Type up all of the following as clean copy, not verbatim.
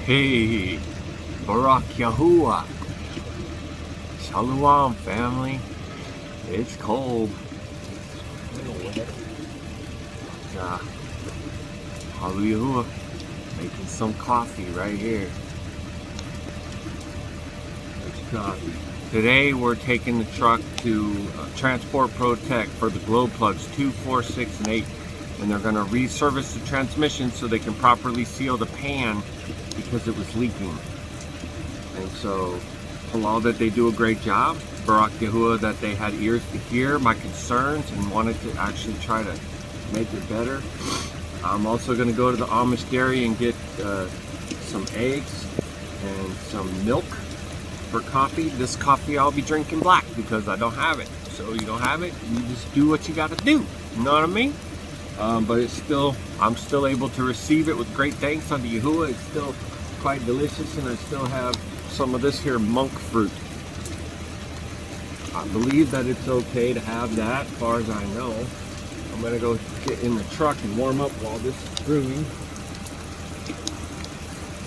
Hey, Baruk Yahuah. Shalom, family. It's cold. Hallelujah. Making some coffee right here. There's coffee. Today we're taking the truck to Transport Protect for the glow plugs 2, 4, 6, and 8. And they're going to resurface the transmission so they can properly seal the pan because it was leaking. And so, halal that they do a great job. Baruk Yahuah that they had ears to hear my concerns and wanted to actually try to make it better. I'm also going to go to the Amish dairy and get some eggs and some milk for coffee. This coffee I'll be drinking black because I don't have it. So you don't have it, you just do what you got to do. You know what I mean? But it's still, I'm still able to receive it with great thanks unto Yahuah. It's still quite delicious, and I still have some of this here monk fruit. I believe that it's okay to have that, as far as I know. I'm gonna go get in the truck and warm up while this is brewing,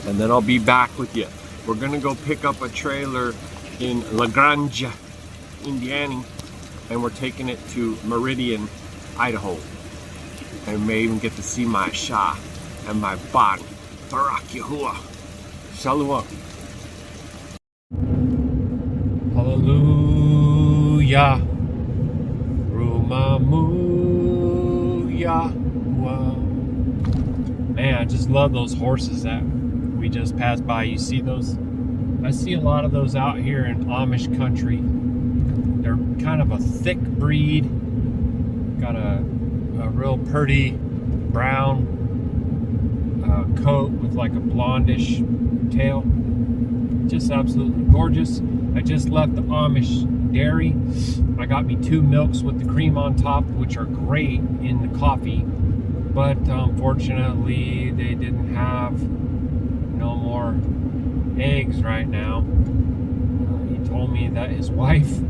and then I'll be back with you. We're gonna go pick up a trailer in LaGrange, Indiana, and we're taking it to Meridian, Idaho. And may even get to see my Shah and my body. Baruk Yahuah. Shalom. Hallelujah. Rumamu Yahweh. Man, I just love those horses that we just passed by. You see those? I see a lot of those out here in Amish country. They're kind of a thick breed. Got a real pretty brown coat with like a blondish tail. Just absolutely gorgeous. I just left the Amish dairy. I got me 2 milks with the cream on top, which are great in the coffee, but unfortunately they didn't have no more eggs right now. He told me that his wife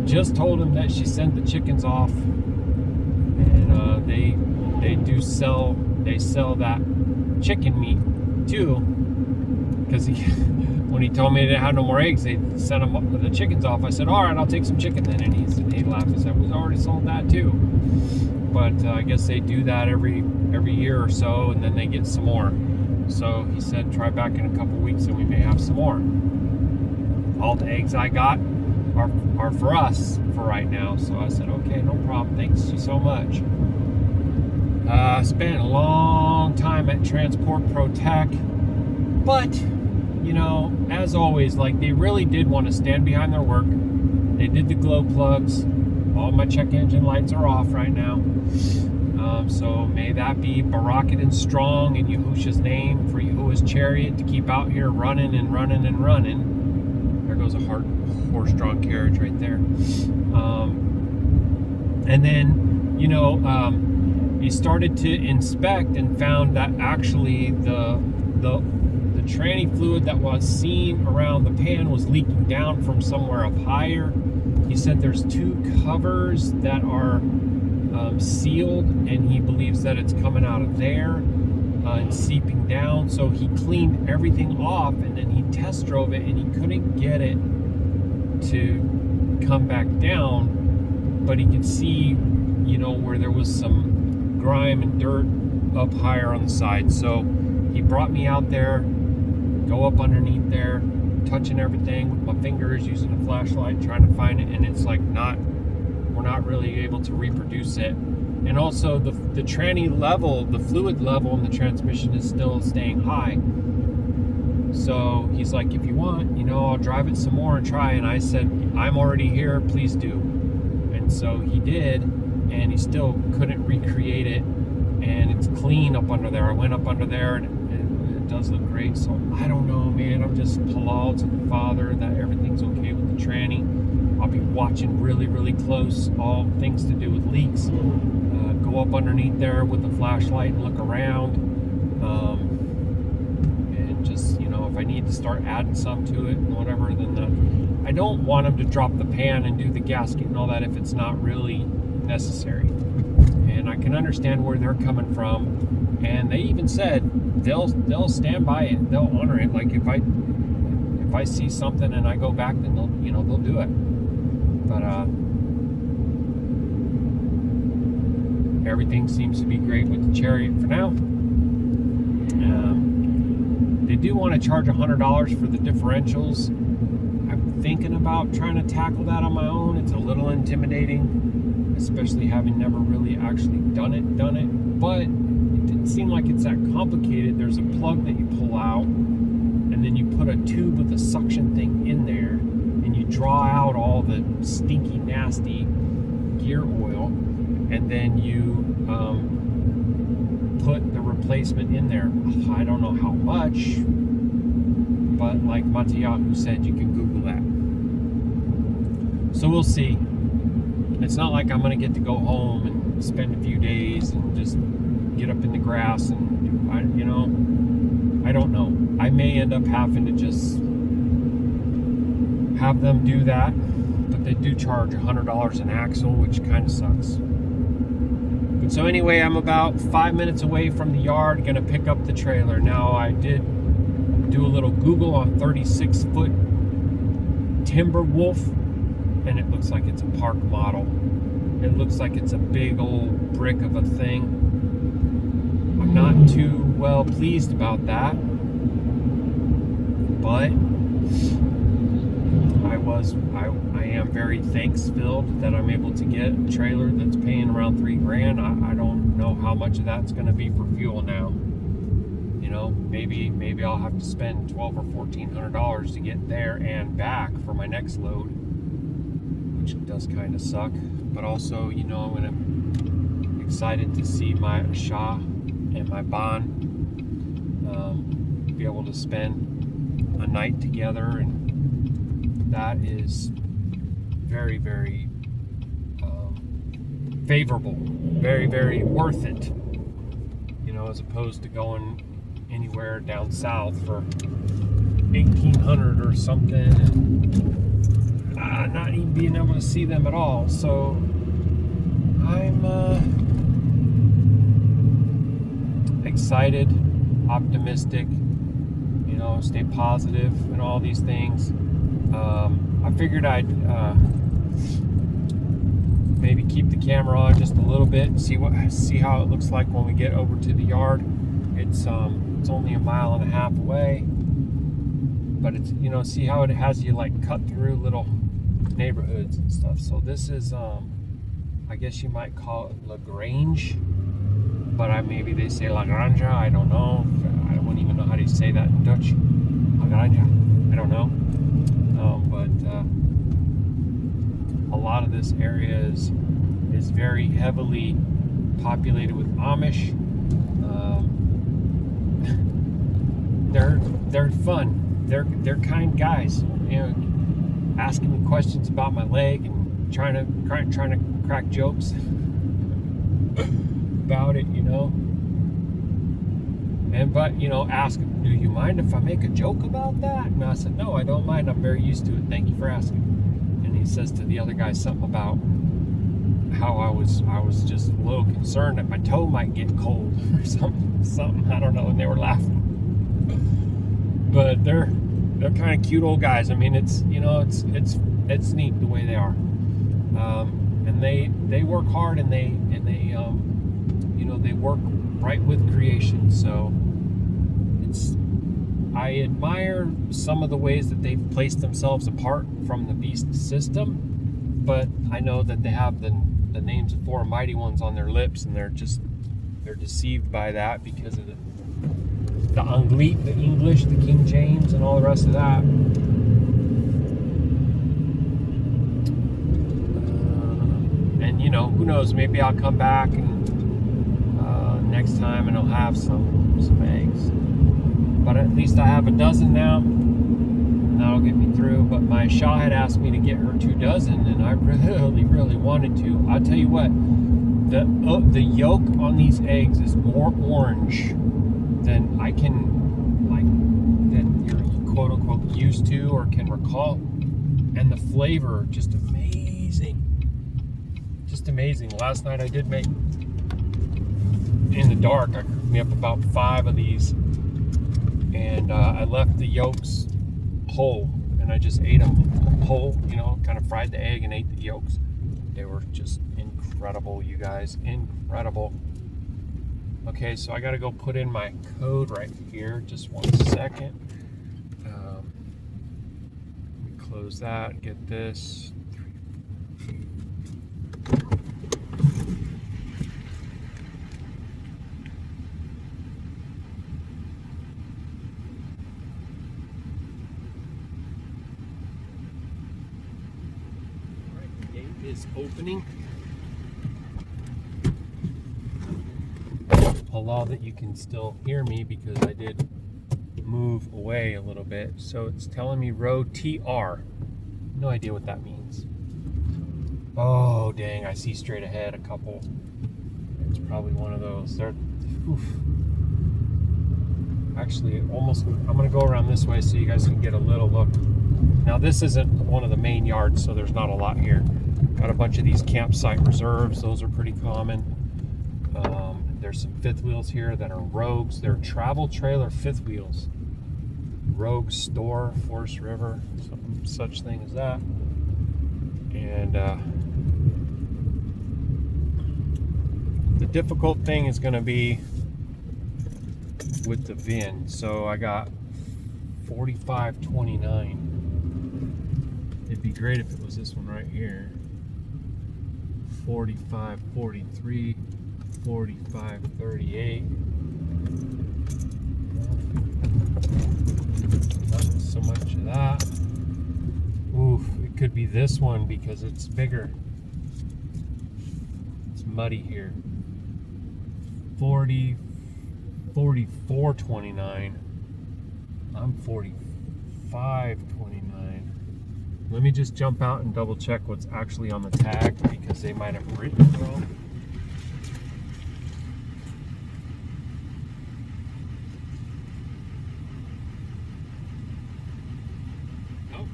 just told him that she sent the chickens off, and they sell that chicken meat too, because when he told me they had no more eggs, they sent the chickens off. I said, all right, I'll take some chicken then, and he laughed and said, we've already sold that too. But I guess they do that every year or so, and then they get some more. So he said, try back in a couple weeks and we may have some more. All the eggs I got are for us for right now. So I said, okay, no problem. Thanks you so much. Spent a long time at Transport Protect, but you know, as always, like, they really did want to stand behind their work. They did the glow plugs. All my check engine lights are off right now. So may that be Barakat and strong in Yahusha's name for Yahuwah's chariot to keep out here running and running and running. There goes a horse-drawn carriage right there. And then, you know, he started to inspect and found that actually the tranny fluid that was seen around the pan was leaking down from somewhere up higher. He said there's 2 covers that are sealed, and he believes that it's coming out of there and seeping down. So he cleaned everything off, and then he test drove it, and he couldn't get it to come back down, but he could see, you know, where there was some grime and dirt up higher on the side. So he brought me out there, go up underneath there, touching everything with my fingers, using a flashlight, trying to find it, and it's like we're not really able to reproduce it. And also the tranny level, the fluid level in the transmission is still staying high. So he's like, if you want, you know, I'll drive it some more and try. And I said, I'm already here, please do. And so he did, and he still couldn't recreate it. And it's clean up under there. I went up under there, and it does look great. So I don't know, man. I'm just halal to the Father that everything's okay with the tranny. I'll be watching really, really close all things to do with leaks. Go up underneath there with the flashlight and look around. And just, you know, if I need to start adding some to it and whatever, then I don't want them to drop the pan and do the gasket and all that if it's not really necessary. And I can understand where they're coming from. And they even said they'll stand by it, they'll honor it. Like if I see something and I go back, then they'll do it. But everything seems to be great with the Chariot for now. They do want to charge $100 for the differentials. I'm thinking about trying to tackle that on my own. It's a little intimidating, especially having never really actually done it. But it didn't seem like it's that complicated. There's a plug that you pull out, and then you put a tube with a suction thing in there, and you draw out all the stinky, nasty gear oil, and then you put the replacement in there. I don't know how much, but like Matayahu said, you can Google that. So we'll see. It's not like I'm going to get to go home and spend a few days and just get up in the grass and I don't know. I may end up having to just have them do that, but they do charge $100 an axle, which kind of sucks. But so anyway, I'm about 5 minutes away from the yard, gonna pick up the trailer. Now I did do a little Google on 36-foot timber wolf, and it looks like it's a park model. It looks like it's a big old brick of a thing. I'm not too well pleased about that, but I am very thanks-filled that I'm able to get a trailer that's paying around $3,000. I don't know how much of that's going to be for fuel now. Maybe I'll have to spend $1,200 or $1,400 to get there and back for my next load, which does kind of suck. But also, I'm excited to see my Shah and my Ban be able to spend a night together, and that is very, very favorable, very, very worth it, as opposed to going anywhere down south for $1,800 or something and not even being able to see them at all. So I'm excited, optimistic, stay positive and all these things. I figured I'd maybe keep the camera on just a little bit and see how it looks like when we get over to the yard. It's only 1.5 miles away, but it's see how it has you like cut through little neighborhoods and stuff. So this is I guess you might call it LaGrange, but maybe they say LaGrange. I don't know. I wouldn't even know how to say that in Dutch. LaGrange. I don't know. But a lot of this area is very heavily populated with Amish. They're fun. They're kind guys. Asking me questions about my leg and trying to crack jokes about it. But ask, do you mind if I make a joke about that? And I said, no, I don't mind. I'm very used to it. Thank you for asking. And he says to the other guy something about how I was just a little concerned that my toe might get cold or something. I don't know. And they were laughing. But they're kind of cute old guys. I mean, it's neat the way they are. And they work hard, and they work right with creation. So I admire some of the ways that they've placed themselves apart from the beast system, but I know that they have the names of 4 mighty ones on their lips, and they're deceived by that because of the Anglit, the English, the King James, and all the rest of that. And who knows? Maybe I'll come back and next time, and I'll have some eggs. But at least I have a dozen now, and that'll get me through. But my Shah had asked me to get her 2 dozen, and I really, really wanted to. I'll tell you what, the yolk on these eggs is more orange than I can, than you're quote unquote used to or can recall, and the flavor just amazing. Last night I did make in the dark. I me up about 5 of these, and I left the yolks whole, and I just ate them whole, you know, kind of fried the egg and ate the yolks. They were just incredible, you guys, incredible. Okay, so I gotta go put in my code right here, just 1 second. Let me close that, get this. Is opening. Allow that you can still hear me because I did move away a little bit. So it's telling me row TR. No idea what that means. Oh dang, I see straight ahead a couple. It's probably one of those. They're oof. Actually almost, I'm gonna go around this way so you guys can get a little look. Now this isn't one of the main yards, so there's not a lot here. Got a bunch of these campsite reserves. Those are pretty common. There's some fifth wheels here that are rogues. They're travel trailer fifth wheels. Rogue store, Forest River, some such thing as that. And the difficult thing is going to be with the VIN. So I got 4529. It'd be great if it was this one right here. 4543, 4538. Not so much of that. Oof, it could be this one because it's bigger. It's muddy here. 4429. I'm 4529. Let me just jump out and double check what's actually on the tag because they might have written it wrong. Oh,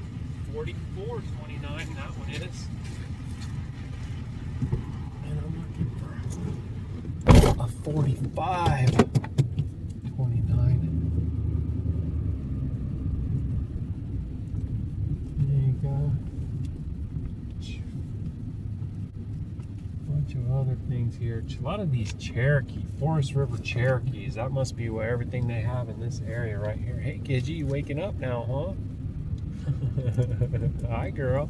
4429, that one is. And I'm looking for a 4529. Bunch of other things here. A lot of these Cherokee, Forest River Cherokees. That must be where everything they have in this area right here. Hey, Kidgy, you waking up now, huh? Hi, girl.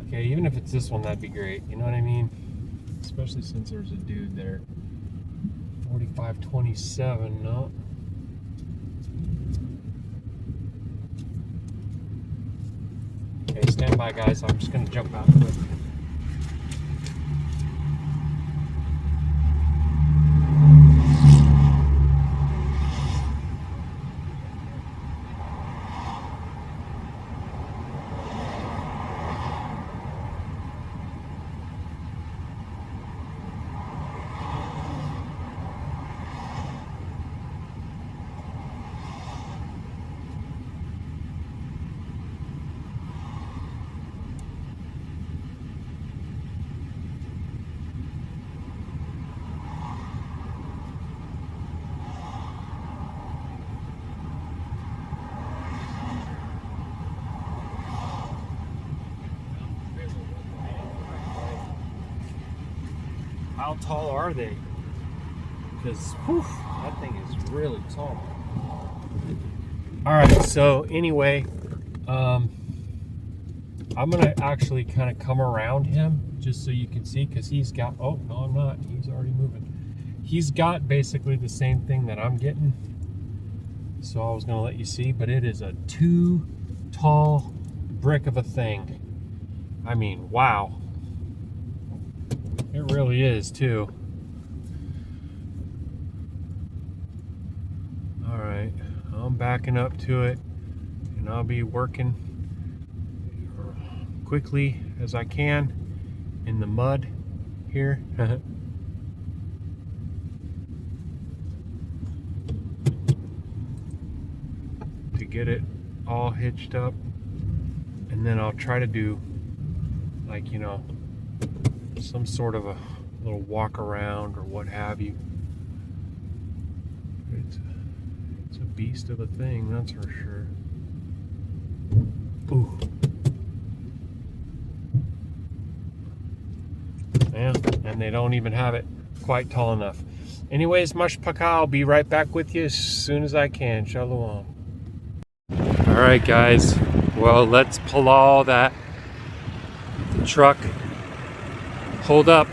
Okay, even if it's this one, that'd be great. You know what I mean? Especially since there's a dude there. 4527, no. Okay, stand by, guys. I'm just gonna jump out quick. How tall are they? Because that thing is really tall. All right, so anyway, I'm gonna actually kind of come around him just so you can see, because he's got, oh no, I'm not, he's already moving. He's got basically the same thing that I'm getting, so I was gonna let you see, but it is a 2 tall brick of a thing. I mean, wow. It really is too. All right, I'm backing up to it, and I'll be working quickly as I can in the mud here. To get it all hitched up, and then I'll try to do, like, you know, some sort of a little walk around or what have you. It's a beast of a thing, that's for sure. Ooh. Yeah, and they don't even have it quite tall enough. Anyways, mashpaka, I'll be right back with you as soon as I can. Shalom. All right, guys. Well, let's pull all that. The truck hold up,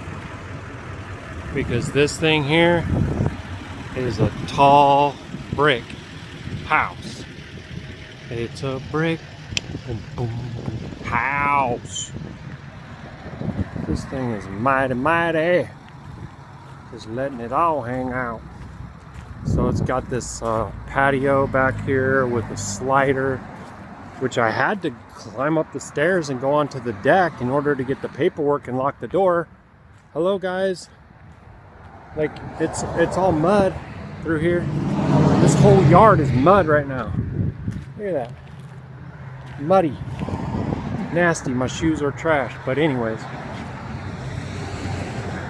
because this thing here is a tall brick house. It's a brick boom, boom, house. This thing is mighty, mighty. Just letting it all hang out. So it's got this patio back here with a slider, which I had to climb up the stairs and go onto the deck in order to get the paperwork and lock the door. Hello, guys. Like, it's all mud through here. This whole yard is mud right now. Look at that. Muddy. Nasty. My shoes are trash. But anyways,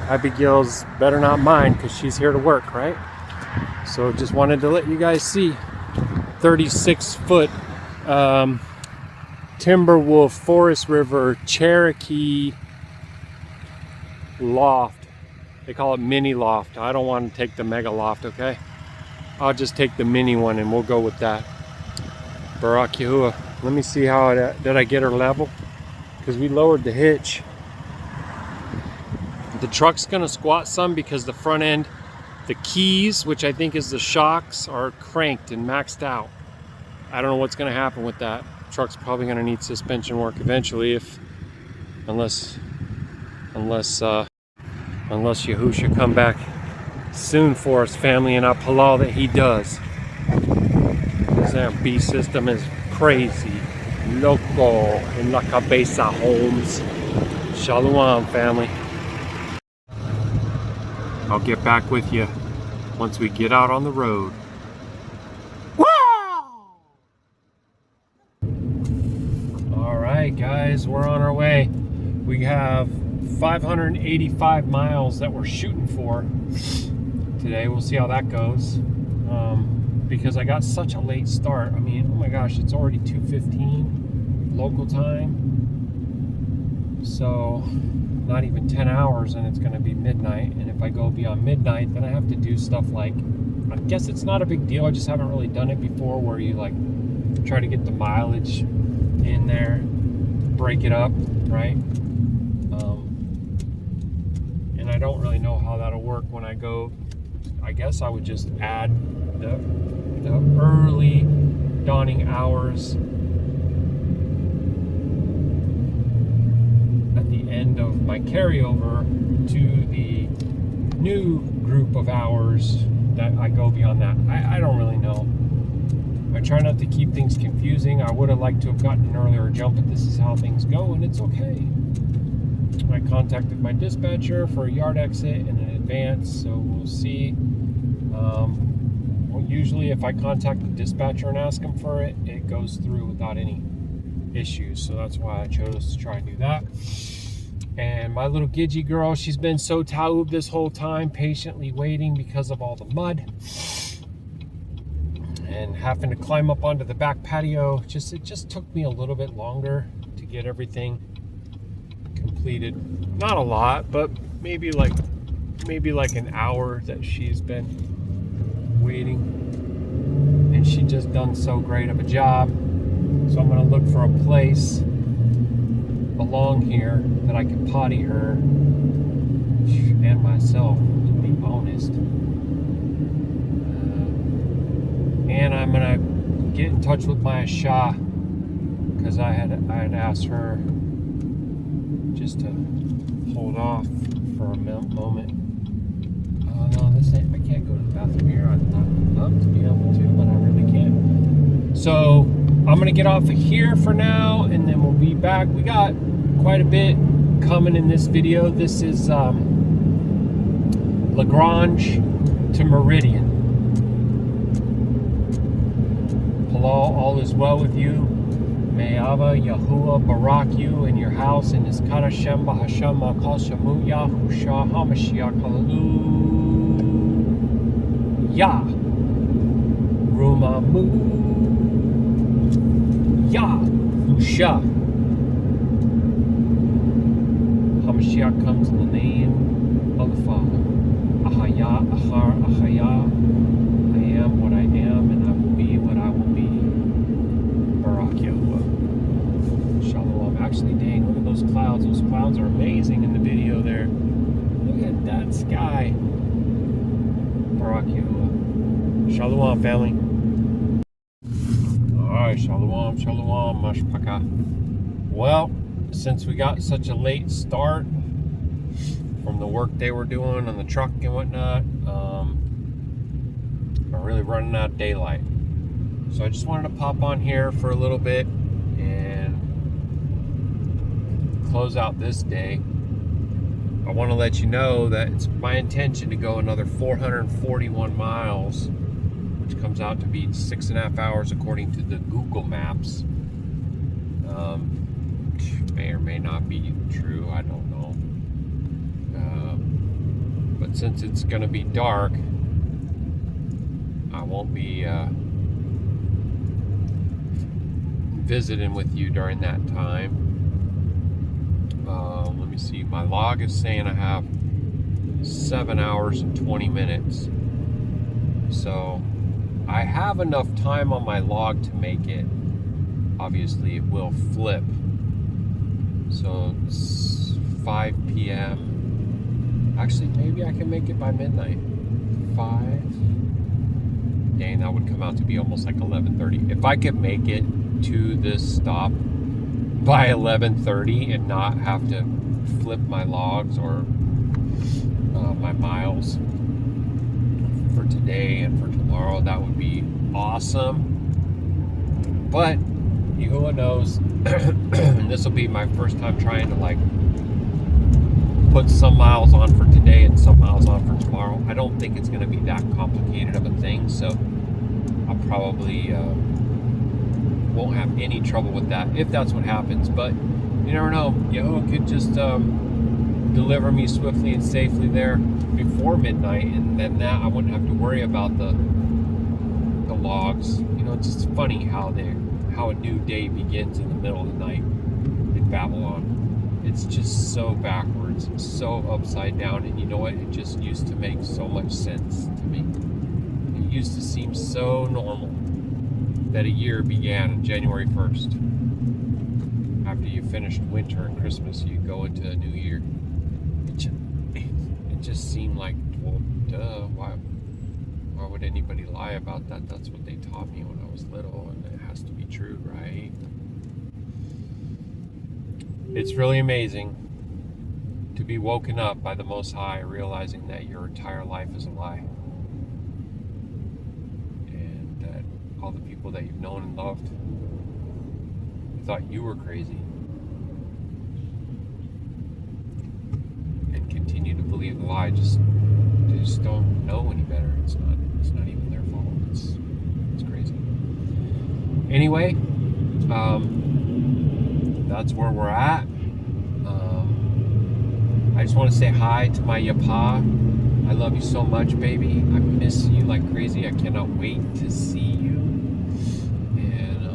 Abigail's better not mind, because she's here to work, right? So just wanted to let you guys see 36-foot Timberwolf Forest River Cherokee loft. They call it mini loft. I don't want to take the mega loft, okay? I'll just take the mini one and we'll go with that. Baruk Yahuah. Let me see how did I get her level? Because we lowered the hitch. The truck's gonna squat some because the front end, the keys, which I think is the shocks, are cranked and maxed out. I don't know what's gonna happen with that. Truck's probably gonna need suspension work eventually, unless Yahusha come back soon for us, family, and I halal that he does. This MB system is crazy. Loco in la cabeza, Holmes. Shalom, family. I'll get back with you once we get out on the road. All right, guys, we're on our way. We have 585 miles that we're shooting for today. We'll see how that goes, because I got such a late start. I mean, oh my gosh, it's already 2:15 local time, so not even 10 hours and it's going to be midnight. And if I go beyond midnight, then I have to do stuff like, I guess it's not a big deal, I just haven't really done it before, where you like try to get the mileage in there, break it up, right? And I don't really know how that'll work when I go. I guess I would just add the early dawning hours at the end of my carryover to the new group of hours that I go beyond that. I don't really know. I try not to keep things confusing. I would have liked to have gotten an earlier jump, but this is how things go, and it's okay. I contacted my dispatcher for a yard exit in advance, so we'll see. Well, usually if I contact the dispatcher and ask him for it, it goes through without any issues, so that's why I chose to try and do that. And my little Gidgy girl, she's been so taub this whole time, patiently waiting because of all the mud and having to climb up onto the back patio. It just took me a little bit longer to get everything completed. Not a lot, but maybe like an hour that she's been waiting, and she just done so great of a job. So I'm gonna look for a place along here that I can potty her and myself, to be honest. And I'm gonna get in touch with my Shah, because I had asked her just to hold off for a moment. Oh no, I can't go to the bathroom here. I'd love to be able to, but I really can't. So I'm gonna get off of here for now, and then we'll be back. We got quite a bit coming in this video. This is LaGrange to Meridian. Halal, all is well with you. May Abba Yahuah barak you in your house in his Qadashayam of Yahusha HaMashiach. Hallelujah. Rumamu. Yahusha. HaMashiach comes in the name of the Father. Ahaya, Ahar, Ahaya. I am what I am, and I will be what I will be. Baruk Atah Yahuah. Shalom. Actually, dang, look at those clouds. Those clouds are amazing in the video there. Look at that sky. Baruk Atah. Shalom, family. Alright, Shalom, Shalom, Mashpaka. Well, since we got such a late start from the work they were doing on the truck and whatnot, we're really running out of daylight. So I just wanted to pop on here for a little bit and close out this day. I want to let you know that it's my intention to go another 441 miles, which comes out to be 6.5 hours according to the Google Maps. May or may not be true, I don't know. But since it's going to be dark, I won't be visiting with you during that time. Let me see, my log is saying I have 7 hours and 20 minutes. So I have enough time on my log to make it. Obviously, it will flip. So it's 5 p.m. Actually, maybe I can make it by midnight. 5. Dang, that would come out to be almost like 11:30. If I could make it to this stop by 11:30 and not have to flip my logs or my miles for today and for tomorrow, that would be awesome. But Yahuah knows, and this will be my first time trying to like put some miles on for today and some miles on for tomorrow. I don't think it's going to be that complicated of a thing, so I'll probably won't have any trouble with that if that's what happens. But you never know, Yahuah could just deliver me swiftly and safely there before midnight, and then that I wouldn't have to worry about the logs. You know, it's just funny how a new day begins in the middle of the night in Babylon. It's just so backwards, so upside down, and you know what? It just used to make so much sense to me. It used to seem so normal that a year began on January 1st. After you finished winter and Christmas, you go into a new year. It just seemed like, well, duh, why would anybody lie about that? That's what they taught me when I was little, and it has to be true, right? It's really amazing to be woken up by the Most High, realizing that your entire life is a lie. And that all the people that you've known and loved thought you were crazy. And continue to believe the lie. They just don't know any better. It's not even their fault. It's crazy. Anyway, that's where we're at. I just want to say hi to my Yapa. I love you so much, baby. I miss you like crazy. I cannot wait to see you. And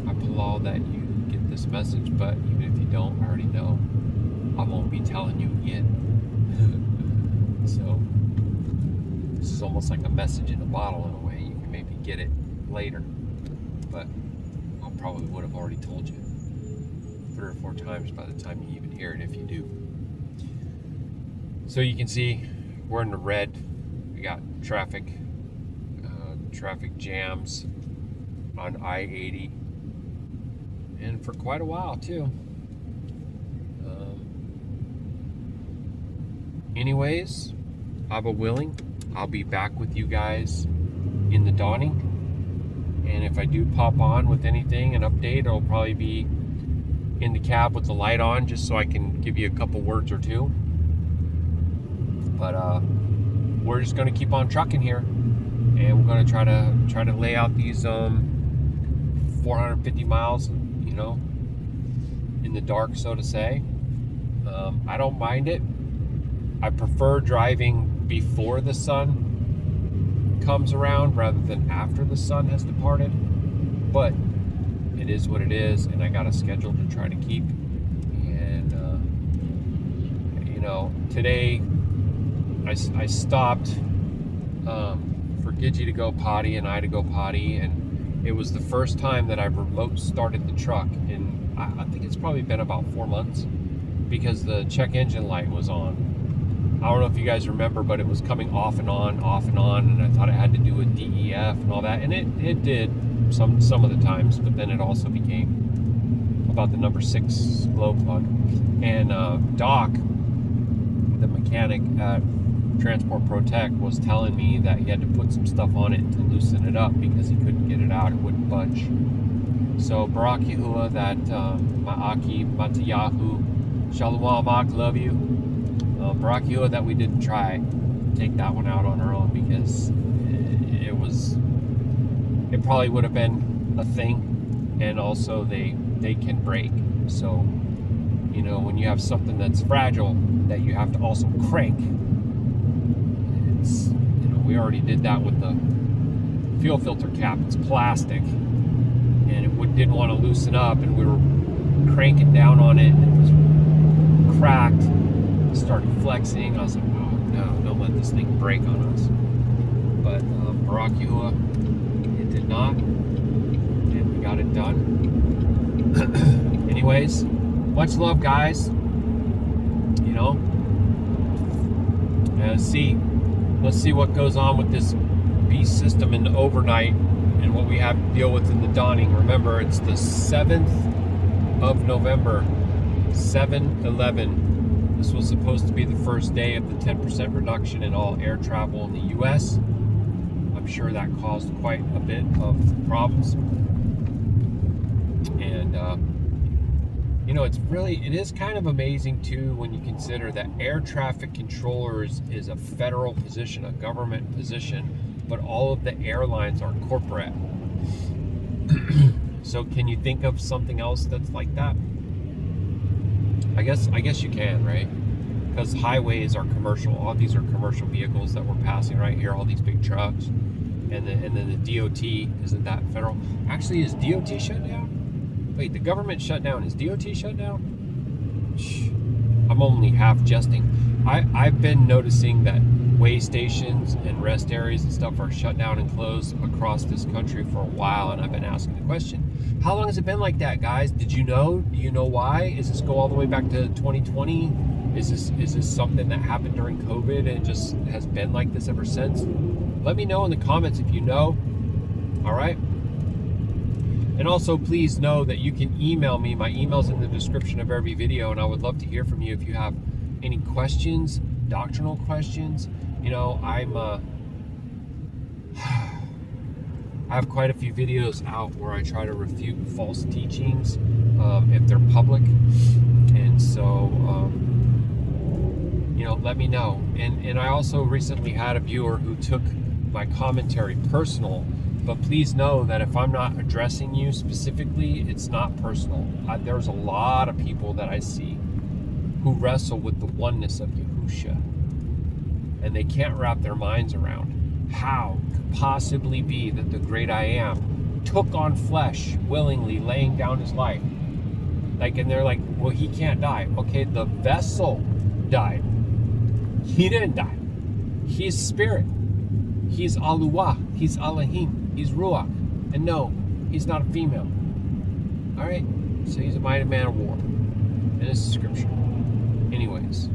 I applaud that you get this message, but even if you don't, I already know I won't be telling you again. So this is almost like a message in a bottle in a way. You can maybe get it later, but I probably would have already told you 3 or 4 times by the time you even hear it, if you do. So you can see we're in the red. We got traffic jams on I-80, and for quite a while too. Anyways, Abba willing, I'll be back with you guys in the dawning. And if I do pop on with anything, an update, it'll probably be in the cab with the light on, just so I can give you a couple words or two. But we're just going to keep on trucking here, and we're going to try to lay out these 4 450 miles, in the dark, so to say. I don't mind it. I prefer driving before the sun comes around rather than after the sun has departed. But it is what it is, and I got a schedule to try to keep. And, today I stopped for Gidgy to go potty and I to go potty, and it was the first time that I've remote started the truck in, I think it's probably been about 4 months, because the check engine light was on. I don't know if you guys remember, but it was coming off and on, and I thought it had to do with DEF and all that, and it did some of the times, but then it also became about the number 6 glow plug. And Doc, the mechanic at Transport Protect, was telling me that he had to put some stuff on it to loosen it up because he couldn't get it out, it wouldn't budge. So Baruk Atah Yahuah, that Ma'aki Matayahu, Shalom, love you. Baruk Atah Yahuah, that we didn't try take that one out on our own, because it probably would have been a thing, and also they can break. So when you have something that's fragile that you have to also crank, it's we already did that with the fuel filter cap. It's plastic, and it didn't want to loosen up, and we were cranking down on it, and it was cracked. Started flexing. I was like, oh no, don't let this thing break on us. But Baruk Atah Yahuah, it did not, and we got it done. Anyways, much love, guys. Let's see what goes on with this beast system in the overnight and what we have to deal with in the dawning. Remember, it's the 7th of November, 7/11. This was supposed to be the first day of the 10% reduction in all air travel in the U.S. I'm sure that caused quite a bit of problems. And, it is kind of amazing, too, when you consider that air traffic controllers is a federal position, a government position, but all of the airlines are corporate. So can you think of something else that's like that? I guess you can, right? Because highways are commercial. All these are commercial vehicles that we're passing right here. All these big trucks, and then the DOT, isn't that federal? Actually, is DOT shut down? Wait, the government shut down. Is DOT shut down? I'm only half jesting. I've been noticing that way stations and rest areas and stuff are shut down and closed across this country for a while, and I've been asking the question, how long has it been like that, guys? Did you know? Do you know why? Is this go all the way back to 2020? Is this something that happened during COVID and it just has been like this ever since? Let me know in the comments if you know. All right? And also, please know that you can email me. My email's in the description of every video, and I would love to hear from you if you have any questions, doctrinal questions. I have quite a few videos out where I try to refute false teachings if they're public. And so, let me know. And I also recently had a viewer who took my commentary personal. But please know that if I'm not addressing you specifically, it's not personal. There's a lot of people that I see who wrestle with the oneness of Yahusha, and they can't wrap their minds around how could possibly be that the great I Am took on flesh willingly, laying down his life. And they're like, well, he can't die. Okay, the vessel died. He didn't die. He's spirit. He's Aluah. He's Elohim. He's Ruach. And no, he's not a female. Alright? So he's a mighty man of war. And this is scripture. Anyways,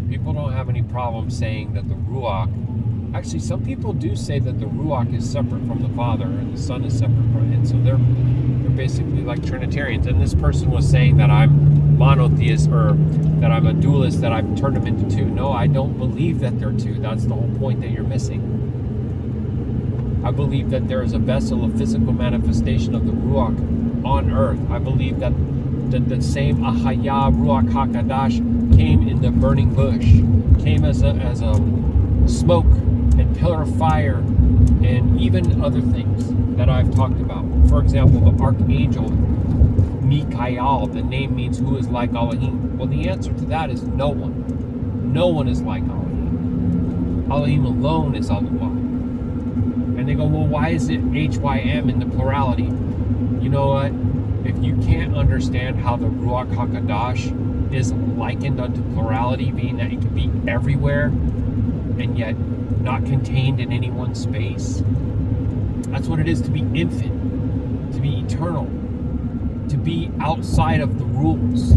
people don't have any problem saying that the Ruach, actually some people do say that the Ruach is separate from the Father and the Son is separate from it. And so they're basically like Trinitarians. And this person was saying that I'm monotheist, or that I'm a dualist, that I've turned them into two. No, I don't believe that they're two. That's the whole point that you're missing. I believe that there is a vessel of physical manifestation of the Ruach on earth. I believe that the same Ahaya, Ruach Ha'Qadash, came in the burning bush, came as a smoke and pillar of fire, and even other things that I've talked about. For example, the archangel Michael, the name means who is like Elohim. Well, the answer to that is no one. No one is like Elohim. Elohim alone is Allah. And they go, well, why is it HYM in the plurality? You know what? If you can't understand how the Ruach Ha'Qadash is likened unto plurality, being that it can be everywhere and yet not contained in any one space, that's what it is to be infinite, to be eternal, to be outside of the rules,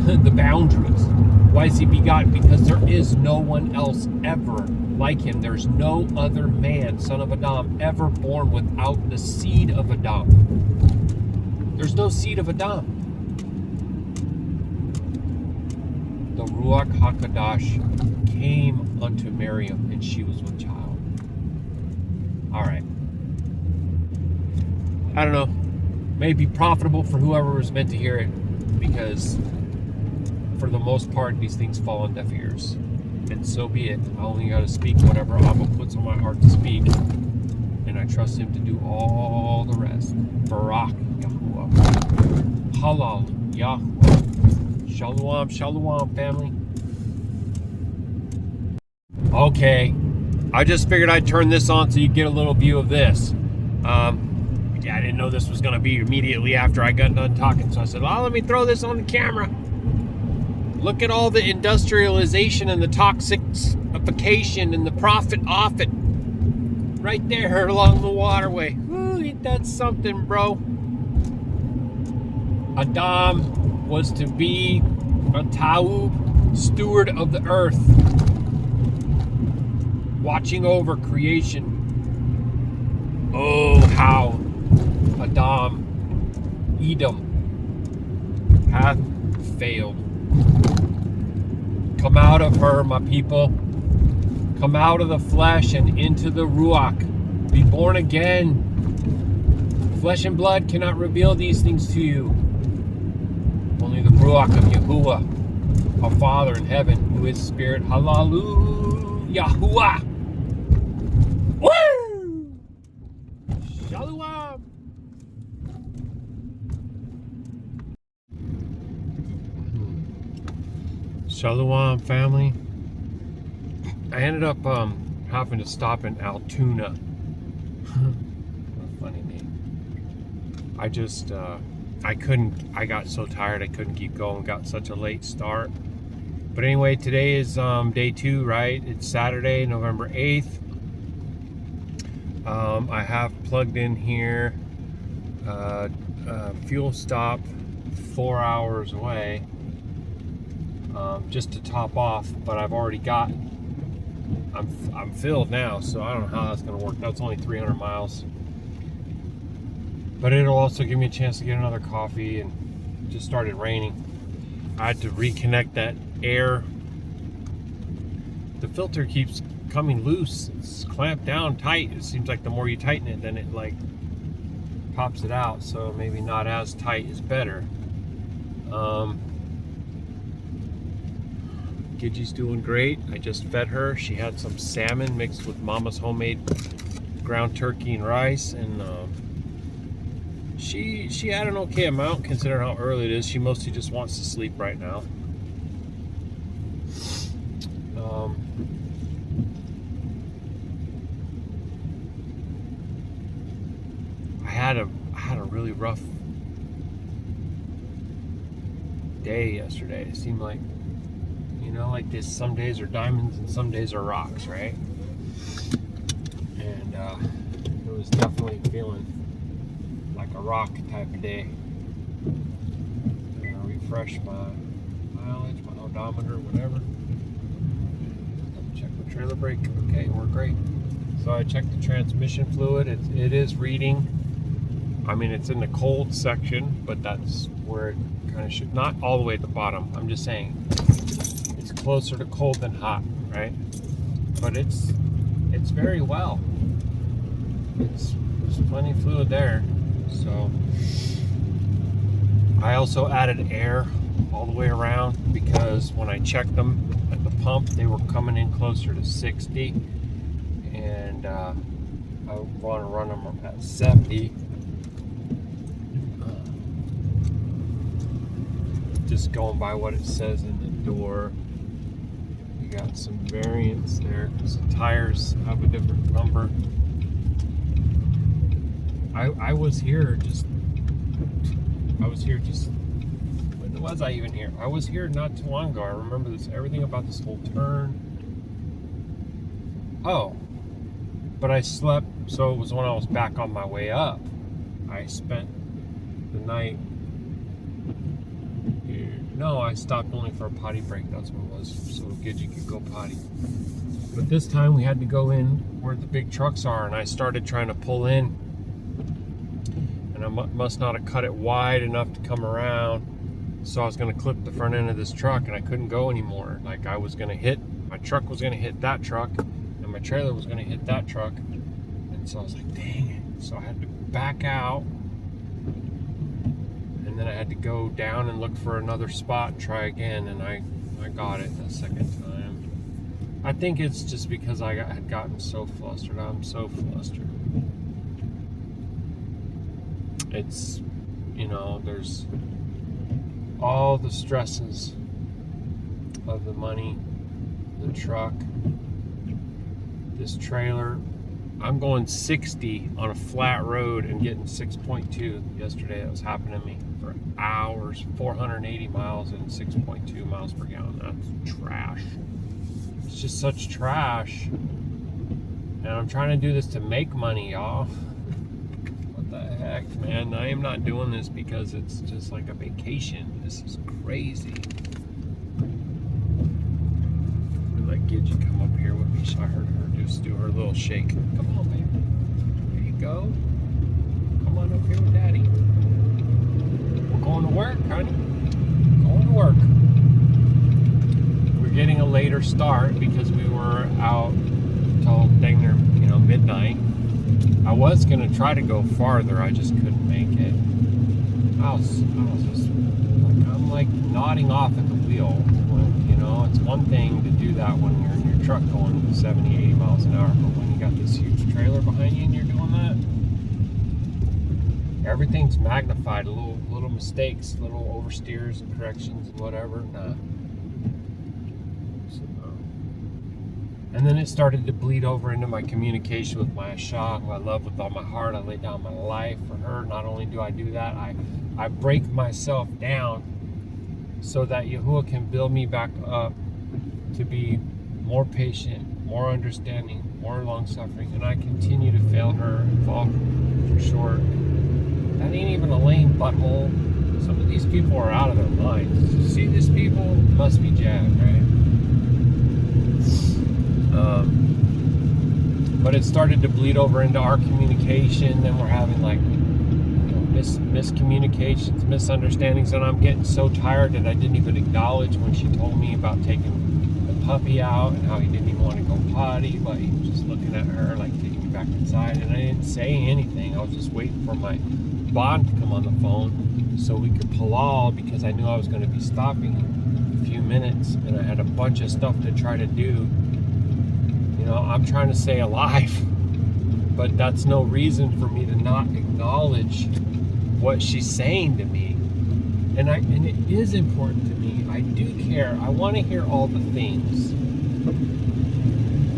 the boundaries. Why is he begotten? Because there is no one else ever like him. There's no other man, son of Adam, ever born without the seed of Adam. There's no seed of Adam. The Ruach Ha'Qadash came unto Miriam, and she was with child. All right. I don't know. May be profitable for whoever was meant to hear it, because for the most part, these things fall on deaf ears. And so be it. I only got to speak whatever Abba puts on my heart to speak, and I trust him to do all the rest. Baruk Yahuah. Halal Yahuah. Shalom Shalum, family. Okay, I just figured I'd turn this on so you get a little view of this. Yeah, I didn't know this was going to be immediately after I got done talking, so I said, oh, let me throw this on the camera. Look at all the industrialization and the toxification and the profit off it. Right there along the waterway. Ooh, ain't that something, bro? Adam was to be a Ta'ub, steward of the earth, watching over creation. Oh, how Edom hath failed. Come out of her, my people. Come out of the flesh and into the Ruach. Be born again. Flesh and blood cannot reveal these things to you. Only the Ruach of Yahuah, our Father in heaven, who is Spirit. Hallelujah. Yahuah. Woo! Shalom. Shalom, family. I ended up having to stop in Altoona. What a funny name. I just, I got so tired I couldn't keep going. Got such a late start. But anyway, today is day 2, right? It's Saturday, November 8th. I have plugged in here fuel stop 4 hours away. Just to top off, but I've already got, I'm filled now, so I don't know how that's going to work. That's only 300 miles. But it'll also give me a chance to get another coffee, and it just started raining. I had to reconnect that air. The filter keeps coming loose. It's clamped down tight. It seems like the more you tighten it, then it like pops it out. So maybe not as tight is better. Gidgie's doing great. I just fed her. She had some salmon mixed with Mama's homemade ground turkey and rice, and she had an okay amount considering how early it is. She mostly just wants to sleep right now. I had a really rough day yesterday. It seemed like, like this, some days are diamonds and some days are rocks, right? And it was definitely feeling like a rock type of day. I'm gonna refresh my mileage, my odometer, whatever. Check the trailer brake. Okay, we're great. So I checked the transmission fluid. It is reading. I mean, it's in the cold section, but that's where it kind of should, not all the way at the bottom. I'm just saying it's closer to cold than hot, right? But it's very well. There's plenty of fluid there. So I also added air all the way around, because when I checked them at the pump, they were coming in closer to 60, and and I want to run them at 70. Just going by what it says in the door. You got some variants there because the tires have a different number. I was here just when was I even here? I was here not too long ago. I remember everything about this whole turn. Oh, but I slept, so it was when I was back on my way up. I spent the night here. No, I stopped only for a potty break. That's what it was. So good you could go potty. But this time we had to go in where the big trucks are, and I started trying to pull in. And I must not have cut it wide enough to come around. So I was going to clip the front end of this truck, and I couldn't go anymore. Like my truck was going to hit that truck, and my trailer was going to hit that truck. And so I was like, dang it. So I had to back out. And then I had to go down and look for another spot and try again. And I got it the second time. I think it's just because I had gotten so flustered. I'm so flustered. It's, there's all the stresses of the money, the truck, this trailer. I'm going 60 on a flat road and getting 6.2 yesterday. That was happening to me for hours, 480 miles and 6.2 miles per gallon. That's trash. It's just such trash. And I'm trying to do this to make money, y'all. What the heck, man? I am not doing this because it's just like a vacation. This is crazy. Like, did you come up here with me? So I heard her just do her little shake. Come on, baby. There you go. Come on up here with Daddy. We're going to work, honey. Going to work. We're getting a later start because we were out till dang near, midnight. I was gonna try to go farther. I just couldn't make it. I was just like nodding off at the wheel. When, it's one thing to do that when you're in your truck going 70, 80 miles an hour, but when you got this huge trailer behind you and you're doing that, everything's magnified. Little mistakes, little oversteers and corrections and whatever. Nah. And then it started to bleed over into my communication with my Yashar'Al, who I love with all my heart. I lay down my life for her. Not only do I do that, I break myself down so that Yahuah can build me back up to be more patient, more understanding, more long-suffering. And I continue to fail her and fall for short. That ain't even a lame butthole. Some of these people are out of their minds. You see these people? Must be jacked, right? But it started to bleed over into our communication. Then we're having miscommunications, misunderstandings, and I'm getting so tired that I didn't even acknowledge when she told me about taking the puppy out and how he didn't even want to go potty, but he was just looking at her like taking me back inside, and I didn't say anything. I was just waiting for my bond to come on the phone so we could palal, because I knew I was going to be stopping in a few minutes and I had a bunch of stuff to try to do. I'm trying to stay alive, but that's no reason for me to not acknowledge what she's saying to me. And it is important to me. I do care. I want to hear all the things.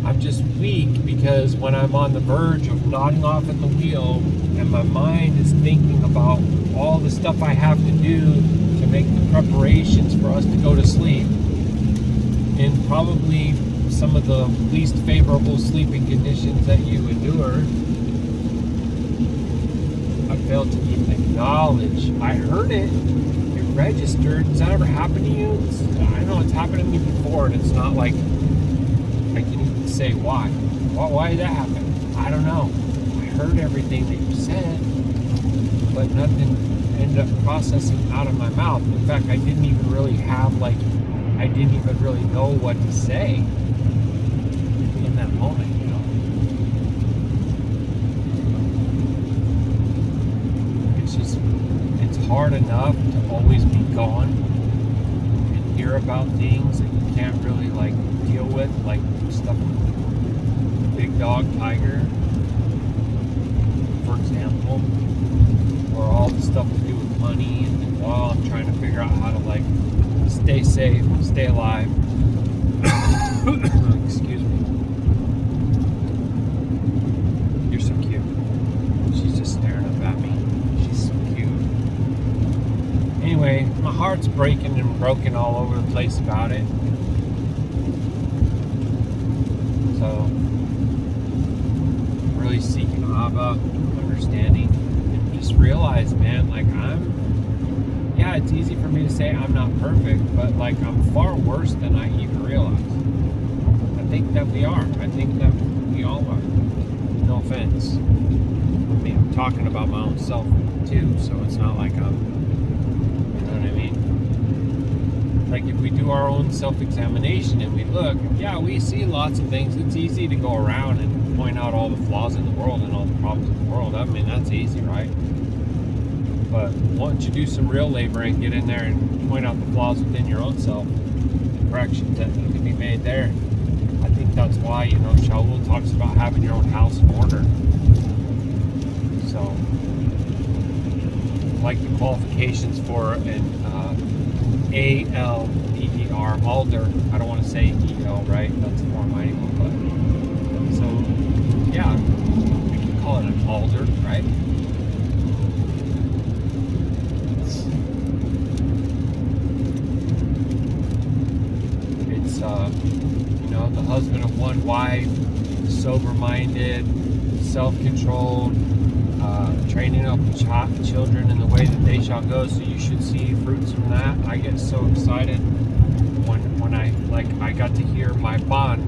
I'm just weak because when I'm on the verge of nodding off at the wheel and my mind is thinking about all the stuff I have to do to make the preparations for us to go to sleep in probably some of the least favorable sleeping conditions that you endure, I failed to even acknowledge. I heard it. It registered. Does that ever happen to you? I know it's happened to me before, and it's not like I can even say why. Why did that happen? I don't know. I heard everything that you said, but nothing ended up processing out of my mouth. In fact, I didn't even really know what to say in that moment, It's hard enough to always be gone and hear about things that you can't really deal with, like stuff with big dog tiger, for example, or all the stuff to do with money, and while I'm trying to figure out how to like stay safe, stay alive. Excuse me. You're so cute. She's just staring up at me. She's so cute. Anyway, my heart's breaking and broken all over the place about it. So, really seeking Abba, understanding, and just realize, man, like yeah, it's easy for me to say I'm not perfect, but like I'm far worse than I even realize. I think that we are. I think that we all are. No offense. I mean, I'm talking about my own self too, so it's not like I'm, you know what I mean? Like if we do our own self-examination and we look, yeah, we see lots of things. It's easy to go around and point out all the flaws in the world and all the problems in the world. I mean, that's easy, right? But once you do some real labor and get in there and point out the flaws within your own self, the corrections that need to be made there, I think that's why, you know, Shalum talks about having your own house in order. So, like the qualifications for an A-L-D-E-R, alder. I don't want to say E-L, right? That's more mighty one, but so, yeah, we can call it an alder, right? You know, the husband of one wife, sober-minded, self-controlled, training up children in the way that they shall go. So you should see fruits from that. I get so excited when I got to hear my bond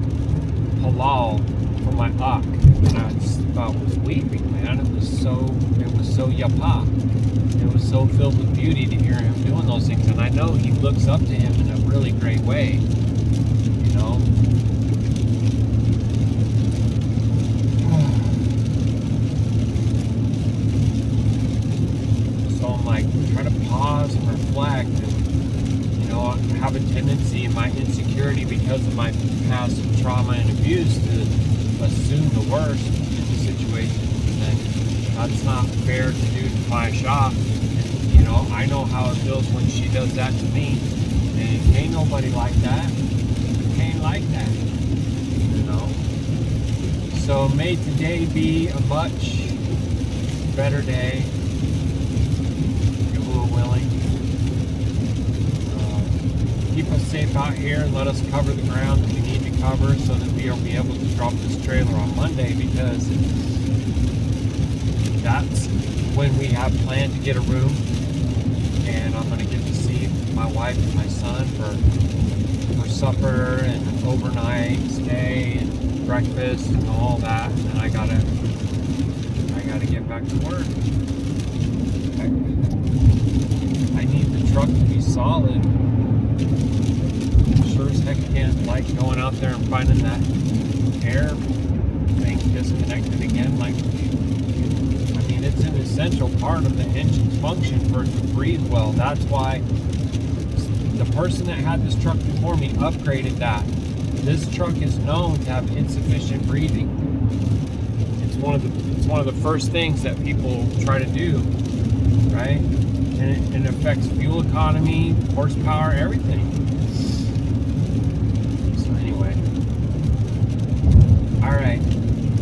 halal from my ak, and I just about was weeping, man. It was so yapa. It was so filled with beauty to hear him doing those things, and I know he looks up to him in a really great way. You know? So I'm like, try to pause and reflect, and, you know, I have a tendency in my insecurity because of my past trauma and abuse to assume the worst in the situation, and that's not fair to do to my shop. And, you know, I know how it feels when she does that to me, and ain't nobody like that. Ain't like that, you know. So may today be a much better day, Yahuah willing. Keep us safe out here and let us cover the ground that we need to cover so that we will be able to drop this trailer on Monday, because that's when we have planned to get a room, and I'm going to get to see my wife and my son for supper and an overnight stay and breakfast and all that, and then I gotta get back to work. I need the truck to be solid. Sure as heck can't like going out there and finding that air thing disconnected again. Like, I mean, it's an essential part of the engine's function for it to breathe well. That's why the person that had this truck before me upgraded that. This truck is known to have insufficient breathing. It's one of the first things that people try to do, right? And it affects fuel economy, horsepower, everything. So anyway, all right.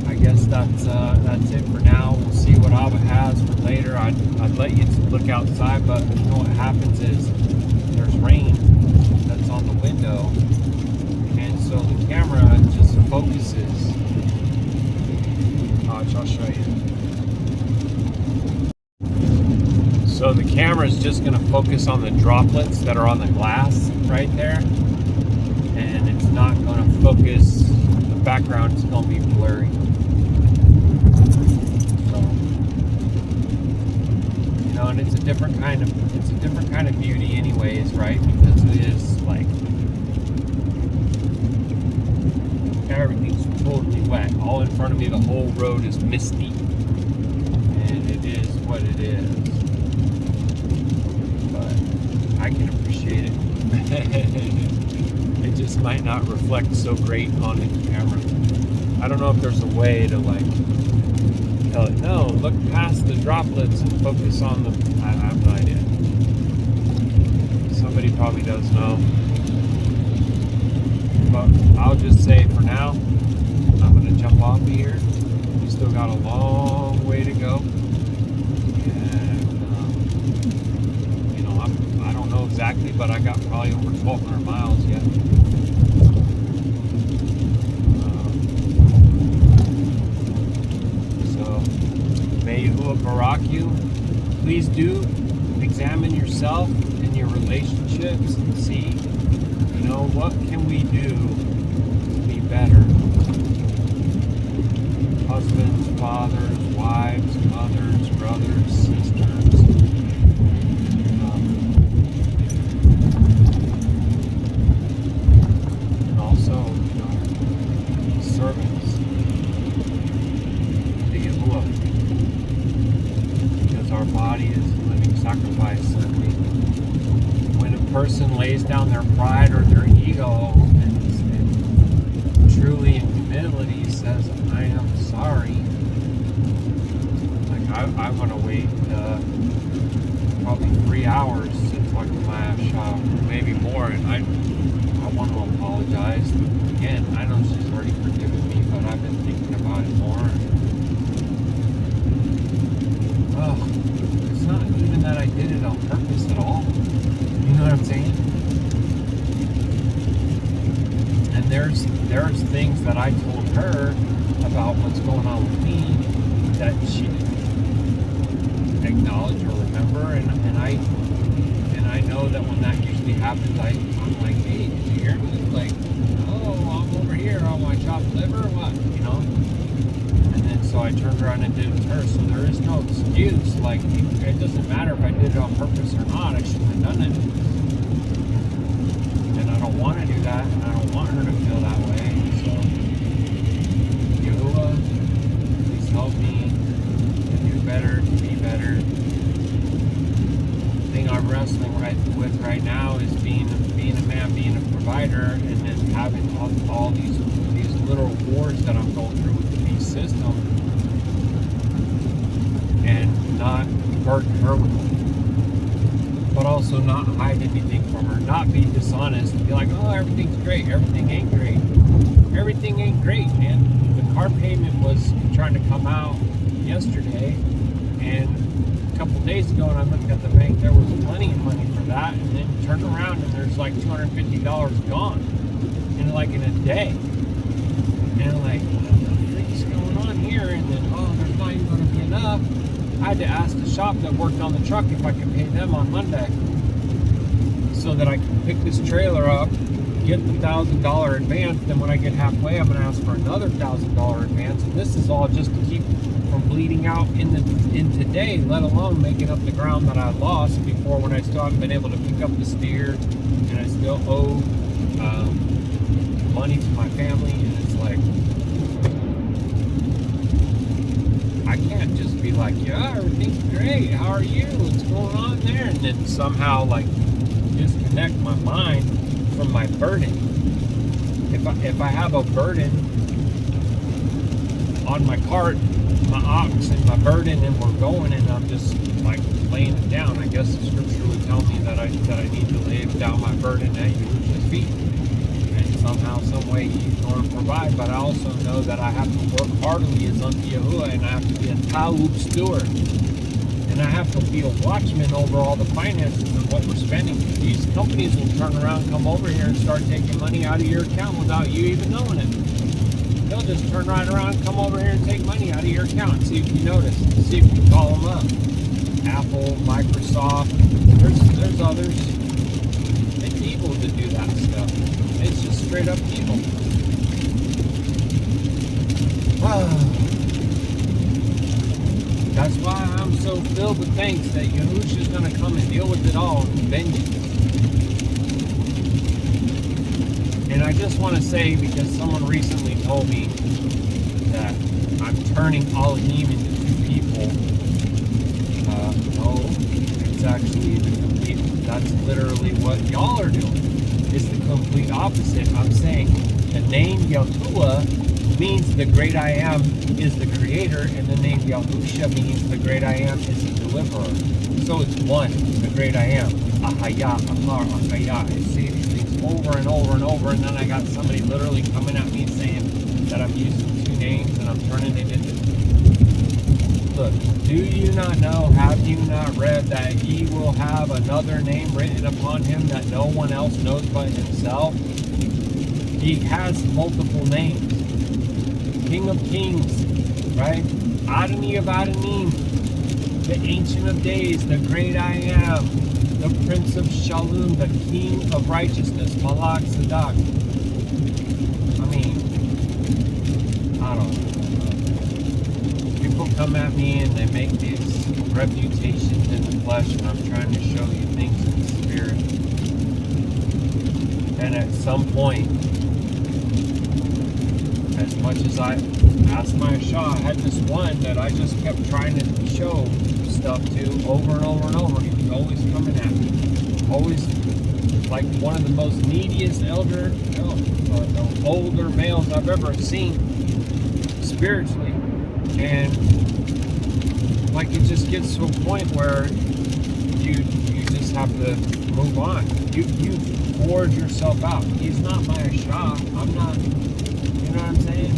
I guess that's it for now. We'll see what Abba has for later. I'd let you look outside, but you know what happens is there's rain that's on the window, and so the camera just focuses. I'll show you. So the camera is just going to focus on the droplets that are on the glass right there, and it's not going to focus. The background is going to be blurry. So, you know, and it's a different kind of beauty, anyways, right? Because it is like everything's totally wet. All in front of me, the whole road is misty, and it is what it is. I can appreciate it. It just might not reflect so great on the camera. I don't know if there's a way to like tell it, no, look past the droplets and focus on the, I have no idea. Somebody probably does know. But I'll just say for now, I'm going to jump off of here. We still got a long way to go. And, I don't know exactly, but I got probably over 1,200 miles yet. May Yahuwah barak you. Please do examine yourself and your relationships and see, what can we do to be better? Husbands, fathers, wives, mothers, brothers, sisters. And also, servants to Yahuwah. Our body is a living sacrifice. When a person lays down their pride or their ego and truly in humility says, I am sorry, like I'm going to wait probably 3 hours to talk to my shop, maybe more, and I want to apologize. Again, I know she's already forgiven me, but I've been thinking about it more. It's not even that I did it on purpose at all. You know what I'm saying? And there's things that I told her about what's going on with me that she didn't acknowledge or remember, and I know that when that usually happens, I'm like, hey, did you hear me? Like, oh, I'm over here on my chopped liver, what? So I turned around and did it with her. So there is no excuse. Like, it doesn't matter if I did it on purpose or not. I shouldn't have done it. And I don't want to do that. And I don't want her to feel that way. So, Yahuwah, please help me to do better, to be better. The thing I'm wrestling with right now is being a man, being a provider, and then having all these little wars that I'm going through with the beast system. And not burden her with it, but also not hide anything from her, not be dishonest and be like, oh, everything's great. Everything ain't great. Everything ain't great, man. The car payment was trying to come out yesterday, and a couple days ago, when I looked at the bank, there was plenty of money for that, and then you turn around and there's like $250 gone in a day. And I'm like, what the freak's going on here? And then, there's not even going to be enough. I had to ask the shop that worked on the truck if I could pay them on Monday so that I can pick this trailer up, get the $1,000 advance, then when I get halfway, I'm going to ask for another $1,000 advance. And this is all just to keep from bleeding out in today, let alone making up the ground that I lost before, when I still haven't been able to pick up the steer, and I still owe money to my family. And it's like, I can't just be like, yeah, everything's great. How are you? What's going on there? And then somehow like disconnect my mind from my burden. If I have a burden on my cart, my ox and my burden, and we're going, and I'm just like laying it down, I guess the scripture would tell me that I need to lay down my burden at Yahusha's feet. Somehow, some way he's going to provide, but I also know that I have to work heartily as unto Yahuwah, and I have to be a Talub steward, and I have to be a watchman over all the finances and what we're spending. These companies will turn around, come over here and start taking money out of your account without you even knowing it. They'll just turn right around, come over here and take money out of your account. See if you notice. See if you call them up. Apple, Microsoft, there's others. It's evil to do that stuff. It's just straight up evil. That's why I'm so filled with thanks that Yahusha's going to come and deal with it all in vengeance. And I just want to say, because someone recently told me that I'm turning Elohim into two people. No, it's actually the complete, that's literally what y'all are doing. It's the complete opposite. I'm saying the name Yahuwah means the great I am is the creator, and the name Yahusha means the great I am is the deliverer. So it's one, the great I am. Ahaya, Ahar, Ahaya. I say these things over and over and over, and then I got somebody literally coming at me saying that I'm using two names and I'm turning it into... Look, do you not know, have you not read that he will have another name written upon him that no one else knows but himself? He has multiple names. King of Kings, right? Adonai of Adonim, the Ancient of Days, the Great I Am, the Prince of Shalom, the King of Righteousness, Malak Sadak. I mean, I don't know. People come at me and they make these reputations in the flesh, and I'm trying to show you things in the spirit. And at some point, as much as I asked my Shah, I had this one that I just kept trying to show stuff to over and over and over. He was always coming at me. Always like one of the most neediest older males I've ever seen spiritually. And like it just gets to a point where you just have to move on. You forge yourself out. He's not my Shah. I'm not. You know what I'm saying?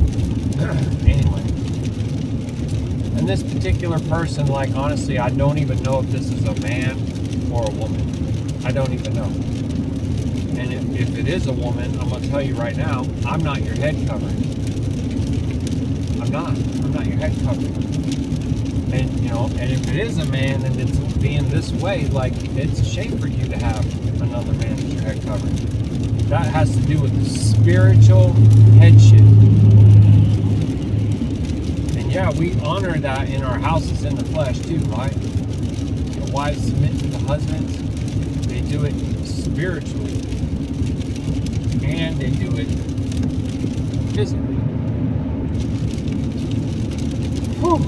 Anyway. And this particular person, like, honestly, I don't even know if this is a man or a woman. I don't even know. And if it is a woman, I'm going to tell you right now, I'm not your head covering. I'm not your head covering. And, you know, and if it is a man and it's being this way, like, it's a shame for you to have another man as your head covering. That has to do with the spiritual headship. And yeah, we honor that in our houses in the flesh too, right? The wives submit to the husbands. They do it spiritually. And they do it physically. Whew.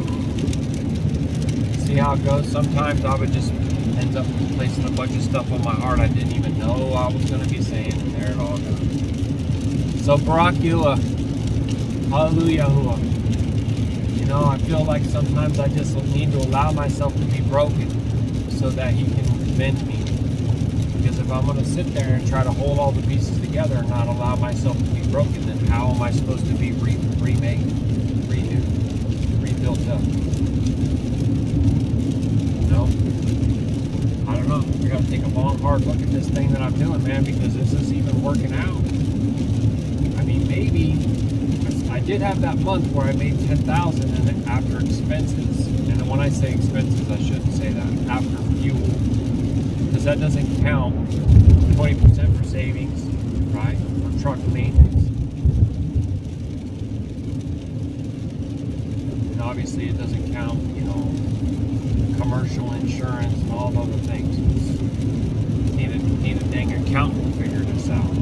See how it goes? Sometimes I would just end up placing a bunch of stuff on my heart I didn't even know I was going to be saying, and there it all goes. So Baruk Atah Yahuah. You know, I feel like sometimes I just need to allow myself to be broken so that he can mend me. Because if I'm going to sit there and try to hold all the pieces together and not allow myself to be broken, then how am I supposed to be remade, renewed, rebuilt up? I don't know. I got to take a long, hard look at this thing that I'm doing, man, because this is even working out. I mean, maybe I did have that month where I made $10,000 and after expenses. And when I say expenses, I shouldn't say that. After fuel, because that doesn't count 20% for savings, right? Or truck maintenance. And obviously, it doesn't count, you know, commercial insurance and all the other things. Need a dang accountant to figure this out.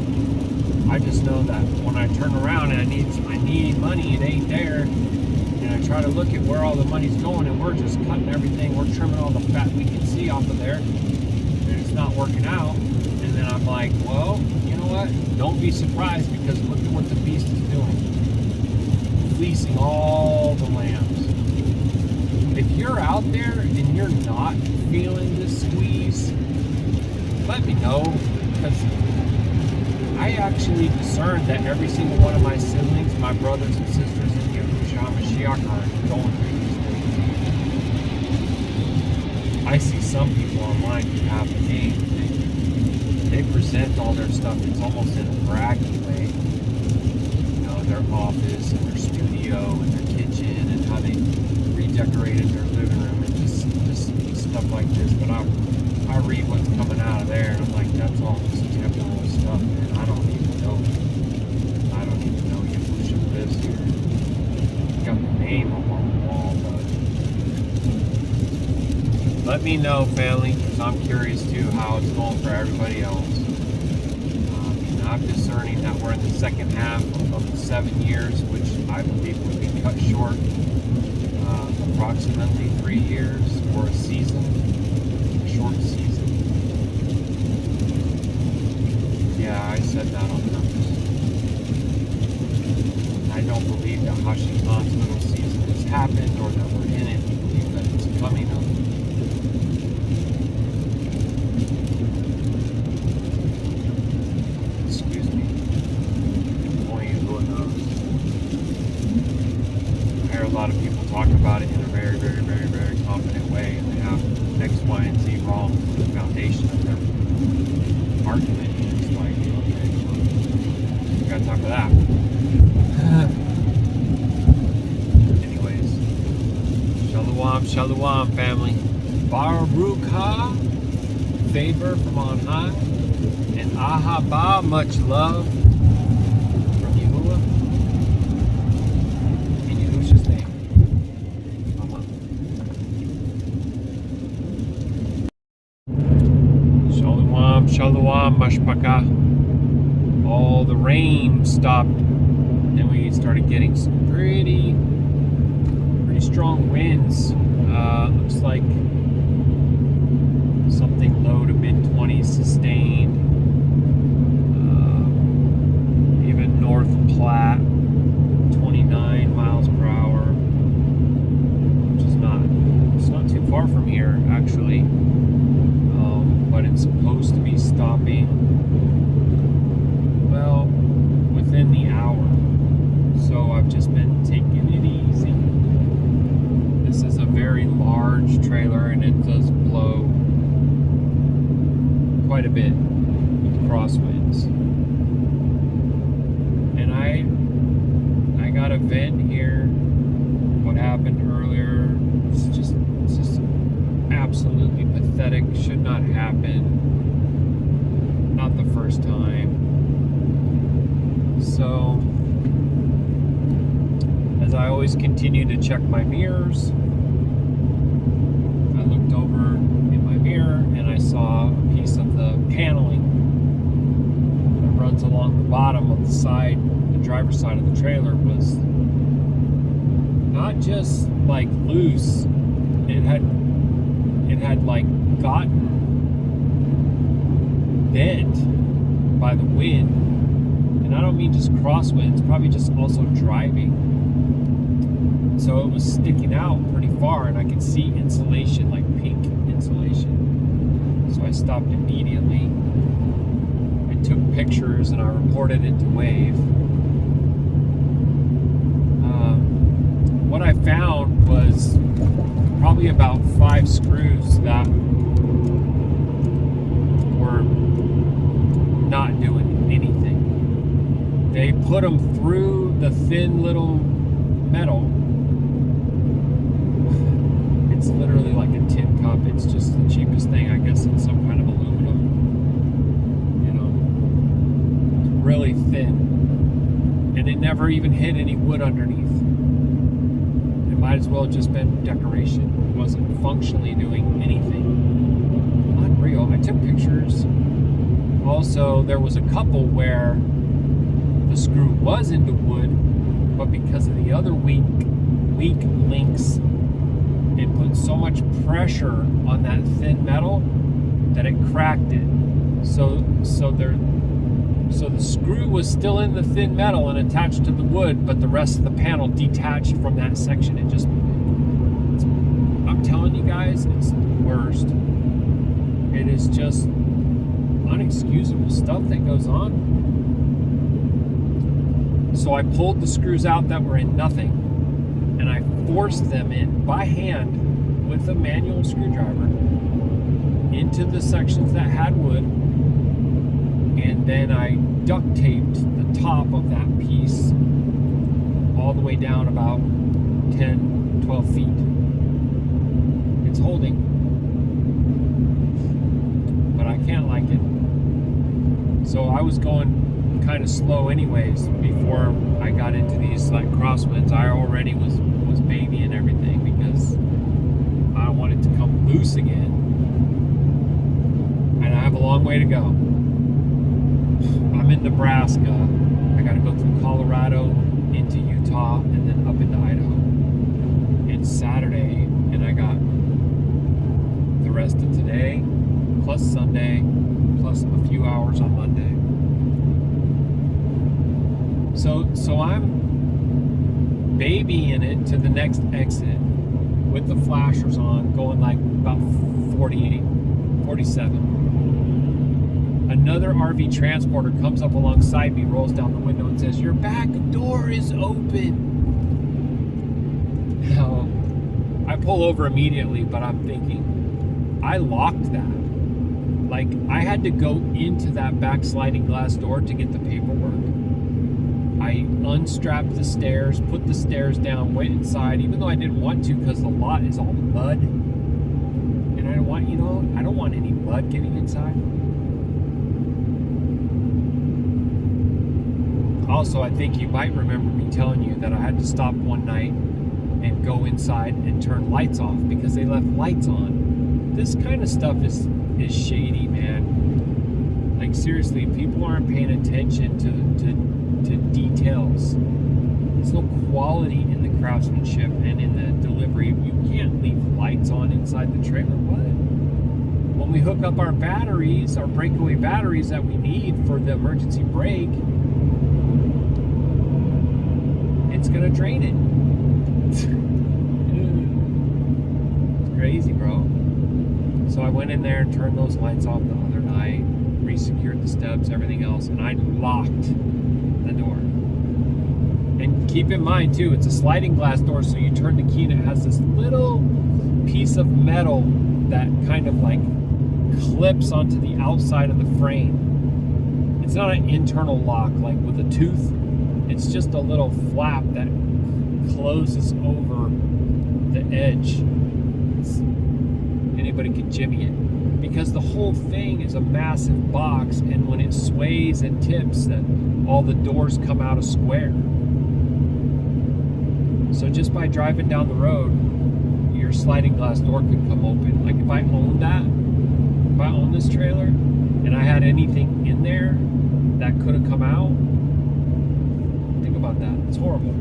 I just know that when I turn around and I need money, it ain't there. And I try to look at where all the money's going, and we're just cutting everything. We're trimming all the fat we can see off of there, and it's not working out. And then I'm like, well, you know what? Don't be surprised, because look at what the beast is doing. Fleecing all the lambs. If you're out there and you're not feeling this squeeze, let me know, because I actually discerned that every single one of my siblings, my brothers and sisters in Yahusha are going through these things. I see some people online who have the name. They present all their stuff. It's almost in a bragging way. You know, their office and their studio and their kitchen and how they redecorated their living room and just stuff like this. But I read what's coming out of there, and I'm like, that's all this temporal stuff, man. I don't even know Yahusha lives here. Got the name up on the wall, but let me know, family, because I'm curious too how it's going for everybody else. I'm discerning that we're in the second half of the 7 years, which I believe would be cut short. Approximately 3 years for a season, a short season. Yeah, I said that on purpose. I don't believe Hashimoto's season has happened or that we're in it. We believe that it's coming up. Excuse me. Only who knows. I hear a lot of people talk about it in a very, very, very, very confident way, and they have X, Y, and Z wrong for the foundation of their argument. And it's like, okay, well, we got time for that. Anyways, Shalom, Shalom, family. Baruk Atah, favor from on high, and Ahaba, much love from Yahuah. In Yahusha's name. Amen. Shalom, Shalom, Mashpaka. All the rain stopped, and we started getting some pretty strong winds. Looks like something low to mid-20s sustained. Even north Platte, 29 miles per hour, which is it's not too far from here actually. But it's supposed to be stopping, well, within the hour. So I've just been taking it easy. This is a very large trailer, and it does blow quite a bit with crosswinds. And I got a vent here. What happened earlier, it's just absolutely pathetic. Should not happen. Not the first time. So, as I always continue to check my mirrors, I looked over in my mirror and I saw a piece of the paneling that runs along the bottom of the side, the driver's side of the trailer, was not just like loose, it had like gotten bent by the wind. And I don't mean just crosswinds, probably just also driving. So it was sticking out pretty far, and I could see insulation, like pink insulation. So I stopped immediately. I took pictures and I reported it to Wave. What I found was probably about 5 screws that were not doing anything. They put them through the thin little metal. It's literally like a tin cup. It's just the cheapest thing, I guess. It's some kind of aluminum. You know, it's really thin. And it never even hit any wood underneath. It might as well have just been decoration. It wasn't functionally doing anything. Unreal. I took pictures. Also, there was a couple where the screw was into wood, but because of the other weak links, it put so much pressure on that thin metal that it cracked it. So the screw was still in the thin metal and attached to the wood, but the rest of the panel detached from that section. I'm telling you guys, it's the worst. It is just unexcusable stuff that goes on. So I pulled the screws out that were in nothing, and I forced them in by hand with a manual screwdriver into the sections that had wood, and then I duct taped the top of that piece all the way down about 10, 12 feet. It's holding, but I can't like it. So I was going kind of slow anyways before I got into these like crosswinds. I already was babying everything because I don't want it to come loose again, and I have a long way to go. I'm in Nebraska. I got to go through Colorado into Utah and then up into Idaho. It's Saturday, and I got the rest of today plus Sunday plus a few hours on Monday. So babying it to the next exit with the flashers on, going like about 48, 47. Another RV transporter comes up alongside me, rolls down the window and says, "Your back door is open." Now, I pull over immediately, but I'm thinking, I locked that. Like, I had to go into that back sliding glass door to get the paperwork. I unstrapped the stairs, put the stairs down, went inside, even though I didn't want to because the lot is all mud. And I don't want, I don't want any mud getting inside. Also, I think you might remember me telling you that I had to stop one night and go inside and turn lights off because they left lights on. This kind of stuff is shady, man. Like, seriously, people aren't paying attention to details. There's no quality in the craftsmanship and in the delivery. You can't leave lights on inside the trailer. What? When we hook up our batteries, our breakaway batteries that we need for the emergency brake, it's gonna drain it. It's crazy, bro. So I went in there and turned those lights off the other night, re-secured the stubs, everything else, and I locked the door. And keep in mind too, it's a sliding glass door, so you turn the key and it has this little piece of metal that kind of like clips onto the outside of the frame. It's not an internal lock like with a tooth. It's just a little flap that closes over the edge. Anybody can jimmy it. Because the whole thing is a massive box, and when it sways and tips, then all the doors come out a square. So just by driving down the road, your sliding glass door could come open. Like if I owned this trailer, and I had anything in there that could have come out, think about that. It's horrible.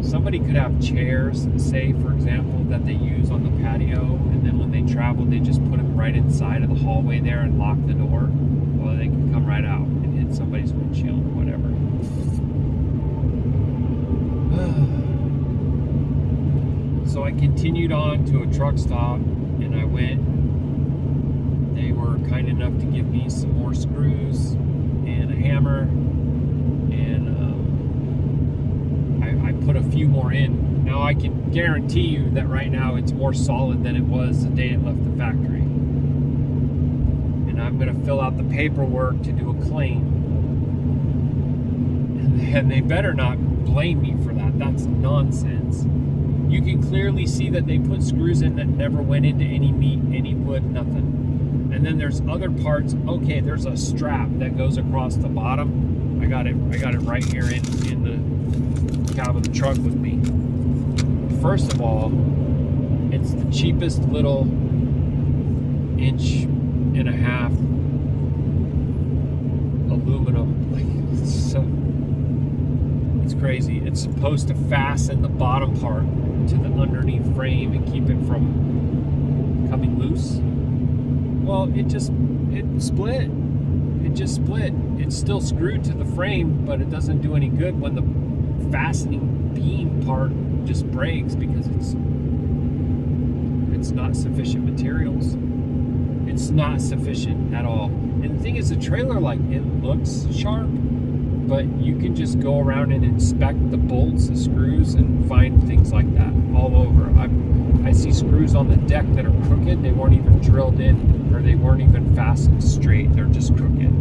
Somebody could have chairs, say, for example, that they use on the patio, and then when they travel, they just put them right inside of the hallway there and lock the door. Well, they can come right out and hit somebody's windshield or whatever. So I continued on to a truck stop, and I went. They were kind enough to give me some more screws and a hammer. I put a few more in. Now I can guarantee you that right now it's more solid than it was the day it left the factory. And I'm going to fill out the paperwork to do a claim. And they better not blame me for that. That's nonsense. You can clearly see that they put screws in that never went into any meat, any wood, nothing. And then there's other parts. Okay, there's a strap that goes across the bottom. I got it right here in the cab of the truck with me. First of all, it's the cheapest little 1.5 inch aluminum. Like, it's crazy. It's supposed to fasten the bottom part to the underneath frame and keep it from coming loose. Well, it split. It just split. It's still screwed to the frame, but it doesn't do any good when the fastening beam part just breaks because it's not sufficient materials. It's not sufficient at all. And the thing is, the trailer, like, it looks sharp, but you can just go around and inspect the bolts, the screws, and find things like that all over. I see screws on the deck that are crooked. They weren't even drilled in, or they weren't even fastened straight. They're just crooked.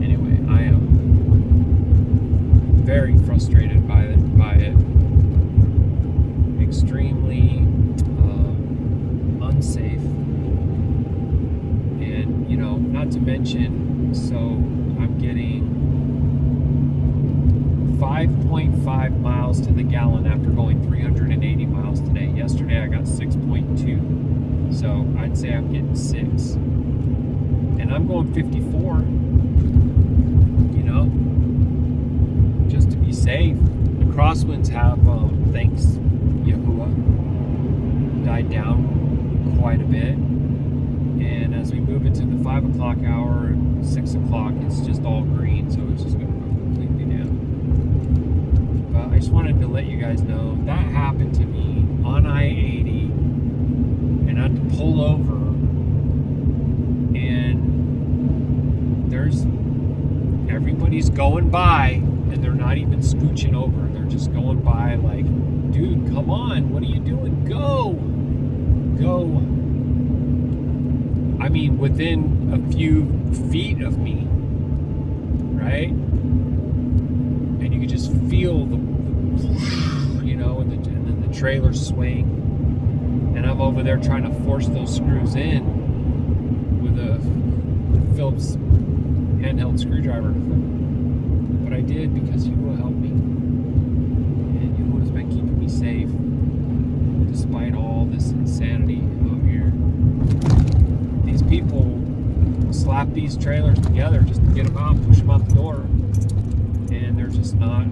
Anyway, I am very frustrated by it. Extremely unsafe. And, not to mention, so I'm getting 5.5 miles to the gallon after going 380 miles today. Yesterday I got 6.2. So I'd say I'm getting 6. And I'm going 54. Just to be safe. The crosswinds have, thanks Yahuah, died down quite a bit. And as we move into the 5 o'clock hour and 6 o'clock, it's just all green, so it's just going to go completely down. But I just wanted to let you guys know that happened to me on I-80, and I had to pull over, and everybody's going by, and they're not even scooching over. They're just going by like, dude, come on, what are you doing? Go! I mean, within a few feet of me, right? And you could just feel the and then the trailer swing. And I'm over there trying to force those screws in with a Phillips handheld screwdriver. But I did because Yahuah helped me. And Yahuah has been keeping me safe despite all this insanity out here. These people slap these trailers together just to get them out, push them out the door, and they're just not,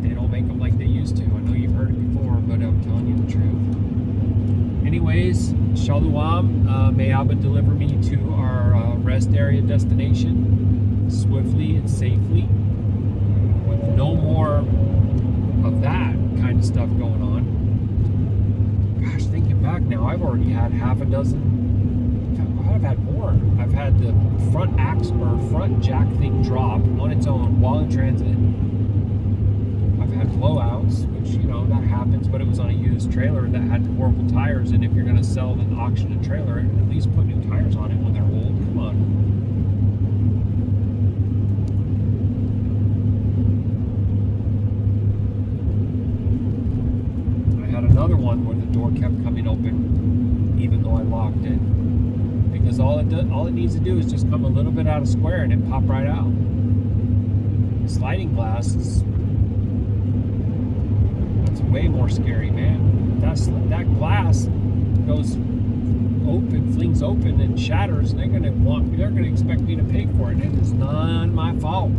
they don't make them like they used to. I know you've heard it before, but I'm telling you the truth. Anyways, Shalom, may Abba deliver me to our rest area destination swiftly and safely with no more of that kind of stuff going on. Gosh, thinking back now, I've already had half a dozen. I've had more. I've had the front jack thing drop on its own while in transit. I've had blowouts, which, that happens, but it was on a used trailer that had horrible tires, and if you're going to sell an auction trailer, at least put new tires on it when they're old. Come on. I had another one where the door kept coming open even though I locked it. Because all it needs to do is just come a little bit out of square and it pop right out. Sliding glass that's way more scary, man. That glass goes open, flings open and shatters, and they're gonna expect me to pay for it. And it's not my fault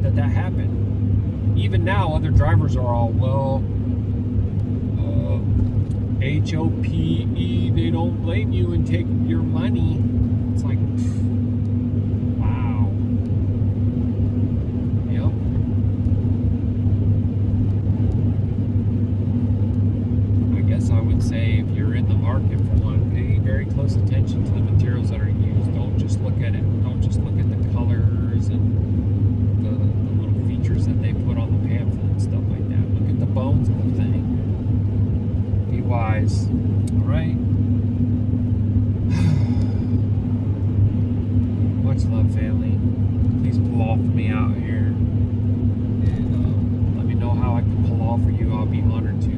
that happened. Even now, other drivers are all, HOPE, they don't blame you and take your money. It's like, wow. Yep. I guess I would say if you're in the market for one, pay very close attention to the materials that are used. Don't just look at it. Don't just look at the colors and the little features that they put on the pamphlet and stuff like that. Look at the bones of the thing. Be wise. All right. Much love, family. Please pull off for me out here, and let me know how I can pull off for you. I'll be honored to.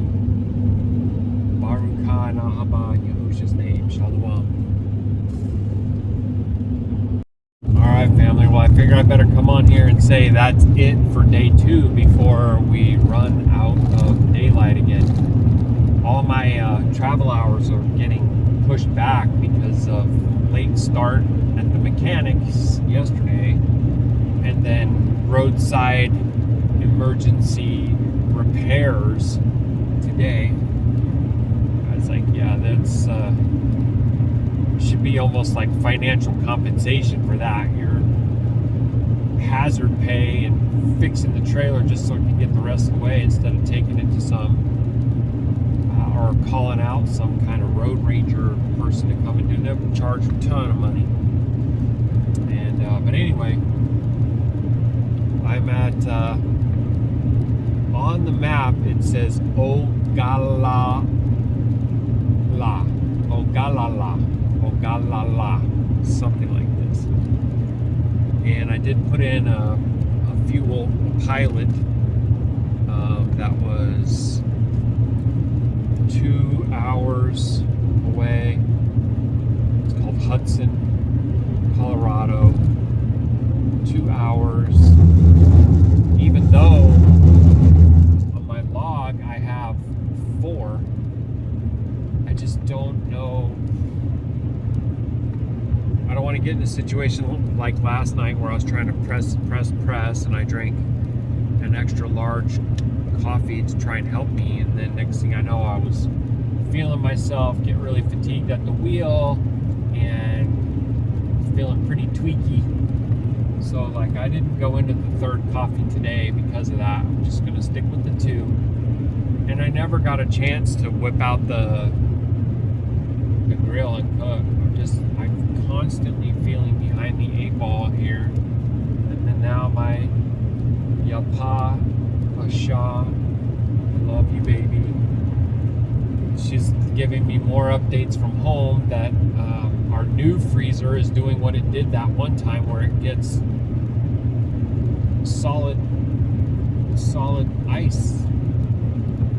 Baruk Atah Yahuah in Yahusha's name. Shalom. All right, family. Well, I figure I better come on here and say that's it for day 2 before we run out of daylight again. All my travel hours are getting pushed back because of late start at the mechanics yesterday, and then roadside emergency repairs today. I was like, yeah, that's should be almost like financial compensation for that. Your hazard pay and fixing the trailer just so it can get the rest of the way instead of taking it to some or calling out some kind of road ranger person to come and do them, charge a ton of money. And but anyway, I'm at on the map it says Ogallala, something like this. And I did put in a fuel pilot that was 2 hours away. It's called Hudson, Colorado. 2 hours. Even though on my log I have 4, I just don't know. I don't want to get in a situation like last night where I was trying to press, and I drank an extra large coffee to try and help me, and then next thing I know I was feeling myself get really fatigued at the wheel, and feeling pretty tweaky. So like I didn't go into the third coffee today because of that. I'm just gonna stick with the 2. And I never got a chance to whip out the grill and cook. I'm constantly feeling behind the 8 ball here. And then now my Yapa Asha, I love you, baby. She's giving me more updates from home that our new freezer is doing what it did that one time where it gets solid ice.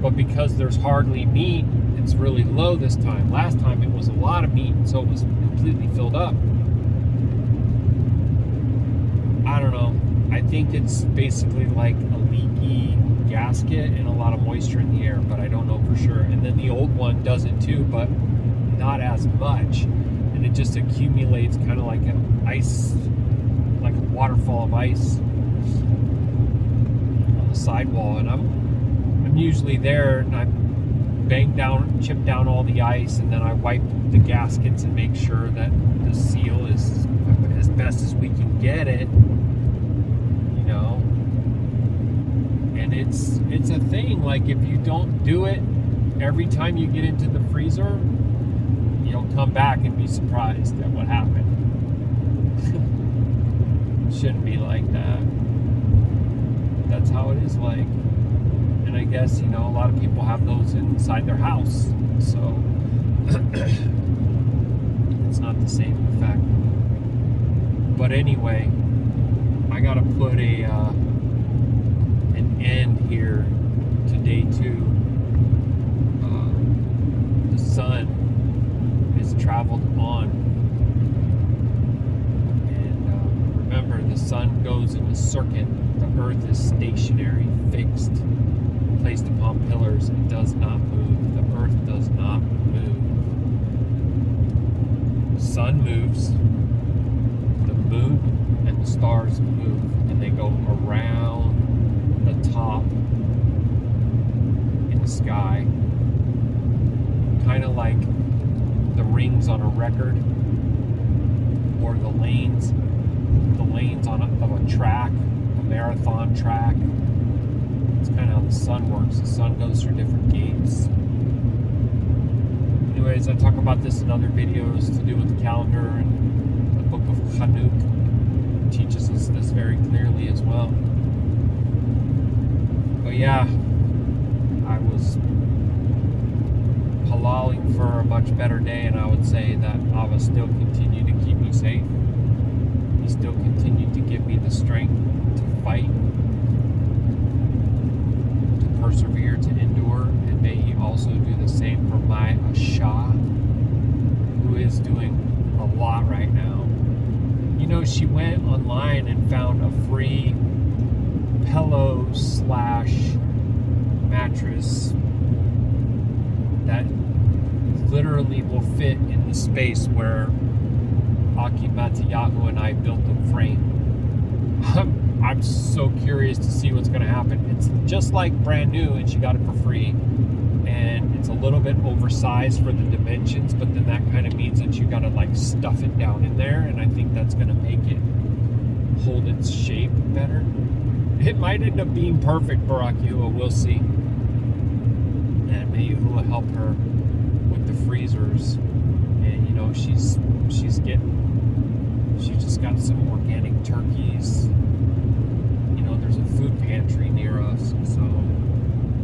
But because there's hardly meat, it's really low this time. Last time it was a lot of meat, so it was completely filled up. I don't know. I think it's basically like a leaky gasket and a lot of moisture in the air, but I don't know for sure. And then the old one does it too, but not as much. And it just accumulates kind of like an ice, like a waterfall of ice on the sidewall. And I'm usually there and I chip down all the ice, and then I wipe the gaskets and make sure that the seal is as best as we can get it, you know. And it's a thing, like if you don't do it every time you get into the freezer, you'll come back and be surprised at what happened. Shouldn't be like that. That's how it is like. And I guess, you know, a lot of people have those inside their house, so it's not the same effect. But anyway, I gotta put an end here to day 2. The sun is traveled on, and remember, the sun goes in a circuit. The earth is stationary, fixed, placed upon pillars. It does not move. The earth does not move. The sun moves, the moon and the stars move, and they go around the top in the sky, kind of like the rings on a record, or the lanes of a track, a marathon track. It's kind of how the sun works. The sun goes through different gates. Anyways, I talk about this in other videos to do with the calendar, and the book of Chanukah teaches us this very clearly as well. But yeah, I was halaling for a much better day, and I would say that Abba still continued to keep me safe. He still continued to give me the strength to fight, to persevere, to endure, and may He also do the same for my Asha, who is doing a lot right now. You know, she went online and found a free pillow/mattress that literally will fit in the space where Baruk Atah Yahuah and I built the frame. I'm so curious to see what's going to happen. It's just like brand new, and she got it for free. And it's a little bit oversized for the dimensions, but then that kind of means that you got to like stuff it down in there, and I think that's going to make it hold its shape better. It might end up being perfect, Baruk Yahuah. We'll see. And may Yahuah help her with the freezers. And you know, she's just got some organic turkeys. You know, there's a food pantry near us, so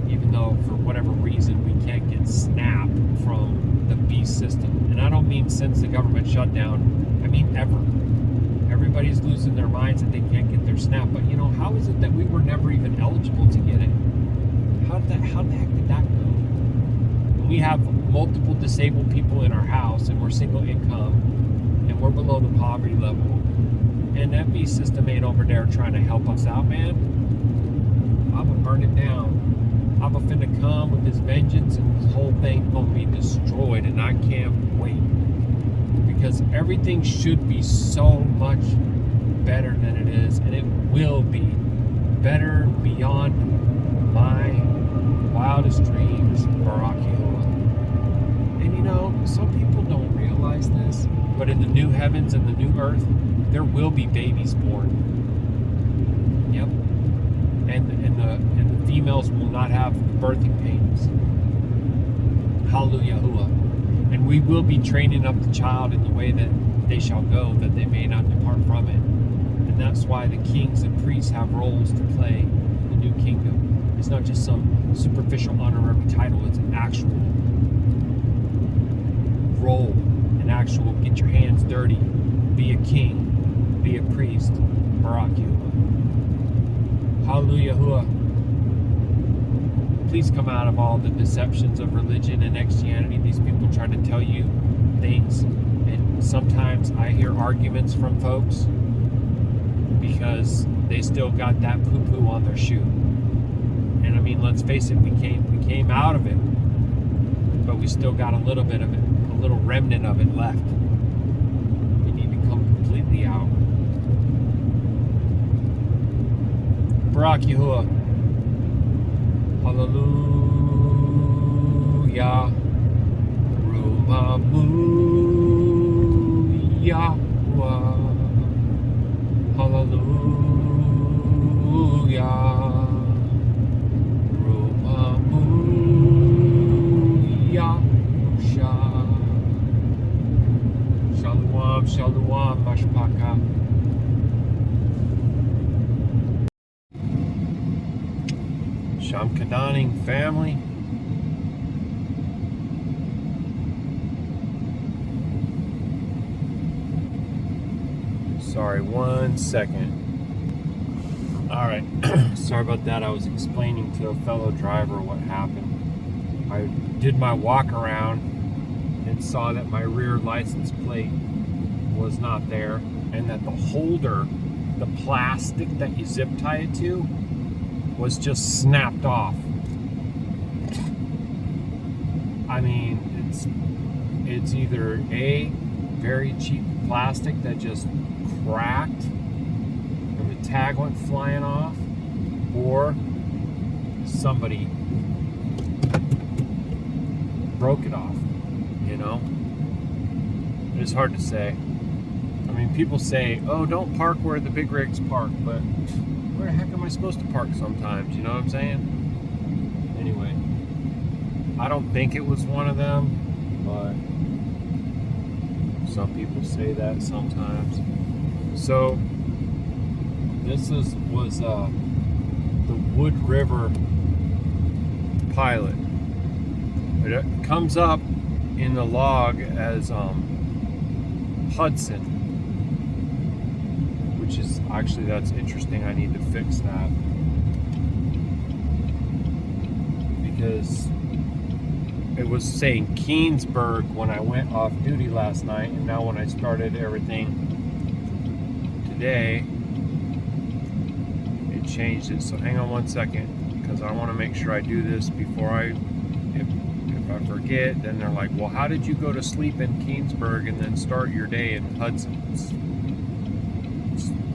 even though for whatever reason we can't get SNAP from the B system, and I don't mean since the government shut down, I mean ever. Everybody's losing their minds that they can't get their SNAP, but you know, how is it that we were never even eligible to get it? How the heck did that go? We have multiple disabled people in our house, and we're single income, and we're below the poverty level, and that B system ain't over there trying to help us out, man. I'm gonna burn it down. I'm finna come with his vengeance, and this whole thing gonna be destroyed, and I can't wait. Because everything should be so much better than it is, and it will be better beyond my wildest dreams, Baruk Atah Yahuah. And you know, some people don't realize this, But in the new heavens and the new earth, there will be babies born. Yep. And the females will not have birthing pains. Hallelujah. And we will be training up the child in the way that they shall go, that they may not depart from it. And that's why the kings and priests have roles to play in the new kingdom. It's not just some superficial honorary title, it's an actual role, an actual get your hands dirty, be a king, be a priest. Baruk Atah. Hallelujah. Please come out of all the deceptions of religion and Christianity. These people try to tell you things, and sometimes I hear arguments from folks because they still got that poo-poo on their shoe. And I mean, let's face it, we came out of it, but we still got a little bit of it, a little remnant of it left. We need to come completely out. Baruk Atah. Hallelujah. Rumamu Yahweh. Hallelujah. Rumamu Yahusha. Shalom, Shalom, Mashpaka. Shamkadaning family. Sorry, 1 second. Alright, sorry about that. I was explaining to a fellow driver what happened. I did my walk around and saw that my rear license plate was not there, and that the holder, the plastic that you zip tie it to, was just snapped off. I mean, it's either a very cheap plastic that just cracked and the tag went flying off, or somebody broke it off, you know? It's hard to say. I mean, people say, oh, don't park where the big rigs park, but where the heck am I supposed to park sometimes? You know what I'm saying? Anyway, I don't think it was one of them, but some people say that sometimes. So this was the Wood River Pilot. It comes up in the log as Hudson, which is actually, that's interesting. I need to fix that, because it was saying Keensburg when I went off duty last night, and now when I started everything today, it changed it. So hang on 1 second, because I want to make sure I do this before if I forget, then they're like, well, how did you go to sleep in Keensburg and then start your day in Hudson? It's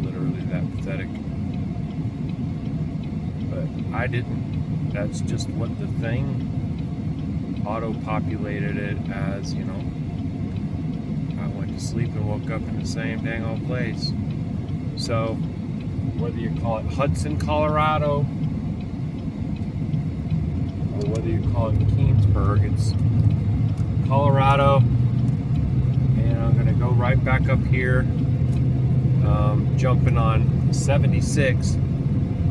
literally that pathetic. But I didn't. That's just what the thing auto-populated it as, you know. I went to sleep and woke up in the same dang old place. So, whether you call it Hudson, Colorado, or whether you call it Keensburg, it's Colorado. And I'm going to go right back up here, jumping on 76.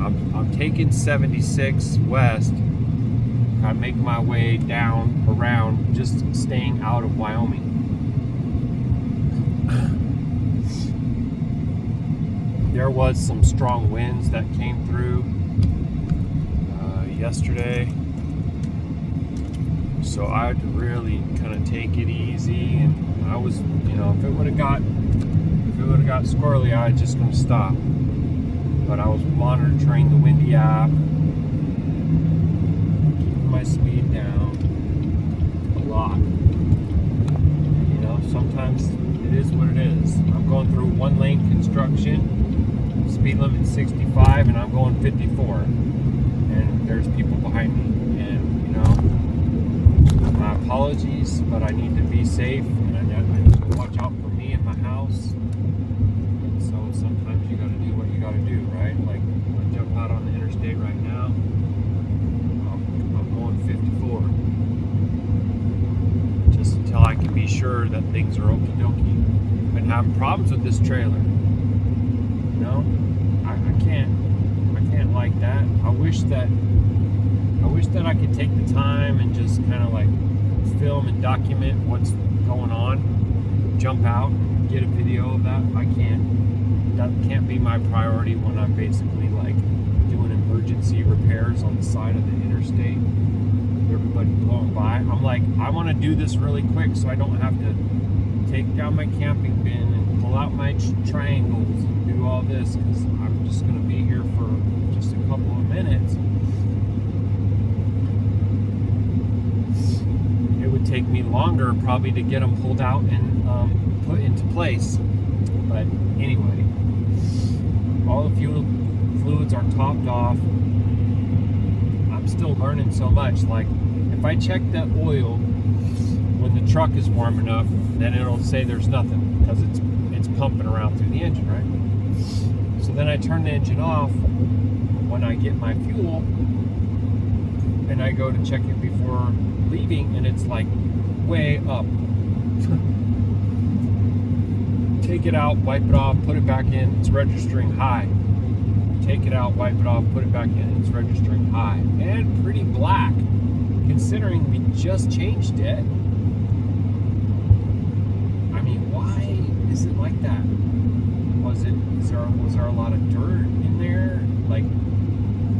I'm taking 76 west. I make my way down around, just staying out of Wyoming. There was some strong winds that came through yesterday, so I had to really kind of take it easy. And I was, you know, if it would have got squirrely, I was just going to stop. But I was monitoring the windy app, keeping my speed down a lot. You know, sometimes it is what it is. I'm going through 1-lane construction, speed limit 65, and I'm going 54. And there's people behind me. And, you know, my apologies, but I need to be safe, and I need to watch out for me sure that things are okie dokie. Been having problems with this trailer. You know, I can't like that. I wish that I could take the time and just kind of like film and document what's going on. Jump out and get a video of that. I can't. That can't be my priority when I'm basically like doing emergency repairs on the side of the interstate. Everybody blowing by. I'm like, I want to do this really quick so I don't have to take down my camping bin and pull out my triangles and do all this, because I'm just going to be here for just a couple of minutes. It would take me longer probably to get them pulled out and put into place. But anyway, all the fuel fluids are topped off. I'm still learning so much. Like, if I check that oil when the truck is warm enough, then it'll say there's nothing because it's pumping around through the engine, right? So then I turn the engine off when I get my fuel, and I go to check it before leaving, and it's like way up. Take it out, wipe it off, put it back in, it's registering high. Take it out, wipe it off, put it back in, it's registering high. And pretty black, considering we just changed it. I mean, why is it like that? Was there a lot of dirt in there? Like,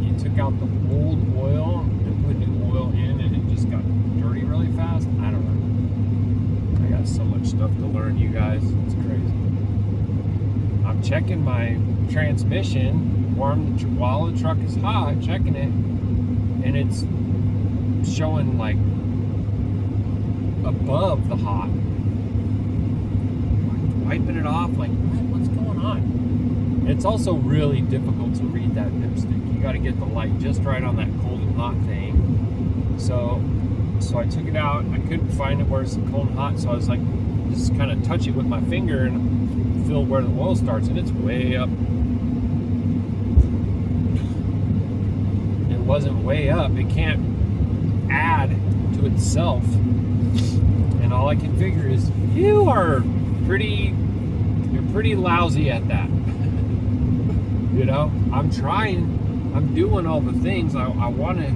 you took out the old oil and put new oil in and it just got dirty really fast? I don't know. I got so much stuff to learn, you guys. It's crazy. I'm checking my transmission while the truck is hot, checking it, and it's showing like above the hot. Wiping it off, like, what's going on? It's also really difficult to read that dipstick. You got to get the light just right on that cold and hot thing. So I took it out. I couldn't find it where it's cold and hot, so I was like, just kind of touch it with my finger and feel where the oil starts, and it's way up. It wasn't way up. It can't add to itself. And all I can figure is, you're pretty lousy at that. You know, I'm trying. I'm doing all the things. I want to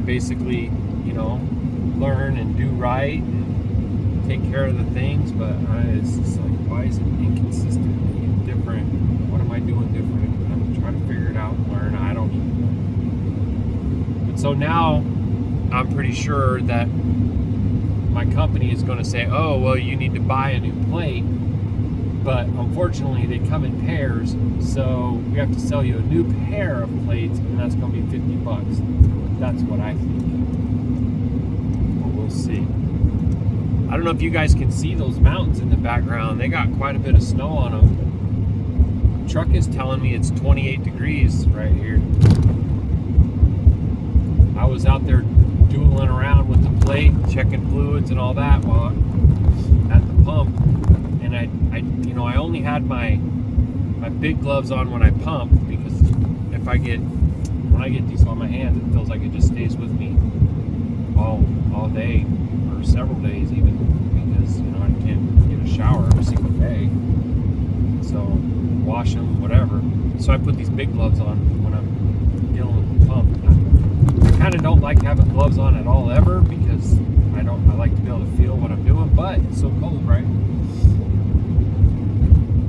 basically, you know, learn and do right and take care of the things, but it's just like, why is it inconsistently different? What am I doing different? I'm trying to figure it out and learn. I don't even know. But so now I'm pretty sure that my company is going to say, oh, well, you need to buy a new plate. But unfortunately, they come in pairs, so we have to sell you a new pair of plates, and that's going to be $50. That's what I think. But we'll see. I don't know if you guys can see those mountains in the background. They got quite a bit of snow on them. The truck is telling me it's 28 degrees right here. I was out there doodling around with the plate, checking fluids and all that while at the pump. And I only had my big gloves on when I pump, because when I get these on my hands, it feels like it just stays with me all day, or several days even, because I can't get a shower every single day. So wash them, whatever. So I put these big gloves on when I'm dealing with the pump. I kind of don't like having gloves on at all ever, because I like to be able to feel what I'm doing, but it's so cold, right?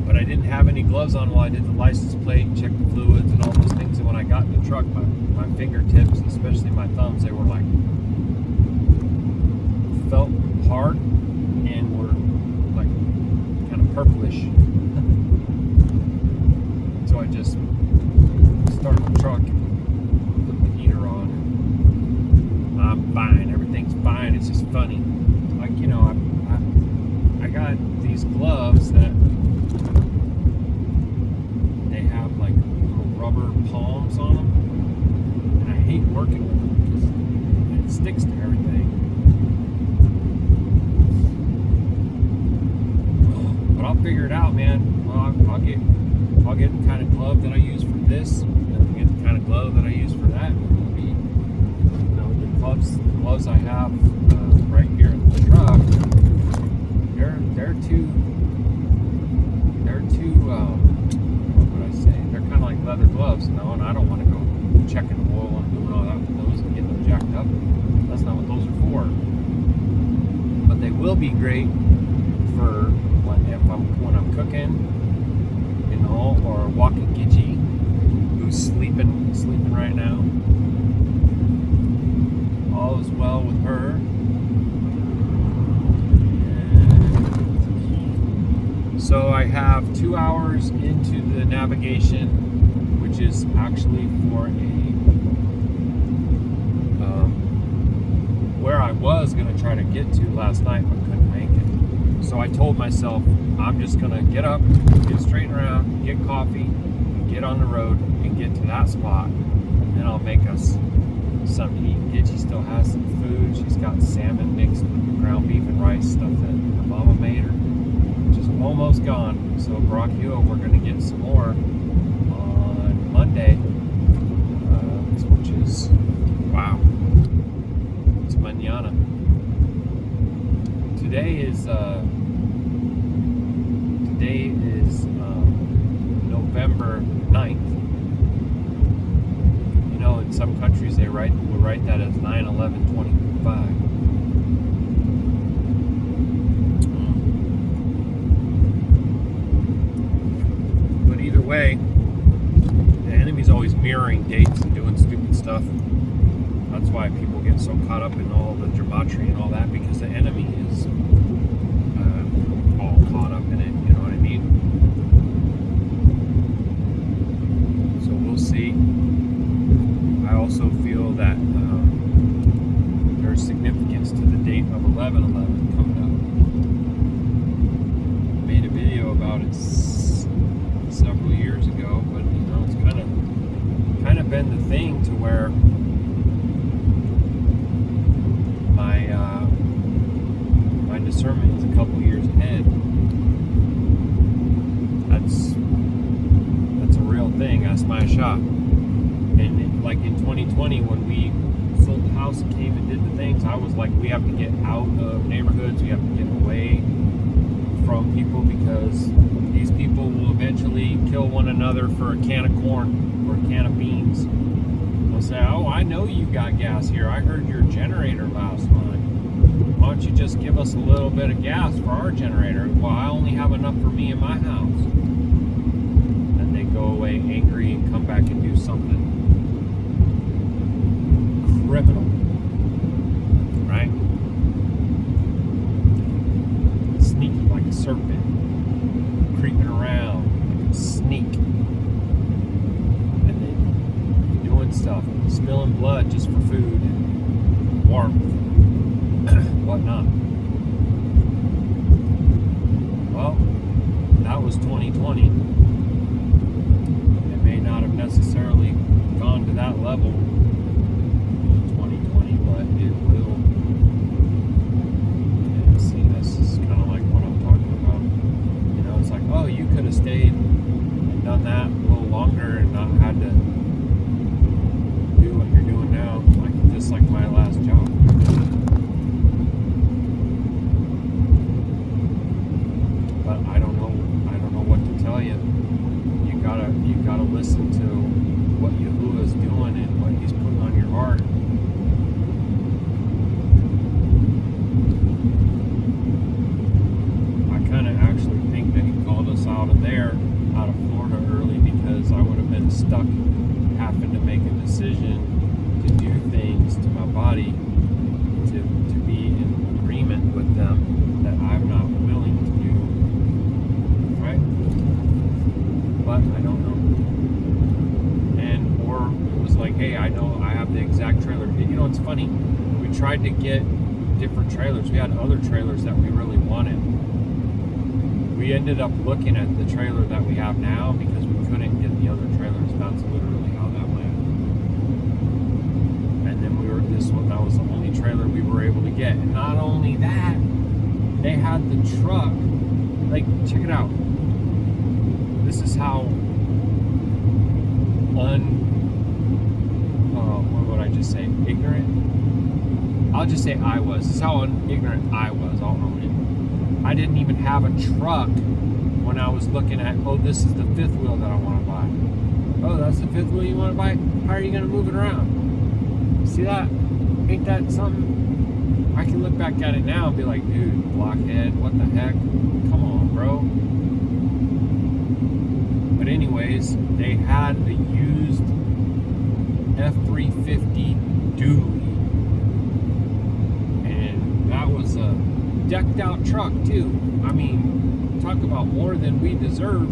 But I didn't have any gloves on while I did the license plate, checked the fluids and all those things. And when I got in the truck, my fingertips, especially my thumbs, they were like, felt hard and were like kind of purplish. So I just started the truck, put the heater on, and I'm fine. Everything's fine. It's just funny. Like, I got these gloves that they have like little rubber palms on them, and I hate working with them because it sticks to everything. But I'll figure it out, man. Well, I'll get the kind of glove that I use for this, and I'll get the kind of glove that I use for that. It'll be, the gloves I have right here in the truck. what would I say? They're kind of like leather gloves, and I don't want to go checking the oil and doing all that with those and getting them jacked up. That's not what those are for. But they will be great for when I'm cooking, or walking Gidgee, who's sleeping right now. All is well with her. So I have 2 hours into the navigation, which is actually for where I was going to try to get to last night, but couldn't make it. So I told myself, I'm just going to get up, get straight around, get coffee, get on the road, and get to that spot. And then I'll make us something to eat. Gidgee still has some food. She's got salmon mixed with ground beef and rice, stuff that her mama made her. Just almost gone. So Baruk Atah Yahuah, we're going to get some more on Monday, which is, wow, it's mañana. Today is November 9th. In some countries they will write that as 9/11/25. But either way, the enemy's always mirroring dates and doing stupid stuff. That's why people get so caught up in all the gematria and all that, because the enemy is all caught up in it. You know what I mean? So we'll see. I also feel that there's significance to the date of 11/11 coming up. I made a video about it several years ago, but it's kind of been the thing to where my discernment is a couple years ahead. That's a real thing. That's my shop. And like in 2020, when we sold the house and came and did the things, I was like, we have to get out of neighborhoods. We have to get away from people, because these people will eventually kill one another for a can of corn or a can of beans. They'll say, oh, I know you got gas here. I heard your generator last month. Why don't you just give us a little bit of gas for our generator? Well, I only have enough for me in my house. And they go away angry and come back and do something criminal, right? Sneaky like a serpent, creeping around like a snake, and then doing stuff, spilling blood just for food and warmth, whatnot. Well, that was 2020. It may not have necessarily gone to that level in 2020, but it will. And see, this is kind of like what I'm talking about. It's like, oh, you could have stayed and done that a little longer and not had to do what you're doing now, just like my last job. But I don't know what to tell you. You gotta listen to what Yahuwah is doing and what He's putting on your heart. I kind of actually think that He called us out of Florida early, because I would have been stuck having to make a decision to do things to my body to be in agreement with them that I'm not willing to do, right? But I don't know. Or it was like, hey, I know I have the exact trailer. It's funny. We tried to get different trailers. We had other trailers that we really wanted. We ended up looking at the trailer that we have now because we couldn't get the other trailers. That's literally how that went. And then that was the only trailer we were able to get. And not only that, they had the truck. Like, check it out. This is how what would I just say? Ignorant? I'll just say I was. This is how ignorant I was. I'll own it. I didn't even have a truck when I was looking at, oh, this is the fifth wheel that I want to buy. Oh, that's the fifth wheel you want to buy? How are you going to move it around? See that? Ain't that something? I can look back at it now and be like, dude, blockhead, what the heck? Come on, bro. But anyways, they had a used F-350 dually. And that was a decked out truck too. I mean, talk about more than we deserve.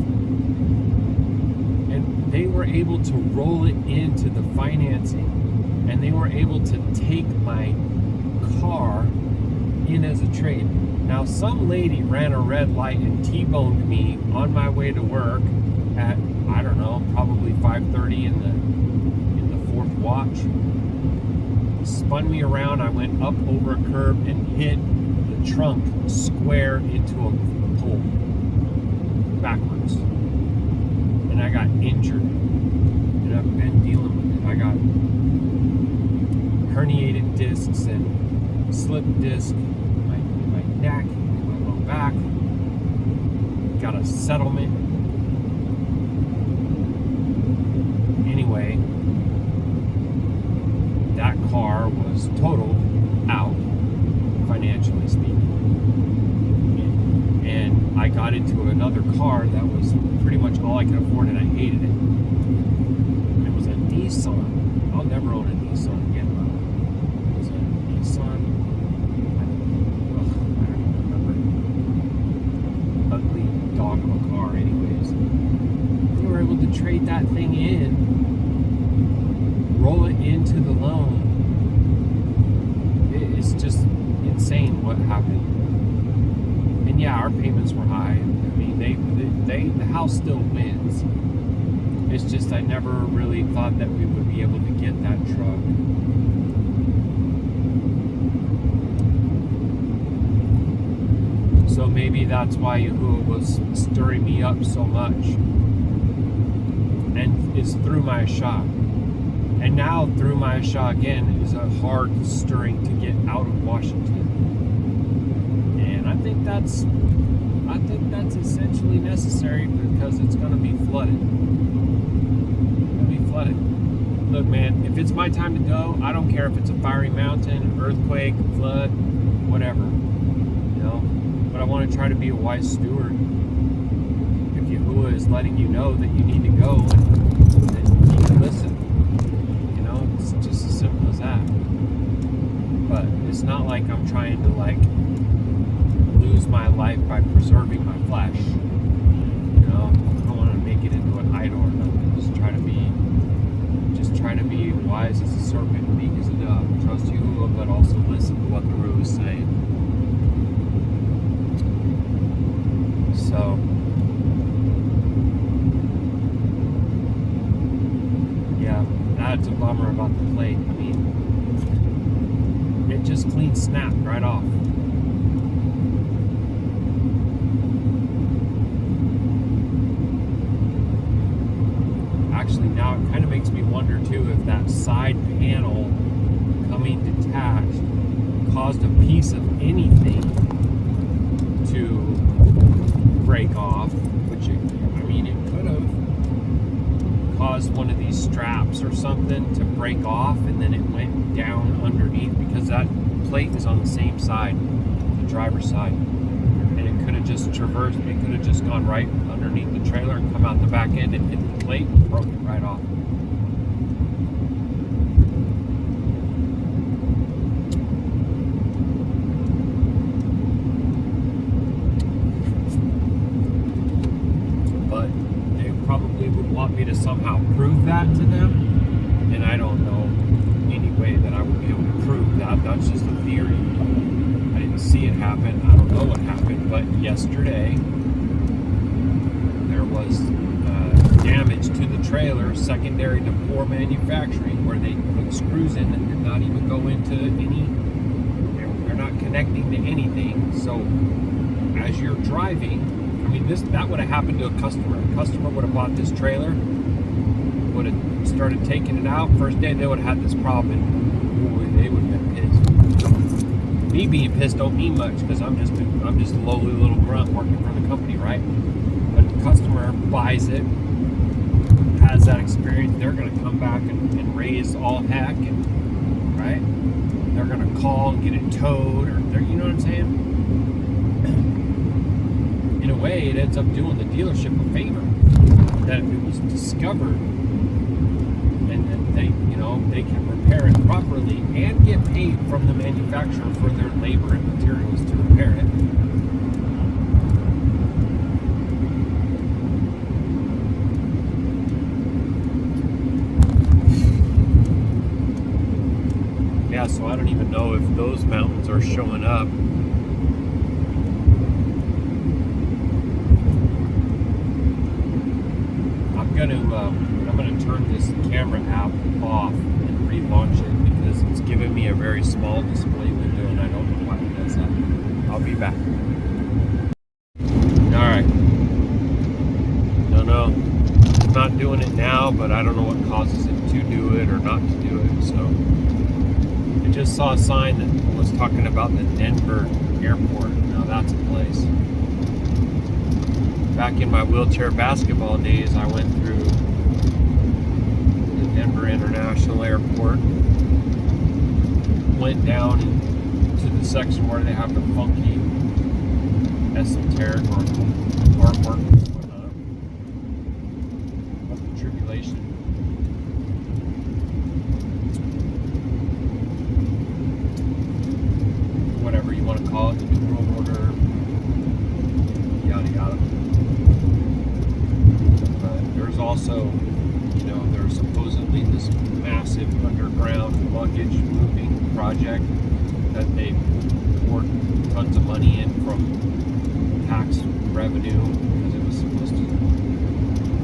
And they were able to roll it into the financing, and they were able to take my car in as a trade. Now, some lady ran a red light and T-boned me on my way to work at, I don't know, probably 5:30 in the fourth watch. Spun me around. I went up over a curb and hit the trunk square into a pole backwards, and I got injured. And I've been dealing with it. I got herniated discs and slip disc in my neck, in my low back. Got a settlement. Anyway, that car was total out, financially speaking. And I got into another car that was pretty much all I could afford, and I hated it. It was a Nissan. I'll never own a Nissan again. It was a Nissan. I don't remember. Ugly dog of a car, anyways. We were able to trade that thing in, roll it into the loan. It's just insane what happened. And yeah, our payments were high. I mean, the house still wins. It's just I never really thought that we would be able to get that truck. So maybe that's why Yahuah was stirring me up so much. And it's through my Yashar'Al. And now through my Yashar'Al again is a hard stirring to get out of Washington. And I think that's essentially necessary because it's going to be flooded. Look, man, if it's my time to go, I don't care if it's a fiery mountain, earthquake, flood, whatever. You know? But I want to try to be a wise steward. If Yahuah is letting you know that you need to go, then you need to listen. You know, it's just as simple as that. But it's not like I'm trying to lose my life by preserving my flesh. You know, I don't want to make it into an idol or nothing. Just try to be wise as a serpent, meek as a dove. Trust Yahuah, but also listen to what the Ruach is saying. So, yeah, that's a bummer about the plate. I mean, it just clean snapped right off. Actually, now it kind of makes me wonder too if that side panel coming detached caused a piece of anything to break off, which it could have caused one of these straps or something to break off, and then it went down underneath because that plate is on the same side, the driver's side, and it could have just traversed. It could have just gone right underneath the trailer and come out the back end and hit the plate and broke it right off. But they probably would want me to somehow prove that to them, and I don't know any way that I would be able to prove that. That's just a theory. I didn't see it happen. I don't know what happened, but yesterday there was damage to the trailer secondary to poor manufacturing, where they put screws in that did not even go into any, they're not connecting to anything. So as you're driving, I mean, that would have happened to a customer. A customer would have bought this trailer, would have started taking it out. First day they would have had this problem, and boy, they would have been pissed. me being pissed don't mean much because I'm just a lowly little grunt working for the company, right? But the customer buys it, has that experience, they're going to come back and raise all heck, and right? They're going to call and get it towed, or you know what I'm saying? In a way, it ends up doing the dealership a favor that it was discovered, and then they can repair it properly and get paid from the manufacturer for their labor and materials to repair it. Yeah, so I don't even know if those mountains are showing up. I'm gonna turn this camera app off and relaunch it because it's giving me a very small display window and I don't know why it does that. I'll be back. Alright. No, it's not doing it now, but I don't know what causes it to do it or not to do it. So I just saw a sign that was talking about the Denver airport. Now that's a place. Back in my wheelchair basketball days, I went through the Denver International Airport, went down to the section where they have the funky esoteric or artwork and whatnot of the tribulation. Whatever you want to call it, the New World Order, yada yada. There's also, there's supposedly this massive underground luggage moving project that they poured tons of money in from tax revenue because it was supposed to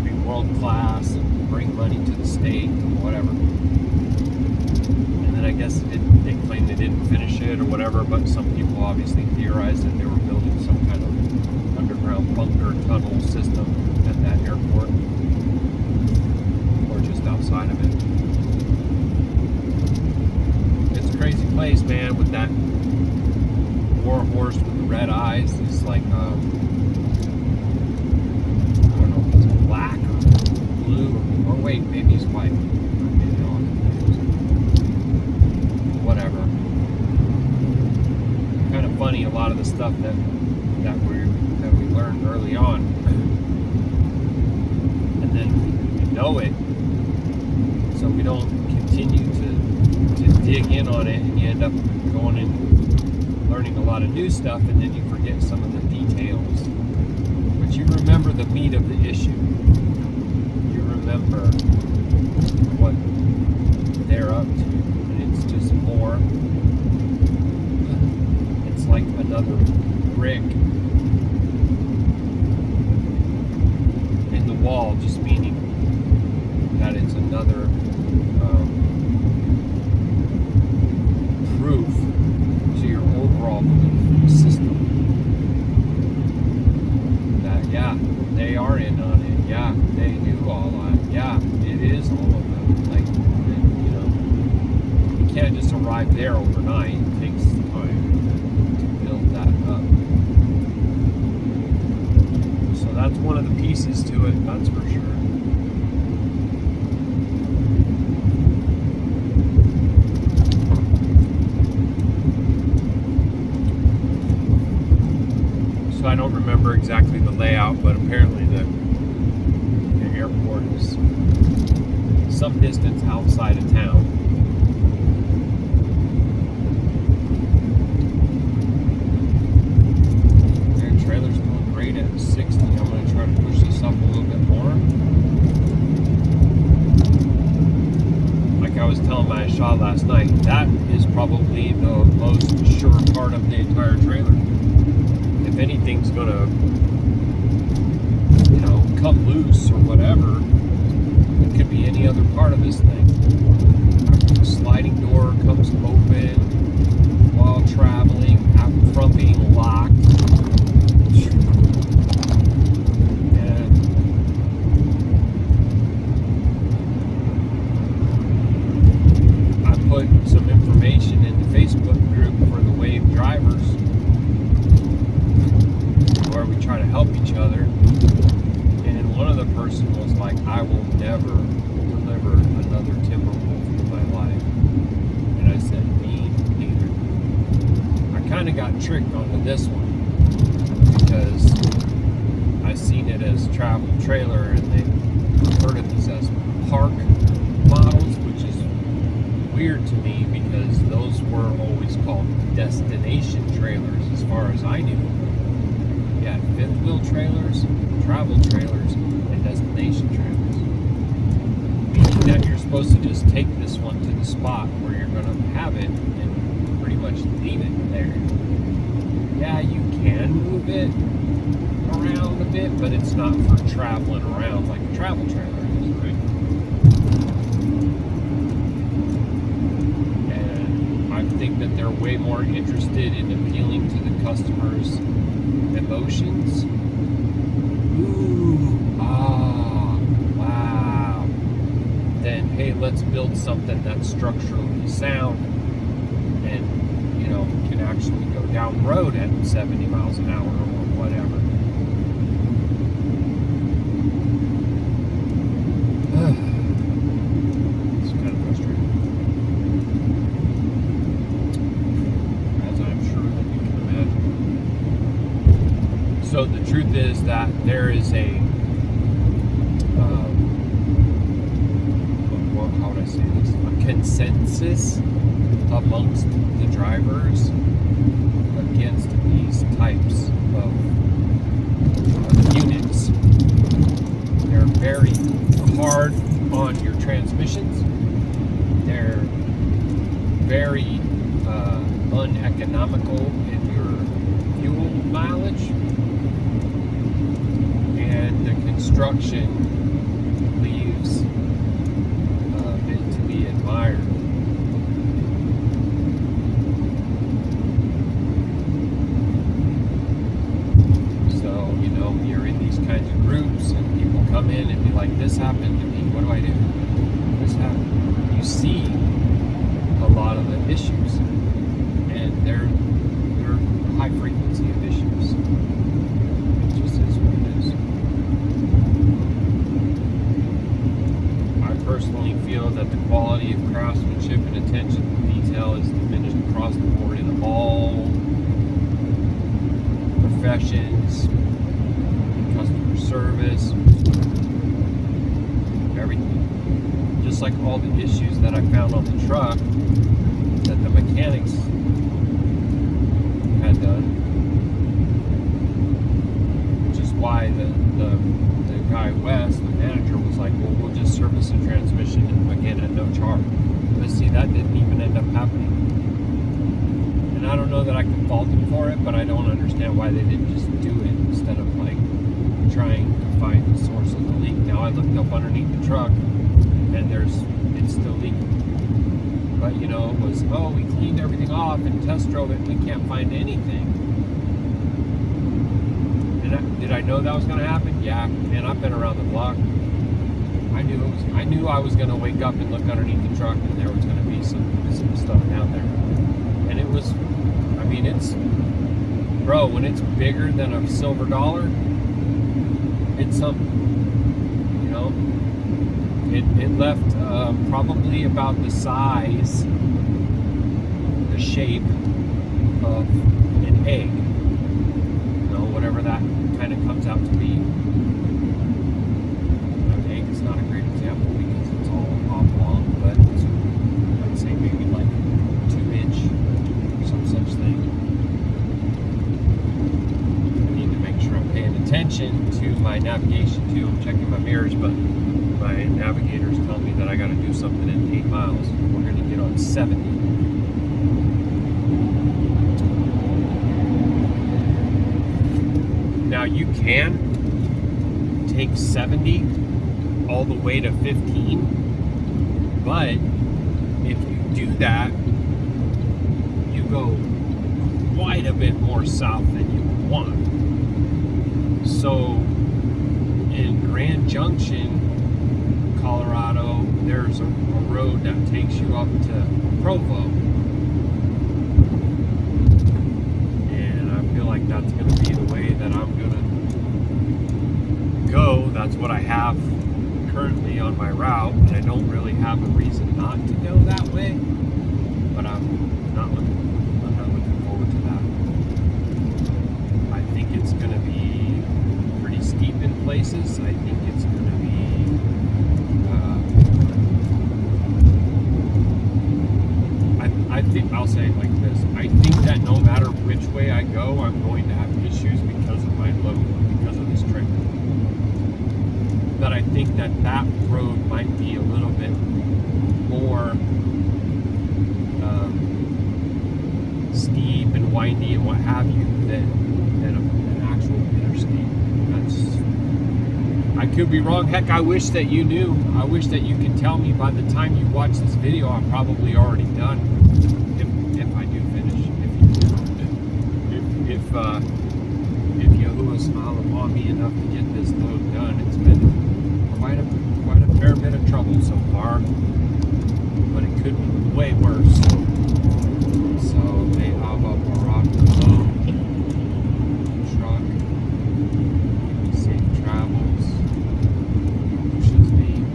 be world class and bring money to the state and whatever. And then I guess they claimed they didn't finish it or whatever, but some people obviously theorized that they were building some kind of underground bunker tunnel system at that airport. Outside of it. It's a crazy place, man, with that war horse with the red eyes. It's like, I don't know if it's black or blue, or wait, maybe it's white. Whatever. Kind of funny, a lot of the stuff that we learned early on. And then we know it. So we don't continue to dig in on it, and you end up going and learning a lot of new stuff, and then you forget some of the details. But you remember the meat of the issue. You remember what they're up to, and it's just more. It's like another brick in the wall, just meaning that it's another proof to your overall belief system that they are in on it, they do all on it, it is all of them. Like, you can't just arrive there overnight. It takes time to build that up. So that's one of the pieces to it, that's for sure. I don't remember exactly the layout, but apparently the airport is some distance outside of town. Their trailer's doing great at 60. I'm going to try to push this up a little bit more. Like I was telling my shot last night, that is probably the most sure part of the entire trailer. If anything's gonna, come loose or whatever, it could be any other part of this thing. The sliding door comes open while traveling, front being locked. And I put some information in the Facebook group for the Wave drivers where we try to help each other. And one of the person was like, I will never deliver another timber wolf in my life. And I said, me neither. I kind of got tricked onto this one because I seen it as travel trailer, and they heard of these as park models, which is weird to me because those were always called destination trailers as far as I knew. You had fifth wheel trailers, travel trailers, and destination trailers. Meaning that you're supposed to just take this one to the spot where you're going to have it and pretty much leave it there. Yeah, you can move it around a bit, but it's not for traveling around like a travel trailer is, right? And I think that they're way more interested in appealing to the customer's emotions. Ooh, wow. Then, hey, let's build something that's structurally sound and, can actually go down the road at 70 miles an hour or whatever. It's kind of frustrating, as I'm sure that you can imagine. So the truth is that there is a how would I say this? A consensus amongst the drivers against these types of units. They're very hard on your transmissions. They're very uneconomical in your fuel mileage, and the construction leaves a bit to be admired. You're in these kinds of groups and people come in and be like, this happened to me, what do I do? This happened. You see a lot of the issues, and they're high frequency of issues. It just is what it is. I personally feel that the quality of craftsmanship and attention to detail is diminished across the board in all professions, customer service, everything. Just like all the issues that I found on the truck that the mechanics had done, which is why the guy West, the manager, was like, well, we'll just service the transmission again at no charge. But see, that didn't even end up happening. And I don't know that I can fault them for it, but I don't understand why they didn't just do it instead of trying to find the source of the leak. Now I looked up underneath the truck and it's still leaking. But it was, we cleaned everything off and test drove it and we can't find anything. And did I know that was going to happen? Yeah, man, I've been around the block. I knew I was going to wake up and look underneath the truck and there was going to be some stuff down there. And it was, when it's bigger than a silver dollar, it's something. It left probably about the size, the shape of an egg. Whatever that kind of comes out to be. An egg is not a great example because it's all oblong, but I'd say maybe like 2-inch, some such thing. I need to make sure I'm paying attention to my navigation too. I'm checking my mirrors, but my navigator's telling me that I got to do something in 8 miles. We're going to get on 70. Now you can take 70 all the way to 15, but if you do that, you go quite a bit more south than you want. So in Grand Junction, Colorado, there's a road that takes you up to Provo. that's what I have currently on my route, and I don't really have a reason not to go that way. But I'm not looking forward to that. I think it's going to be pretty steep in places. I think it's going to be I think I'll say it like this. I think that no matter which way I go, I'm going to have issues because of my load, because of this trailer. But I think that road might be a little bit more steep and windy and what have you than an actual interstate. I could be wrong. Heck, I wish that you knew. I wish that you could tell me by the time you watch this video, I'm probably already done. If I do finish. If Yahuah smiled upon me enough to get this load done, it's been quite a fair bit of trouble so far. But it could be way worse. So they have a Baruk load truck. Safe travels. Yahusha's name.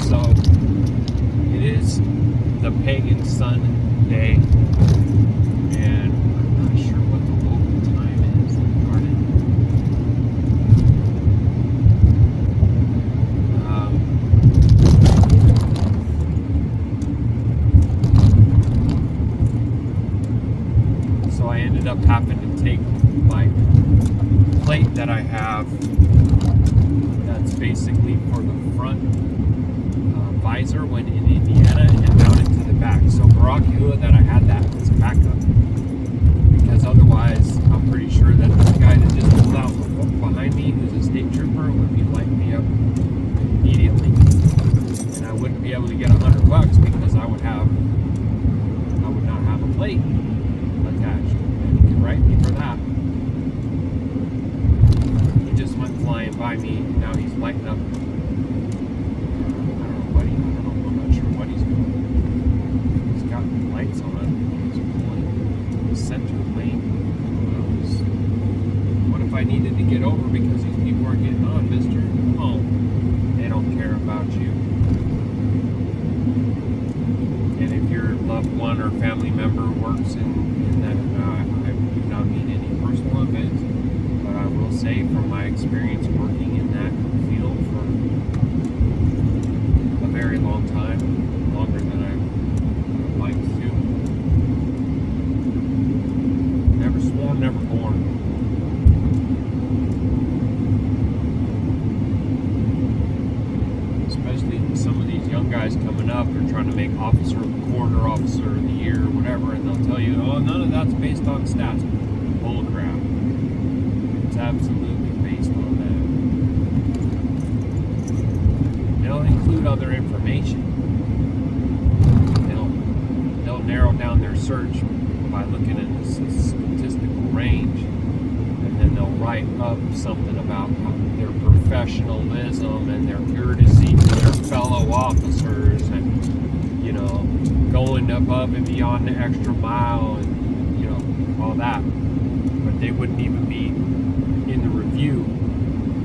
So it is the pagan Sunday, and I'm not sure what the local time is. Darn it. So I ended up having to take my plate that I have, that's basically for the front visor when in Indiana, and mount it to the back. So Baruk Yahuah that I had that as a backup, because otherwise I'm pretty sure that this guy that just pulled out behind me, who's a state trooper, would be lighting me up immediately, and I wouldn't be able to get $100 because I would not have a plate attached, and he could write me for that. He just went flying by me, and now he's lighting up. Lights on it. He's pulling the center lane. What if I needed to get over because these people are getting on, mister? Oh, they don't care about you. And if your loved one or family member works in that, I do not mean any personal offense, but I will say from my experience working in that field for a very long time, longer than I like to. Never sworn, never born. Especially some of these young guys coming up, they're trying to make officer of the quarter, officer of the year, or whatever, and they'll tell you, oh, none of that's based on stats. Bull crap. It's absolutely based on that. They don't include other information. They'll narrow down their search by looking at the statistical range, and then they'll write up something about their professionalism and their courtesy to their fellow officers, and going above and beyond the extra mile, and all that. But they wouldn't even be in the review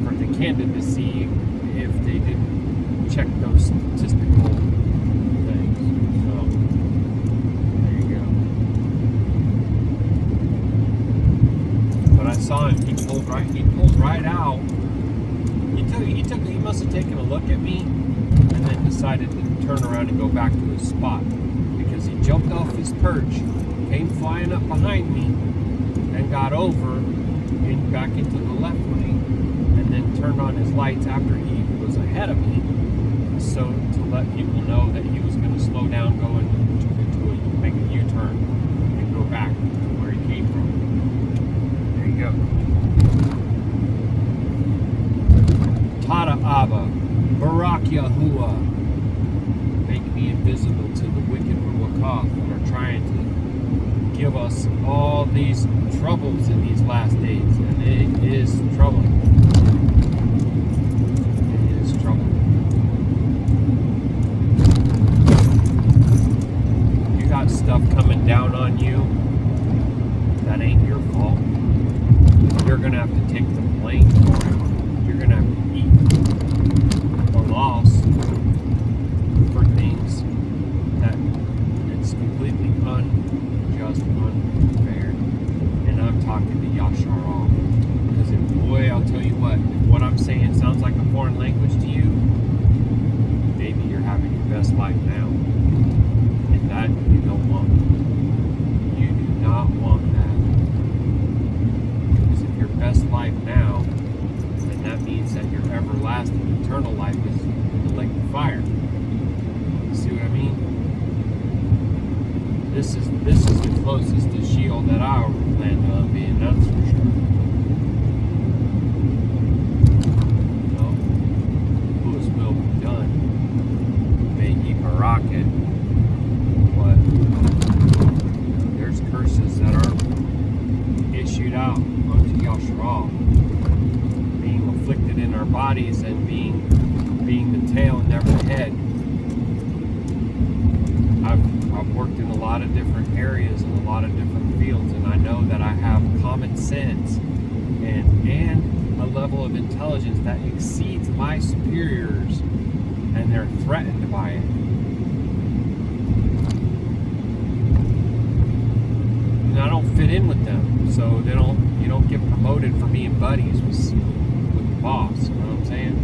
for the candidacy if they didn't check those statistical things. So there you go. But I saw him. He pulled right out. He must have taken a look at me and then decided to turn around and go back to his spot, because he jumped off his perch, came flying up behind me, and got over and back into the left lane, and then turned on his lights after he was ahead of me, so to let people know that he was going to slow down, go make a U-turn, and go back to where he came from. There you go. Tada Abba, Baruk Yahuah, make me invisible to the wicked Ruach Ha'Qadash that are trying to give us all these troubles in these last days, and it is troubling. It stuff coming down on you, that ain't your fault. You're going to have to take the blame for it. You're going to have to eat a loss for things that it's completely unjust, unfair. And I'm talking to Yashar'Al. Because if, boy, I'll tell you what I'm saying sounds like a foreign language to you, maybe you're having your best life now. And that you don't want. You do not want that. Because if your best life now, then that means that your everlasting, eternal life is in the lake of fire. You see what I mean? This is the closest to Sheol that I plan on being, that's for sure. Whose will be done. May he Baruk it. But there's curses that are issued out unto Yashar'Al, being afflicted in our bodies and being the tail and never the head. I've worked in a lot of different areas and a lot of different fields, and I know that I have common sense and a level of intelligence that exceeds my superiors, and they're threatened by it. And I don't fit in with them, so you don't get promoted for being buddies with the boss. You know what I'm saying?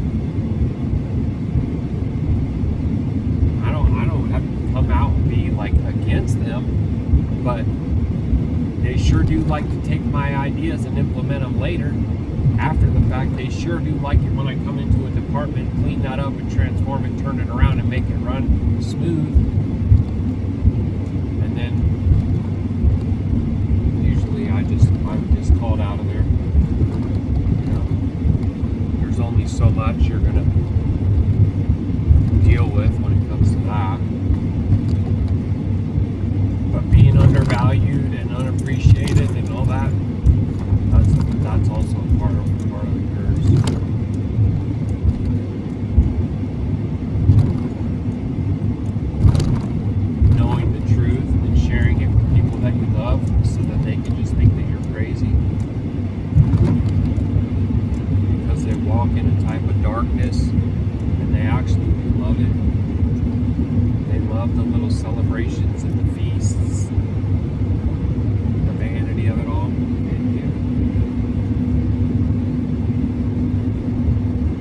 I don't have to come out and be like against them, but they sure do like to take my ideas and implement them later. After the fact, they sure do like it when I come into a department, clean that up and transform it, turn it around and make it run smooth. And then usually I'm just called out of there. You know, there's only so much you're gonna deal with when it comes to that. But being undervalued and unappreciated and all that, that's also part of the curse. Knowing the truth and sharing it with people that you love so that they can just think that you're crazy. Because they walk in a type of darkness and they actually love it. They love the little celebrations and the feasts, the vanity of it all.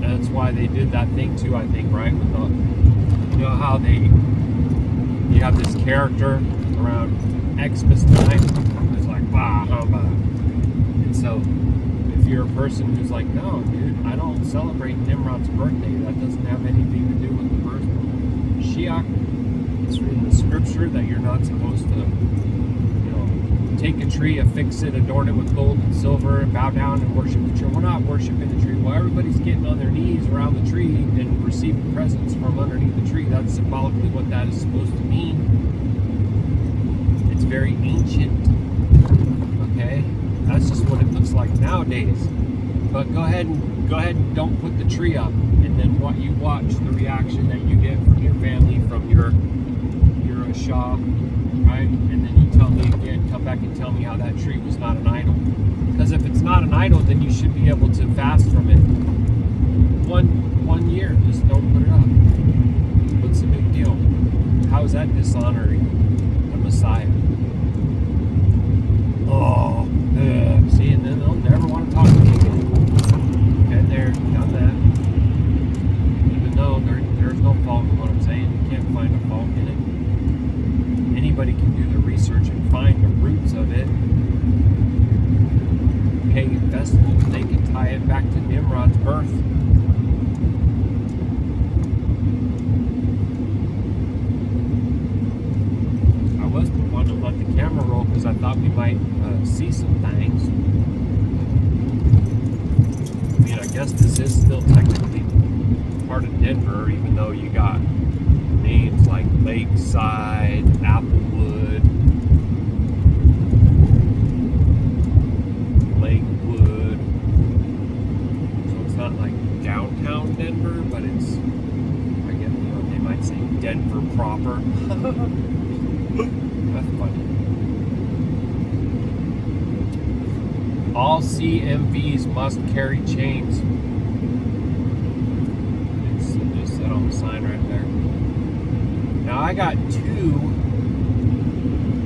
That's why they did that thing too, I think, right? With the, you know how you have this character around Xmas time, it's like, bah, humbug. And so, if you're a person who's like, no, dude, I don't celebrate Nimrod's birthday, that doesn't have anything to do with the birth of Shiach. It's in the scripture that you're not supposed to, take a tree, affix it, adorn it with gold and silver, and bow down and worship the tree. We're not worshiping the tree. Well, everybody's getting on their knees around the tree and receiving presents from underneath the tree. That's symbolically what that is supposed to mean. It's very ancient. Okay? That's just what it looks like nowadays. But go ahead and don't put the tree up, and then what you watch the reaction that you get from your family, from your Shah, right? And then you tell me again, come back and tell me how that tree was not an idol. Because if it's not an idol, then you should be able to fast from it. One year, just don't put it up. What's the big deal? How is that dishonoring the Messiah? Oh, see, and then they'll never want to talk to me again. And they're done that. Even though there's no fault in what I'm saying, you can't find a fault in it. Anybody can do the research and find the roots of it. Pagan festivals, they can tie it back to Nimrod's birth. I was wanting to let the camera roll because I thought we might see some things. I mean, I guess this is still technically part of Denver, even though you got names like Lakeside, Applewood, Lakewood. So it's not like downtown Denver, but it's, I guess, they might say Denver proper. All CMVs must carry chains. It just said on the sign right there. Now I got 2,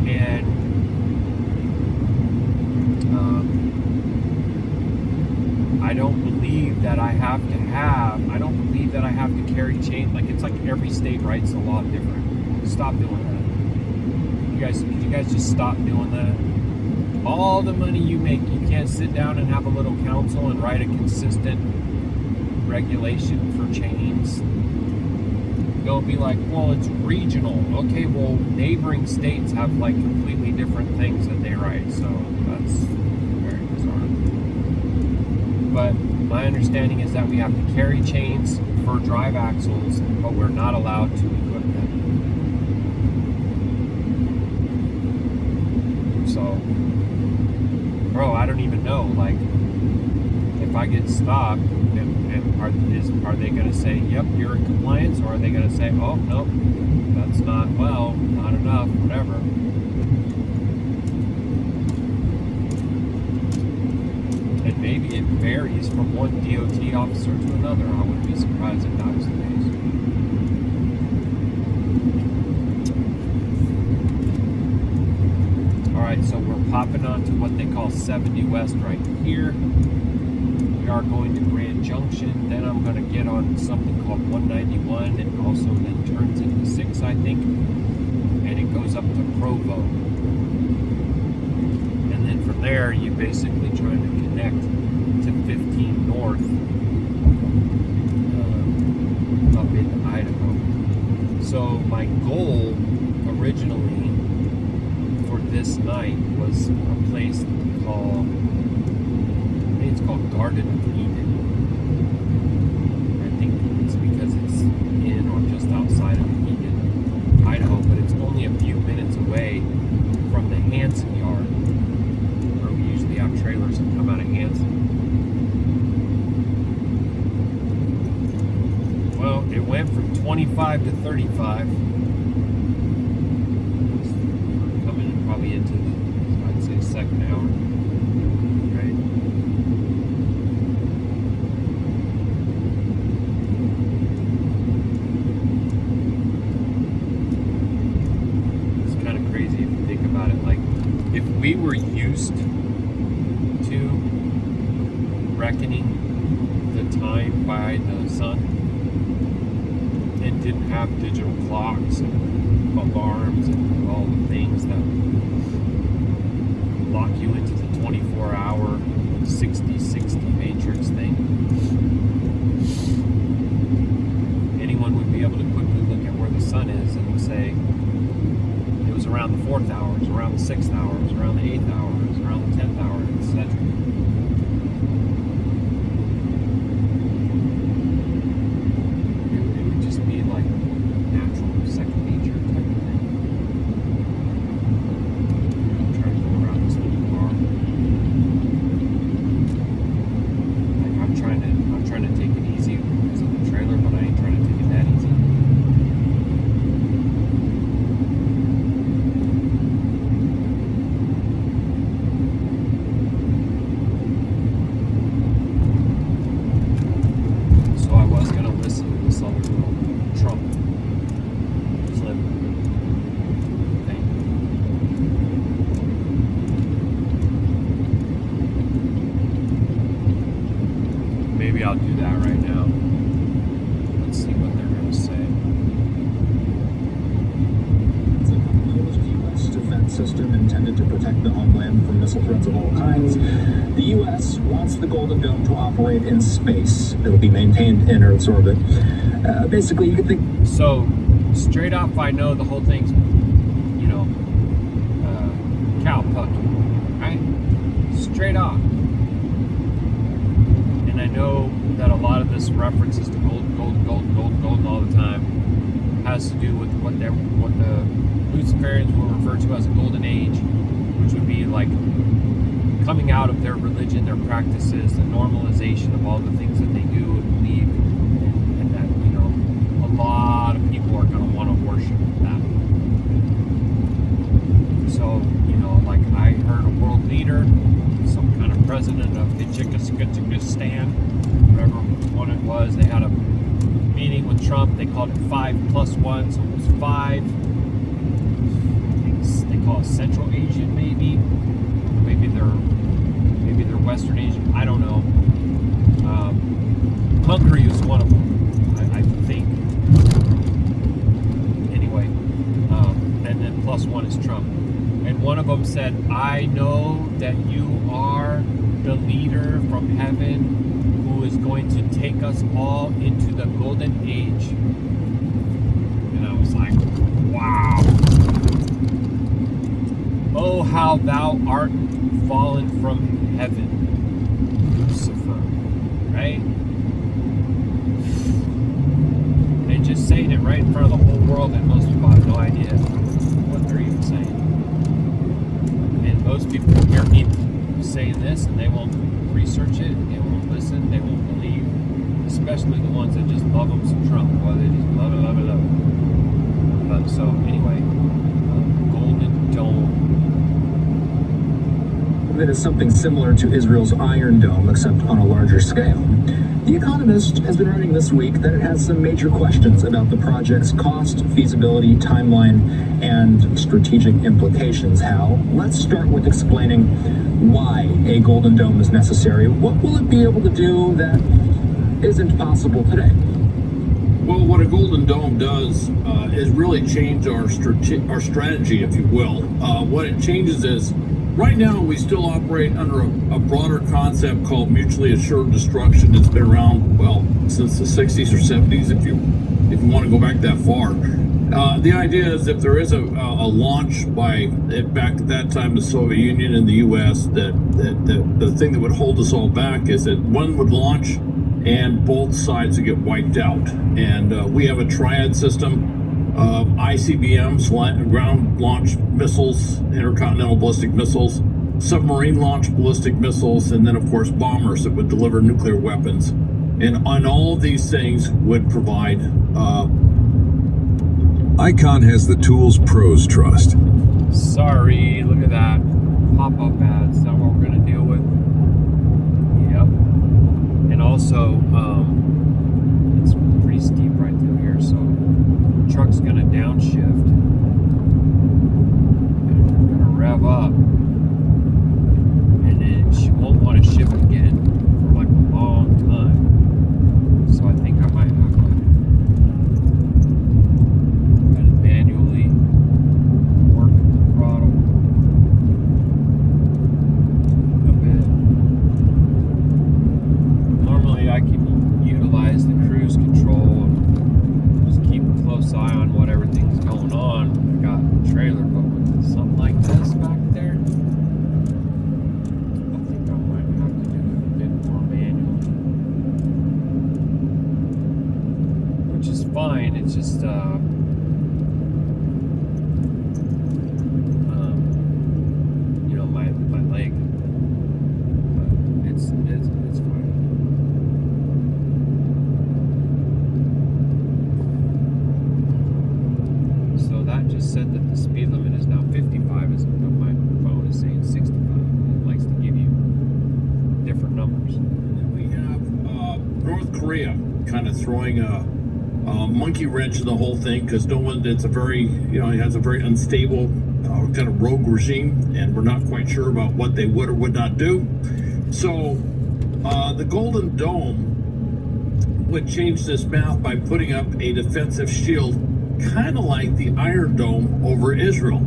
and I don't believe that I have to carry chains. Like, it's like every state writes the law different. Stop doing that. Could you guys just stop doing that? All the money you make, you can't sit down and have a little council and write a consistent regulation for chains. Don't be like, well, it's regional. Okay, well, neighboring states have like completely different things that they write, so that's very bizarre. But my understanding is that we have to carry chains for drive axles, but we're not allowed to equip them. So, bro, I don't even know, like, if I get stopped, are they going to say, yep, you're in compliance, or are they going to say, oh, nope, that's not enough, whatever. And maybe it varies from one DOT officer to another. I wouldn't be surprised if that was the case. Alright, so we're popping onto what they call 70 West right here. We are going to Grand Junction. Then I'm going to get on something called 191. It also then turns into 6, I think. And it goes up to Provo. And then from there, you basically trying to connect to 15 North up in Idaho. So my goal originally for this night was a place called, I think it's called Garden of Eden. I think it's because it's in or just outside of Eden, Idaho, but it's only a few minutes away from the Hanson yard, where we usually have trailers that come out of Hanson. Well, it went from 25 to 35. We're coming probably into the, I'd say, second hour. Right? It's kind of crazy if you think about it. Like, if we were used to reckoning the time by the sun, and didn't have digital clocks and alarms and all the things that lock you into the 24-hour 60-60 matrix thing, anyone would be able to quickly look at where the sun is and say it was around the 4th hour, it was around the 6th hour, it was around the 8th hour, it was around the 10th hour, etc. Maybe I'll do that right now. Let's see what they're going to say. It's a proposed U.S. defense system intended to protect the homeland from missile threats of all kinds. The U.S. wants the Golden Dome to operate in space. It'll be maintained in Earth's orbit. Basically, you could think... So, straight off, I know the whole thing's, you know, cow pucking, right? Straight off. I know that a lot of this references to gold all the time has to do with what the Luciferians will refer to as a golden age, which would be like coming out of their religion, their practices, the normalization of all the things that they do and believe, and that, you know, a lot of people are going to want to worship that. So, you know, like I heard a world leader, some kind of president, president of Tajikistan, whatever one it was. They had a meeting with Trump. They called it 5+1, so it was 5. They call it Central Asian, maybe they're Western Asian. I don't know. Hungary was one of them, I think. Anyway, and then +1 is Trump. And one of them said, "I know that you are the leader from heaven who is going to take us all into the golden age." And I was like, wow. Oh, how thou art fallen from heaven, Lucifer, right? They're just saying it right in front of the whole world, and most people have no idea what they're even saying. And most people hear me saying this, and they won't research it, they won't listen, they won't believe, especially the ones that just love them some Trump. Well, they just love it. So anyway, Golden Dome. That is something similar to Israel's Iron Dome, except on a larger scale. The Economist has been writing this week that it has some major questions about the project's cost, feasibility, timeline, and strategic implications. Hal, let's start with explaining why a Golden Dome is necessary. What will it be able to do that isn't possible today? Well, what a Golden Dome does is really change our strategy, if you will. What it changes is, right now, we still operate under a broader concept called mutually assured destruction. It's been around, well, since the 60s or 70s, if you want to go back that far. The idea is if there is a launch back at that time, the Soviet Union and the U.S., that the thing that would hold us all back is that one would launch and both sides would get wiped out. And we have a triad system. ICBMs, ground-launched missiles, intercontinental ballistic missiles, submarine-launched ballistic missiles, and then, of course, bombers that would deliver nuclear weapons. And on all of these things would provide... Icon has the tools pros trust. Sorry, look at that. Pop-up ads, not what we're going to deal with. Yep. And also, it's pretty steep right through here, so... truck's gonna downshift and we're gonna rev up, and then she won't want to shift again for like a long time, so I think I might have to manually work the throttle a bit. Normally I can utilize the cruise control and keep a close eye on what everything's going on. I got a trailer, but with something like this back there, I think I might have to do it a bit more manually, which is fine. It's just my leg, but it's fine. That just said that the speed limit is now 55, but my phone is saying 65. It likes to give you different numbers. And we have North Korea kind of throwing a monkey wrench in the whole thing, because it's a very, it has a very unstable kind of rogue regime, and we're not quite sure about what they would or would not do. So the Golden Dome would change this math by putting up a defensive shield kind of like the Iron Dome over Israel.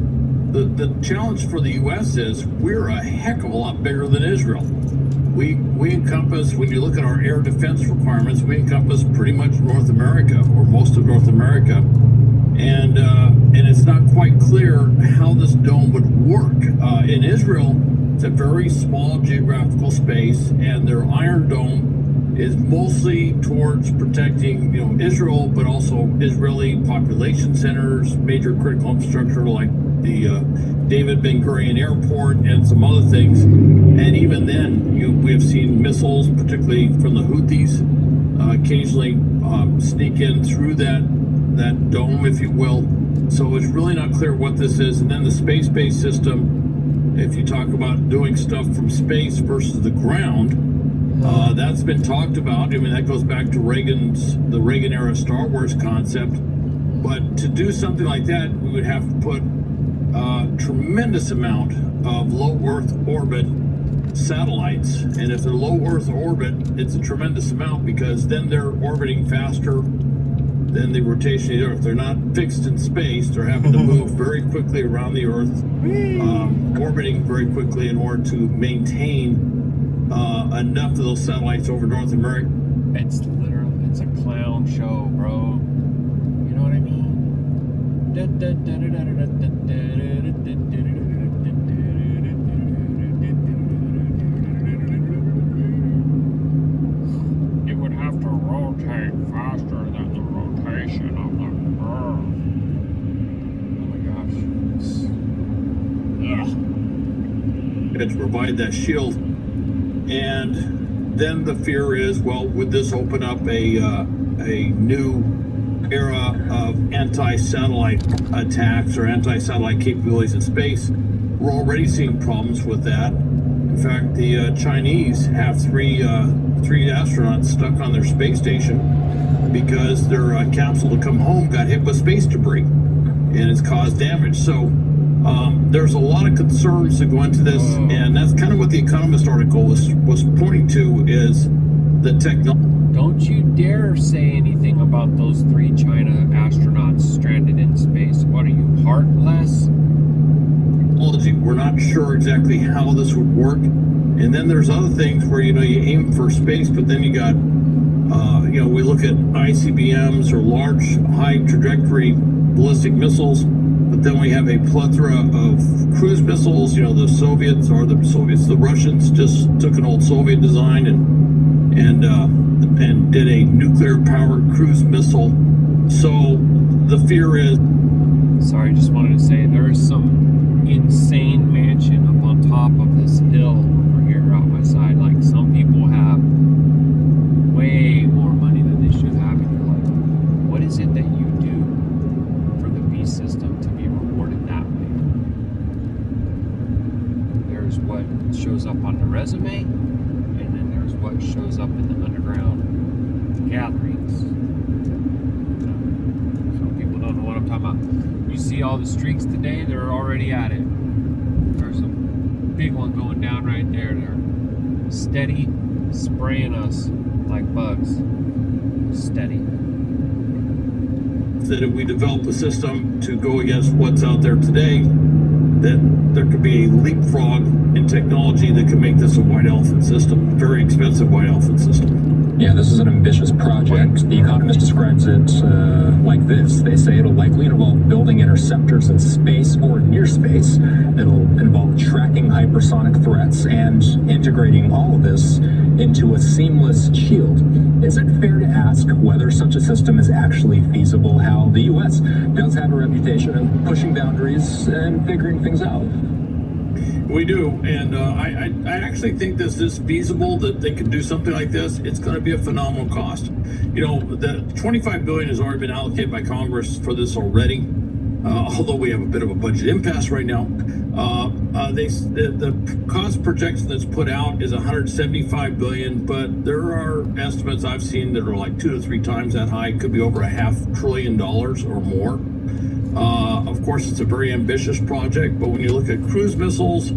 The challenge for the U.S. is we're a heck of a lot bigger than Israel. We encompass, when you look at our air defense requirements, we encompass pretty much North America, or most of North America, and it's not quite clear how this dome would work. In Israel, it's a very small geographical space, and their Iron Dome is mostly towards protecting, Israel, but also Israeli population centers, major critical infrastructure like the David Ben Gurion Airport and some other things. And even then, we have seen missiles, particularly from the Houthis, occasionally sneak in through that dome, if you will. So it's really not clear what this is. And then the space-based system if you talk about doing stuff from space versus the ground, that's been talked about. I mean, that goes back to the Reagan era Star Wars concept. But to do something like that, we would have to put a tremendous amount of low Earth orbit satellites. And if they're low Earth orbit, it's a tremendous amount, because then they're orbiting faster than the rotation of the Earth. They're not fixed in space. They're having to move very quickly around the Earth, orbiting very quickly in order to maintain enough of those satellites over North America. It's a clown show, bro. You know what I mean? It would have to rotate faster than the rotation of the Earth. Oh my gosh. To provide that shield. And then the fear is, well, would this open up a new era of anti-satellite attacks or anti-satellite capabilities in space? We're already seeing problems with that. In fact, the Chinese have three astronauts stuck on their space station because their capsule to come home got hit with space debris, and it's caused damage. So there's a lot of concerns that go into this, and that's kind of what the Economist article was pointing to, is the technology. Don't you dare say anything about those 3 China astronauts stranded in space. What are you, heartless? We're not sure exactly how this would work. And then there's other things where, you aim for space, but then you got, we look at ICBMs or large high trajectory ballistic missiles. But then we have a plethora of cruise missiles. The the Russians just took an old Soviet design and did a nuclear-powered cruise missile. So the fear is... Sorry, just wanted to say there is some insane mansion up on top of this hill over here out my side. Like, some people have way more money than they should have. And you're like, what is it that you do for the beast system to be rewarded that way? There's what shows up on the resume, and then there's what shows up in the underground gatherings. Some people don't know what I'm talking about. You see all the streaks today, they're already at it. There's a big one going down right there. They're steady spraying us like bugs. Steady. That if we develop a system to go against what's out there today, that there could be a leapfrog in technology that could make this a white elephant system, a very expensive white elephant system. Yeah, this is an ambitious project. The Economist describes it like this. They say it'll likely involve building interceptors in space or near space. It'll involve tracking hypersonic threats and integrating all of this into a seamless shield. Is it fair to ask whether such a system is actually feasible? How the U.S. does have a reputation of pushing boundaries and figuring things out. We do, and I actually think this is feasible, that they could do something like this. It's going to be a phenomenal cost. The $25 billion has already been allocated by Congress for this already, although we have a bit of a budget impasse right now. The cost projection that's put out is $175 billion, but there are estimates I've seen that are like 2 to 3 times that high. It could be over $500 billion or more. Of course, it's a very ambitious project, but when you look at cruise missiles,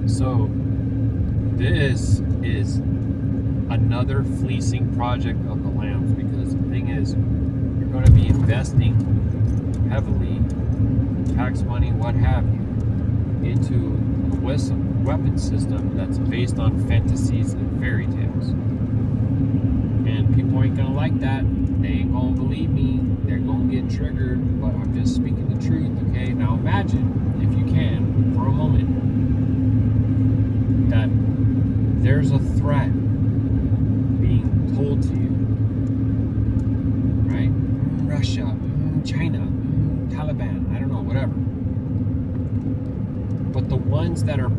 So, this is another fleecing project of the lambs, because the thing is, you're going to be investing heavily, tax money, what have you, into a weapon system that's based on fantasies and fairy tales. And people ain't going to like that. They ain't going to believe me. They're going to get triggered, but I'm just speaking the truth, okay? Now imagine, if you can, for a moment, that there's a threat being told to you, right? Russia, China, Taliban, I don't know, whatever. But the ones that are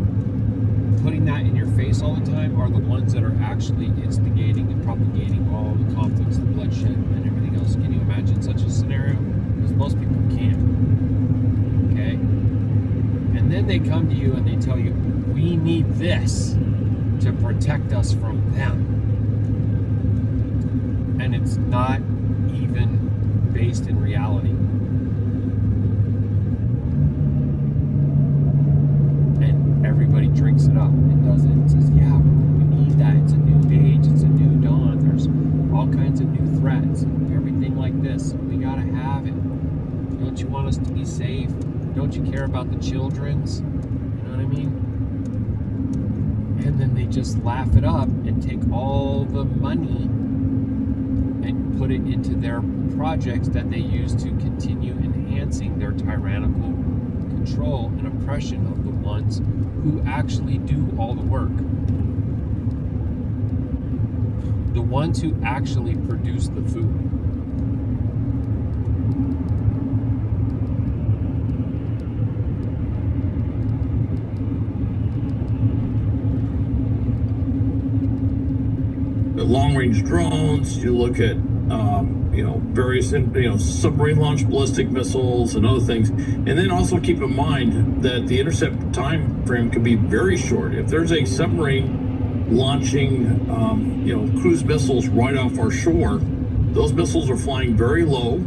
putting that in your face all the time are the ones that are actually instigating and propagating all the conflicts, the bloodshed, and everything else. Can you imagine such a scenario? Because most people can't. Okay? And then they come to you and they tell you, we need this to protect us from them. And it's not even based in reality. And everybody drinks it up and does it and says, yeah, we need that. It's a new age. It's a new dawn. There's all kinds of new threats and everything like this. We gotta have it. Don't you want us to be safe? Don't you care about the children's? You know what I mean? And then they just laugh it up and take all the money and put it into their projects that they use to continue enhancing their tyrannical control and oppression of the ones who actually do all the work. The ones who actually produce the food. Long-range drones. You look at various submarine launched ballistic missiles and other things, and then also keep in mind that the intercept time frame can be very short. If there's a submarine launching cruise missiles right off our shore, those missiles are flying very low.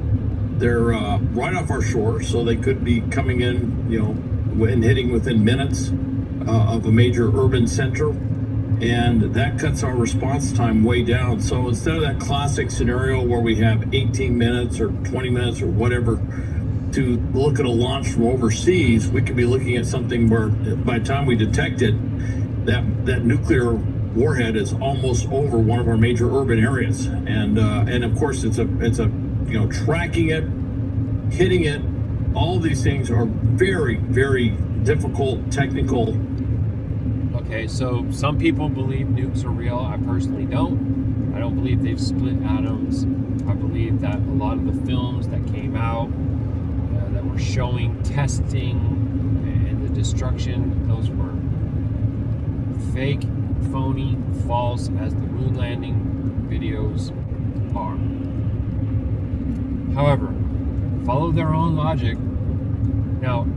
They're right off our shore, so they could be coming in and hitting within minutes of a major urban center. And that cuts our response time way down. So instead of that classic scenario where we have 18 minutes or 20 minutes or whatever to look at a launch from overseas, we could be looking at something where by the time we detect it, that nuclear warhead is almost over one of our major urban areas. And of course it's a tracking it, hitting it, all of these things are very, very difficult, technical. Okay, so some people believe nukes are real. I personally don't. I don't believe they've split atoms. I believe that a lot of the films that came out that were showing testing and the destruction, those were fake, phony, false, as the moon landing videos are. However, follow their own logic. Now,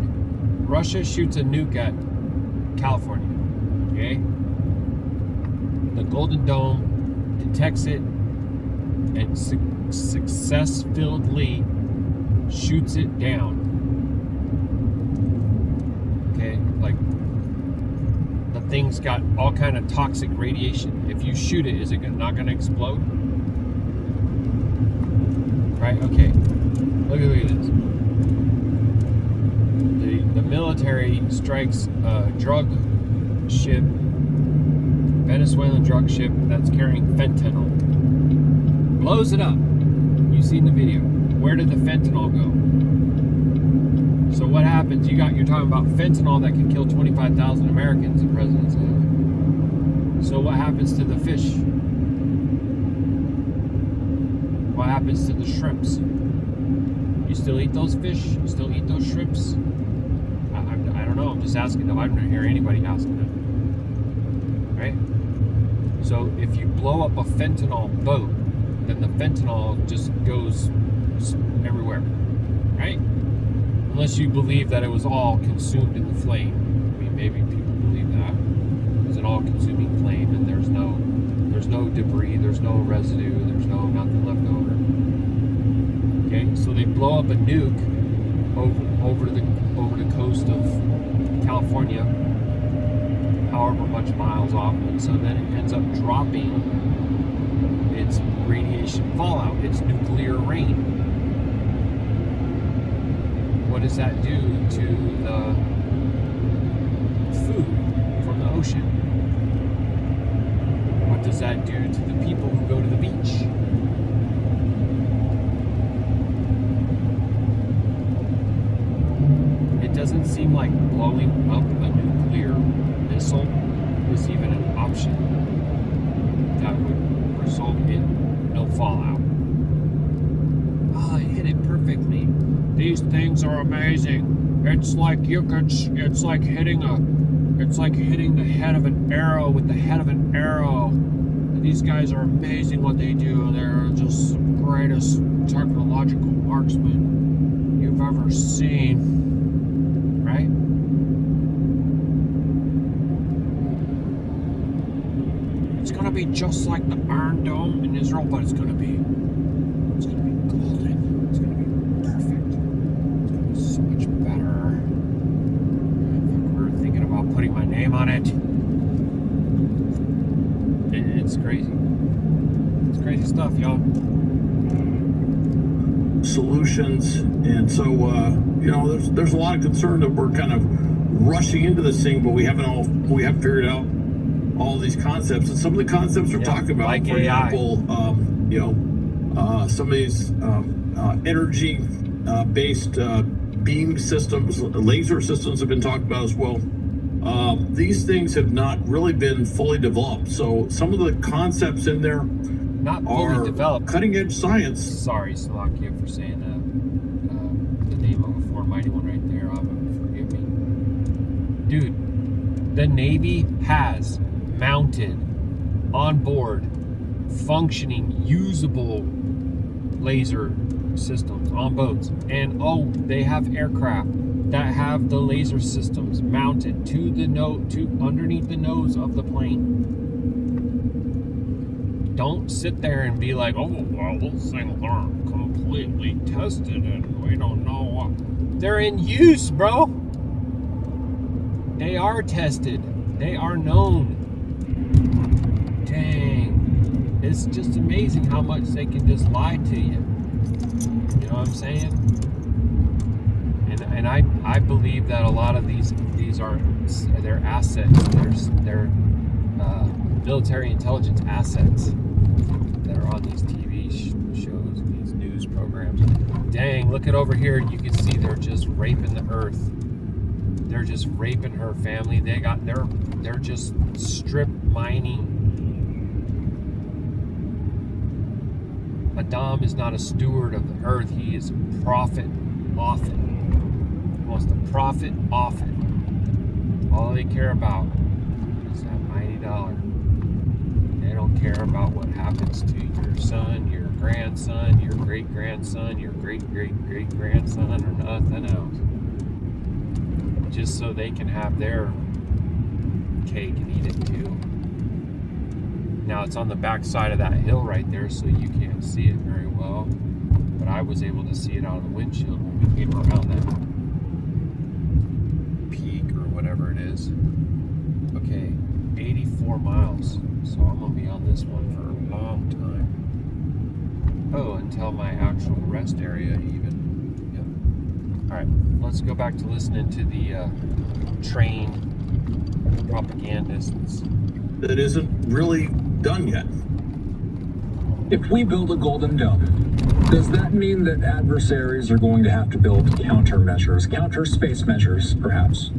Russia shoots a nuke at California. Okay? The Golden Dome detects it and successfully shoots it down. Okay? Like, the thing's got all kind of toxic radiation. If you shoot it, is it not going to explode? Right? Okay. Look at this. The military strikes a drug ship, Venezuelan drug ship that's carrying fentanyl, blows it up. You've seen the video. Where did the fentanyl go? So what happens? You're talking about fentanyl that can kill 25,000 Americans, the president said. So what happens to the fish? What happens to the shrimps? You still eat those fish? You still eat those shrimps? I don't know. I'm just asking them. I don't hear anybody asking them. Right? So if you blow up a fentanyl boat, then the fentanyl just goes everywhere. Right? Unless you believe that it was all consumed in the flame. I mean, maybe people believe that. It's an all-consuming flame and there's no debris, there's no residue, there's nothing left over. Okay? So they blow up a nuke over the coast of California, however much miles off, and so then it ends up dropping its radiation fallout, its nuclear rain. What does that do to the food from the ocean? What does that do to the people who go to the beach? It doesn't seem like blowing up a nuclear missile is even an option that would result in no fallout. Oh, it hit it perfectly. These things are amazing. It's like hitting the head of an arrow with the head of an arrow. These guys are amazing what they do. They're just the greatest technological marksmen you've ever seen. Right? to be just like the Iron Dome in Israel, but it's going to be golden. It's going to be perfect. It's going to be so much better. We're thinking about putting my name on it. It's crazy. It's crazy stuff, y'all. Solutions, and so there's a lot of concern that we're kind of rushing into this thing, but we haven't figured out all these concepts. And some of the concepts we're talking about, like for AI. example, some of these energy based beam systems, laser systems have been talked about as well. These things have not really been fully developed. So some of the concepps in there not fully developed. Cutting edge science. Sorry, Slovakia, for saying the name of a foreign mighty one right there. Forgive me. Dude, the Navy has mounted on board functioning, usable laser systems on boats. And they have aircraft that have the laser systems mounted to underneath the nose of the plane. Don't sit there and be like, oh, well, those things aren't completely tested and we don't know what. They're in use, bro. They are tested. They are known. Dang. It's just amazing how much they can just lie to you. You know what I'm saying? And I believe that a lot of these are their assets. They're military intelligence assets that are on these TV shows, these news programs. Dang, look at over here. You can see they're just raping the earth. They're just raping her family. They're just strip mining. Adam is not a steward of the earth. He is a prophet off it. He wants to profit off it. All they care about is that mighty dollar. They don't care about what happens to your son, your grandson, your great-grandson, your great-great-great-grandson, or nothing else. Just so they can have their cake and eat it too. Now it's on the back side of that hill right there, so you can't see it very well. But I was able to see it out of the windshield when we came around that peak or whatever it is. Okay, 84 miles. So I'm going to be on this one for a long time. Oh, until my actual rest area even. Yep. Alright, let's go back to listening to the train propagandists. That isn't really done yet. If we build a golden dome, does that mean that adversaries are going to have to build countermeasures, counter space measures, perhaps?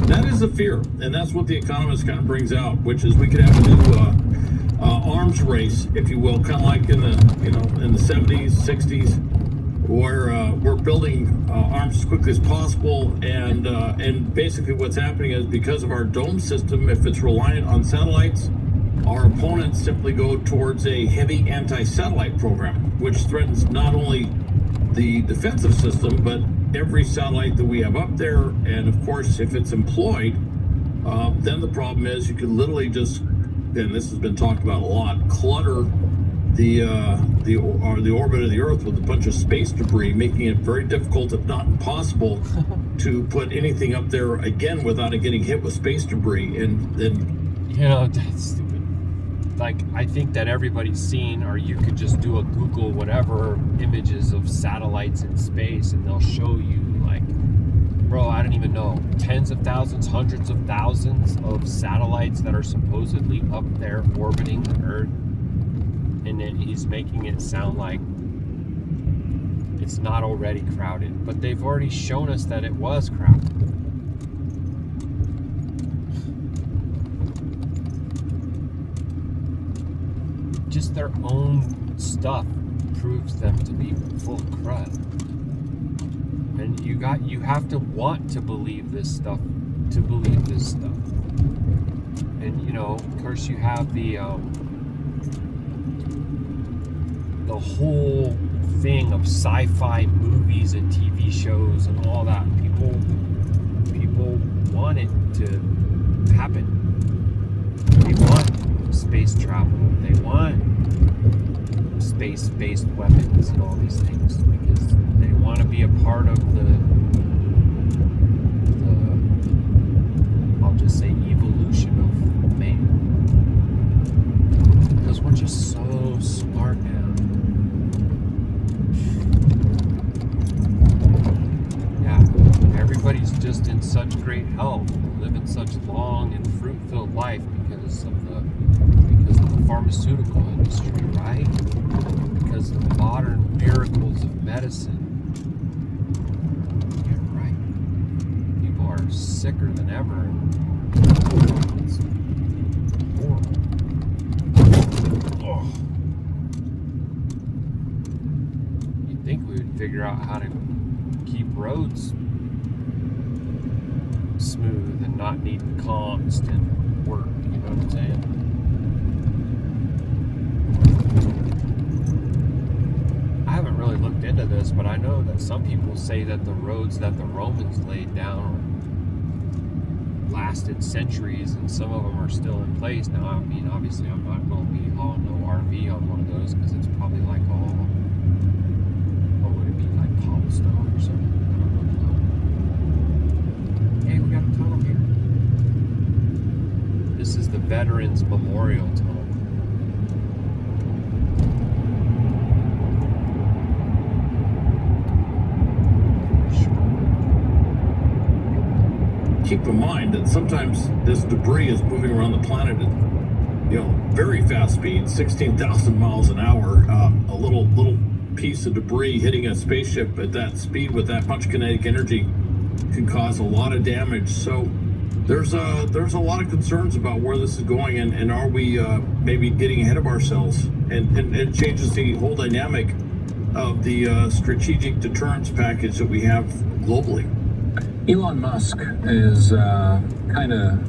That is a fear, and that's what the economist kind of brings out, which is we could have a new arms race, if you will, kind of like in the 70s, 60s, where we're building arms as quickly as possible, and basically what's happening is because of our dome system, if it's reliant on satellites, our opponents simply go towards a heavy anti-satellite program, which threatens not only the defensive system, but every satellite that we have up there. And of course, if it's employed, then the problem is you can literally just, and this has been talked about a lot, clutter the orbit of the Earth with a bunch of space debris, making it very difficult, if not impossible, to put anything up there again without it getting hit with space debris. And that's stupid. Like, I think that everybody's seen, or you could just do a Google whatever images of satellites in space, and they'll show you, like, bro, I don't even know, tens of thousands, hundreds of thousands of satellites that are supposedly up there orbiting the Earth. And then he's making it sound like it's not already crowded, but they've already shown us that it was crowded. Just their own stuff proves them to be full of crud. And you have to want to believe this stuff And of course you have the whole thing of sci-fi movies and TV shows and all that. People want it to happen. They want space travel. They want space-based weapons and all these things because they want to be a part of the I'll just say evolution of man. Because we're just so smart now. Yeah, everybody's just in such great health, living such long and fruit-filled life because of the pharmaceutical industry, right? Because of the modern miracles of medicine. Yeah, right. People are sicker than ever. It's horrible. Oh. You'd think we would figure out how to keep roads smooth and not need constant work, you know what I'm saying? I haven't really looked into this, but I know that some people say that the roads that the Romans laid down lasted centuries, and some of them are still in place. Now, I mean, obviously, I'm not going to be hauling no RV on one of those because it's probably like all, what would it be, like cobblestone or something? I don't know. Hey, we got a tunnel here. This is the Veterans Memorial Tunnel. Keep in mind that sometimes this debris is moving around the planet at, very fast speed, 16,000 miles an hour. A little piece of debris hitting a spaceship at that speed with that much kinetic energy can cause a lot of damage. So there's a lot of concerns about where this is going, and are we maybe getting ahead of ourselves? And it changes the whole dynamic of the strategic deterrence package that we have globally. Elon Musk is kind of...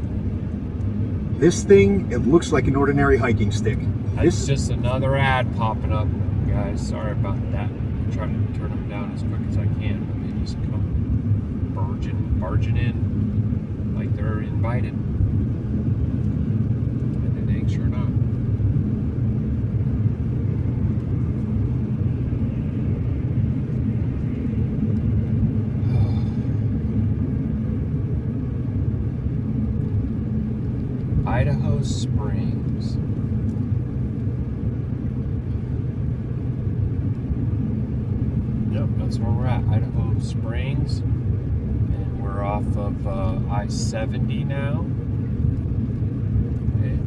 This thing, it looks like an ordinary hiking stick. It's just another ad popping up, guys. Sorry about that. I'm trying to turn them down as quick as I can, but they just come barging in like they're invited. And it ain't sure not. Idaho Springs. Yep, that's where we're at. Idaho Springs. And we're off of I-70 now. Okay.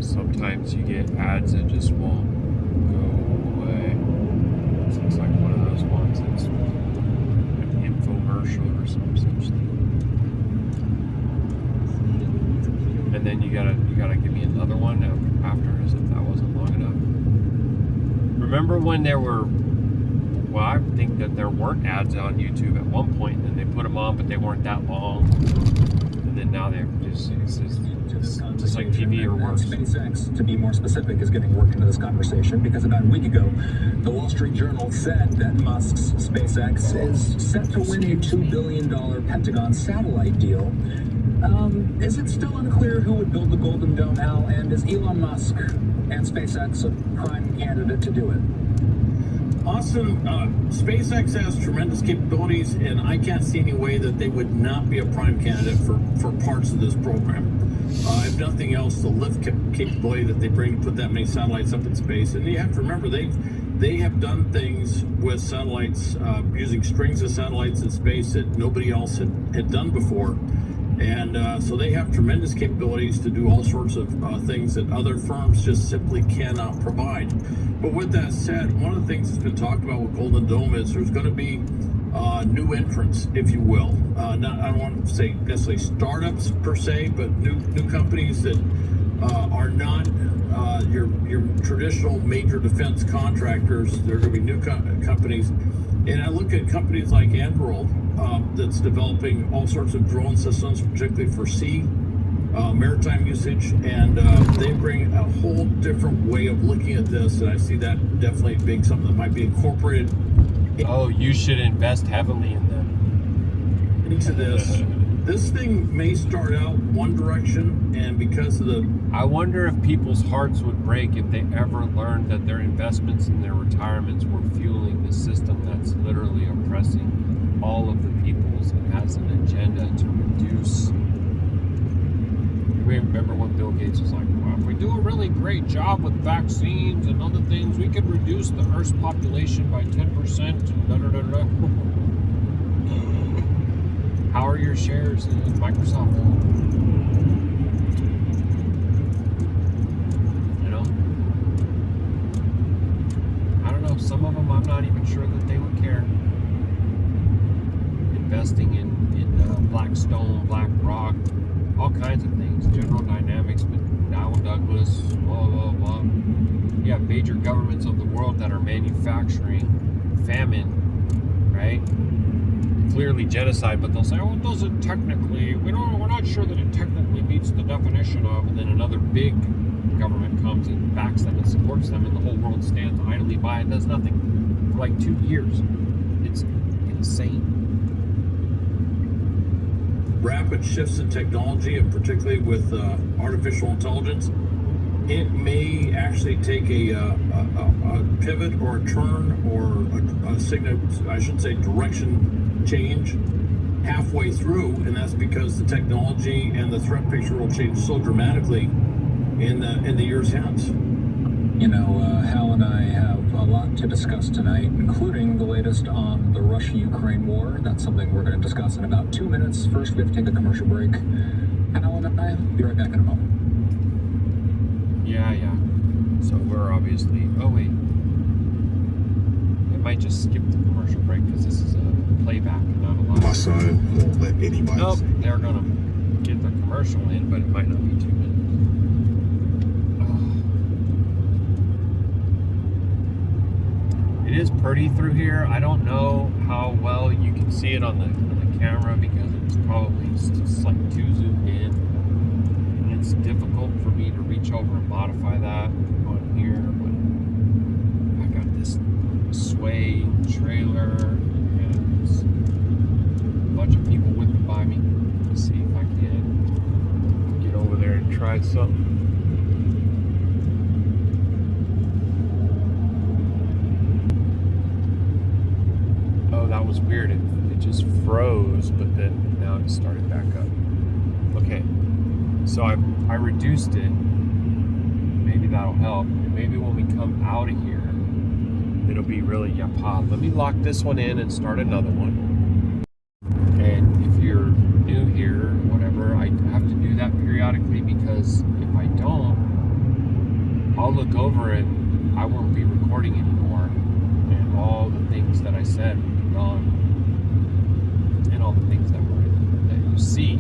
Sometimes you get ads that just won't go away. This looks like one of those ones that's infomercial or some such thing. And then you gotta give me another one after, as if that wasn't long enough. Remember when there were, well, I think that there weren't ads on YouTube at one point, and then they put them on, but they weren't that long. And then now they're just like TV or worse. SpaceX, to be more specific, is getting work into this conversation because about a week ago, the Wall Street Journal said that Musk's SpaceX is set to win a $2 billion Pentagon satellite deal. Is it still unclear who would build the Golden Dome, Al? And is Elon Musk and SpaceX a prime candidate to do it? Austin, SpaceX has tremendous capabilities, and I can't see any way that they would not be a prime candidate for parts of this program. If nothing else, the lift capability that they bring to put that many satellites up in space. And you have to remember, they have done things with satellites, using strings of satellites in space that nobody else had done before. And so they have tremendous capabilities to do all sorts of things that other firms just simply cannot provide. But with that said, one of the things that's been talked about with Golden Dome is there's going to be new entrants, if you will. I don't want to say necessarily startups per se, but new companies that are not your traditional major defense contractors. There are going to be new companies. And I look at companies like Anduril, that's developing all sorts of drone systems, particularly for sea, maritime usage, and they bring a whole different way of looking at this, and I see that definitely being something that might be incorporated. Oh, you should invest heavily in them. into this thing may start out one direction, and because of the... I wonder if people's hearts would break if they ever learned that their investments in their retirements were fueling the system that's literally oppressing all of the peoples and has an agenda to reduce. You may remember when Bill Gates was like, well, if we do a really great job with vaccines and other things, we could reduce the Earth's population by 10% and da-da-da-da. How are your shares in Microsoft? You know? I don't know. Some of them I'm not even sure that they would care. Investing in Blackstone, BlackRock, all kinds of things. General Dynamics, McDowell Douglas, blah, blah, blah. You have major governments of the world that are manufacturing famine, right? Clearly genocide, but they'll say, oh, it doesn't technically, we're not sure that it technically meets the definition of, and then another big government comes and backs them and supports them, and the whole world stands idly by and does nothing for like 2 years. It's insane. Rapid shifts in technology, and particularly with artificial intelligence, it may actually take a pivot or a turn or a signal, I should say direction change halfway through, and that's because the technology and the threat picture will change so dramatically in the years hence. You know, Hal and I have a lot to discuss tonight, including the latest on the Russia-Ukraine war. That's something we're going to discuss in about 2 minutes. First, we have to take a commercial break. Hal and I will be right back in a moment. Yeah. So we're obviously... Oh, wait. I might just skip the commercial break because this is a playback and not a live. My son won't let anybody Nope, say. they're going to get the commercial in, but it might not be 2 minutes. It is pretty through here. I don't know how well you can see it on the camera because it's probably just like too zoomed in. And it's difficult for me to reach over and modify that on here. But I got this sway trailer and a bunch of people whipping by me. Let's see if I can get over there and try something. Oh, that was weird. It just froze, but then now it started back up. Okay, so I reduced it. Maybe that'll help. Maybe when we come out of here, it'll be really yapah. Let me lock this one in and start another one. And if you're new here, whatever, I have to do that periodically because if I don't, I'll look over and I won't be recording anymore. And all the things that I said gone, and all the things that you see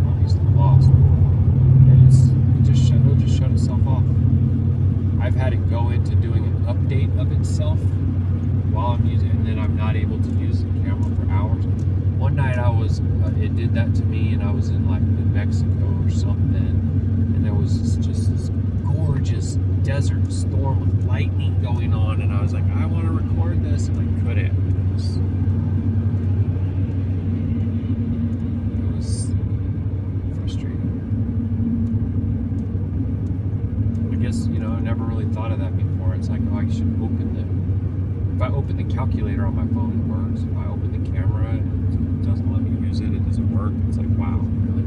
obviously lost, and it'll just shut itself off. I've had it go into doing an update of itself while I'm using it, and then I'm not able to use the camera for hours. One night it did that to me, and I was in like New Mexico or something, and there was just this gorgeous desert storm with lightning going on, and I was like, I want to record this, and I couldn't. It was frustrating. I guess, I never really thought of that before. It's like, I should if I open the calculator on my phone, it works. If I open the camera, it doesn't let me use it, it doesn't work. It's like, wow, really?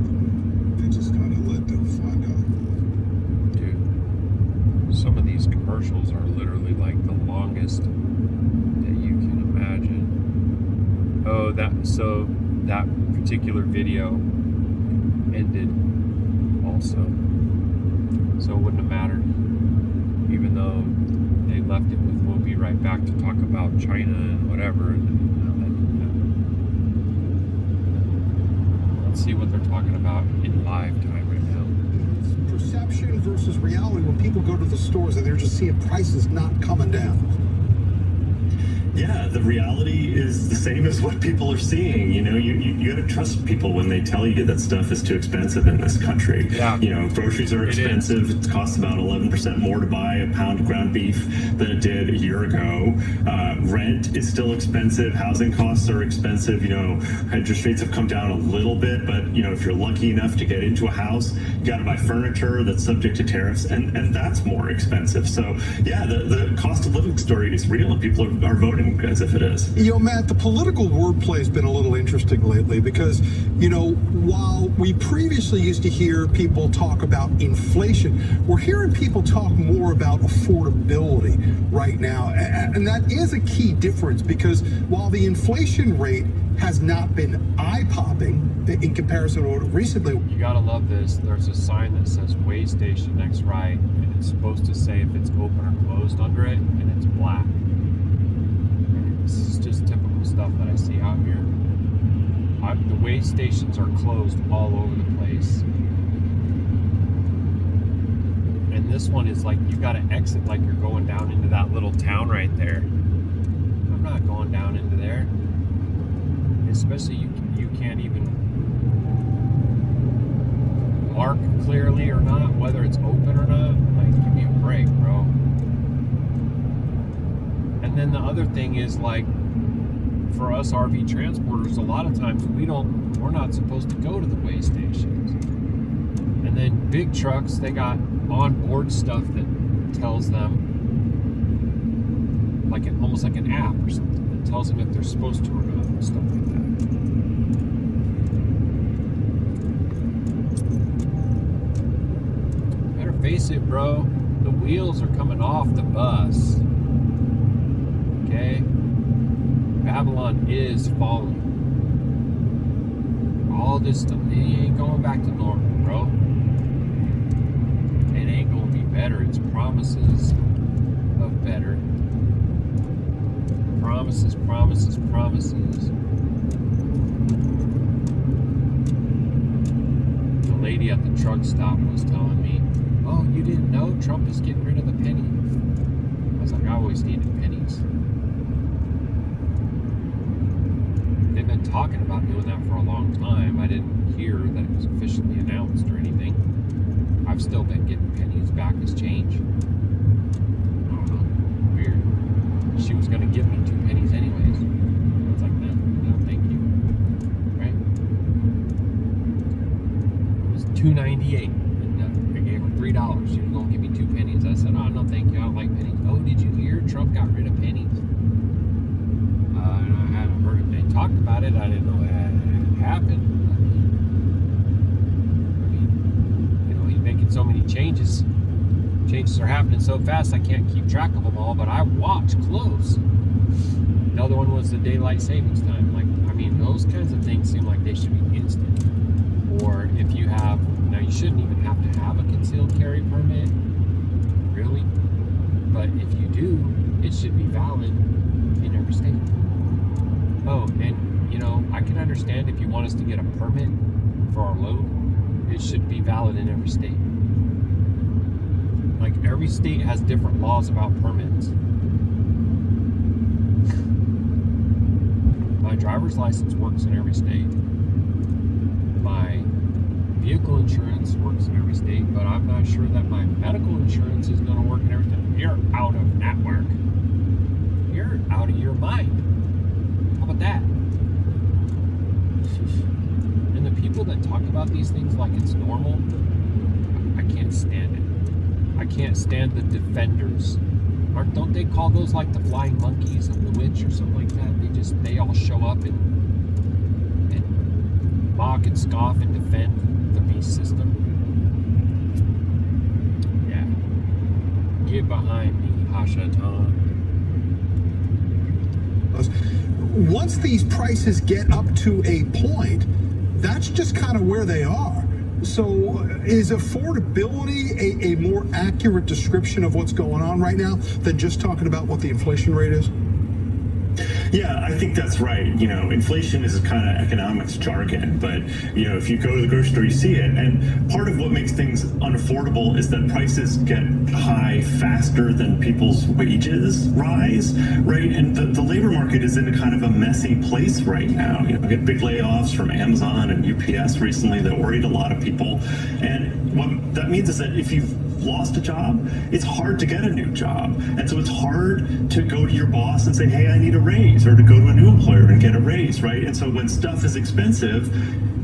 They just kind of let them find out. Dude, some of these commercials are literally like the longest that you can imagine. Oh, that particular video ended also. So it wouldn't have mattered. Even though they left it with, we'll be right back to talk about China and whatever. Let's see what they're talking about in live time right now. Perception versus reality when people go to the stores and they're just seeing prices not coming down. Yeah, the reality is the same as what people are seeing. You know, you got to trust people when they tell you that stuff is too expensive in this country. Yeah. You know, groceries are expensive. It costs about 11% more to buy a pound of ground beef than it did a year ago. Rent is still expensive. Housing costs are expensive. You know, interest rates have come down a little bit, but, you know, if you're lucky enough to get into a house, you got to buy furniture that's subject to tariffs, and that's more expensive. So, yeah, the cost of living story is real, and people are voting as if it is. You know, Matt, the political wordplay has been a little interesting lately because, you know, while we previously used to hear people talk about inflation, we're hearing people talk more about affordability right now. And that is a key difference because while the inflation rate has not been eye-popping in comparison to what recently. You gotta love this. There's a sign that says weigh station next right, and it's supposed to say if it's open or closed under it, and it's black. This is just typical stuff that I see out here. The weigh stations are closed all over the place. And this one is like, you gotta exit like you're going down into that little town right there. I'm not going down into there. Especially you can't even mark clearly or not, whether it's open or not. Like, give me a break, bro. And then the other thing is, like, for us RV transporters, a lot of times we're not supposed to go to the weigh stations. And then big trucks, they got onboard stuff that tells them, like almost like an app or something, that tells them if they're supposed to or not, and stuff like that. Better face it, bro. The wheels are coming off the bus. Okay? Babylon is falling. All this stuff, it ain't going back to normal, bro. It ain't gonna be better. It's promises of better. Promises, promises, promises. The lady at the truck stop was telling me, oh, you didn't know Trump is getting rid of the penny? I was like, I always needed pennies. They've been talking about doing that for a long time. I didn't hear that it was officially announced or anything. I've still been getting pennies back as change. I don't know. Weird. She was going to give me 2 pennies anyways. I was like, no, thank you. Right? It was $2.98. And I gave her $3. She was going to give me 2 pennies. I said, oh, no, thank you. I don't like pennies. Oh, did you hear Trump got rid of pennies? And I hadn't heard it. They talked about it. I didn't know it had happened. I mean, you know, he's making so many changes. Changes are happening so fast I can't keep track of them all, but I watch close. The other one was the daylight savings time. Like, I mean, those kinds of things seem like they should be instant. Or if you have, now you shouldn't even have to have a concealed carry permit, really. But if you do, it should be valid in every state. Oh, and you know, I can understand if you want us to get a permit for our load, it should be valid in every state. Like, every state has different laws about permits. My driver's license works in every state. My vehicle insurance works in every state, but I'm not sure that my medical insurance is going to work in every state. You're out of network. You're out of your mind. How about that? And the people that talk about these things like it's normal, I can't stand it. I can't stand the defenders. Don't they call those like the flying monkeys of the witch or something like that? They all show up and mock and scoff and defend the beast system. Yeah. Get behind me, Hashatan. Once these prices get up to a point, that's just kind of where they are. So is affordability a more accurate description of what's going on right now than just talking about what the inflation rate is? Yeah, I think that's right. Inflation is kind of economics jargon, but if you go to the grocery store, you see it. And part of what makes things unaffordable is that prices get high faster than people's wages rise, right? And the labor market is in a kind of a messy place right now. We get big layoffs from Amazon and UPS recently that worried a lot of people. And what that means is that if you've lost a job, it's hard to get a new job. And so it's hard to go to your boss and say, hey, I need a raise, or to go to a new employer and get a raise, right? And so when stuff is expensive,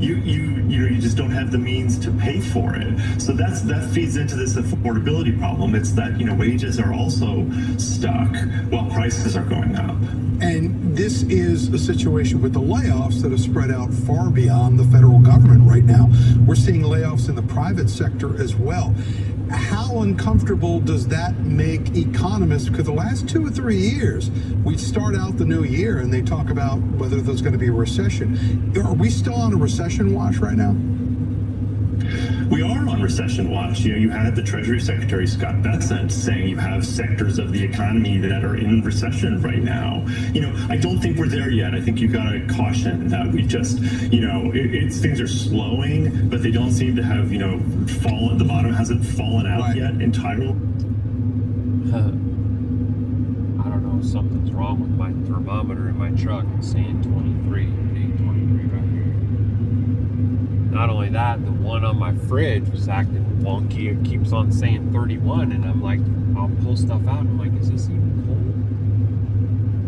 you just don't have the means to pay for it. So that feeds into this affordability problem. It's that wages are also stuck while prices are going up. And this is a situation with the layoffs that have spread out far beyond the federal government right now. We're seeing layoffs in the private sector as well. How uncomfortable does that make economists? Because the last 2 or 3 years, we start out the new year and they talk about whether there's going to be a recession. Are we still on a recession watch right now? We are on recession watch. You had the Treasury Secretary Scott Bessent saying you have sectors of the economy that are in recession right now. I don't think we're there yet. I think you got to caution that we just, things are slowing, but they don't seem to have, fallen. The bottom hasn't fallen out yet entirely. I don't know, something's wrong with my thermometer in my truck. It's saying 23, 23 right here. Not only that, the one on my fridge was acting wonky. It keeps on saying 31, and I'm like, I'll pull stuff out. I'm like, is this even cold?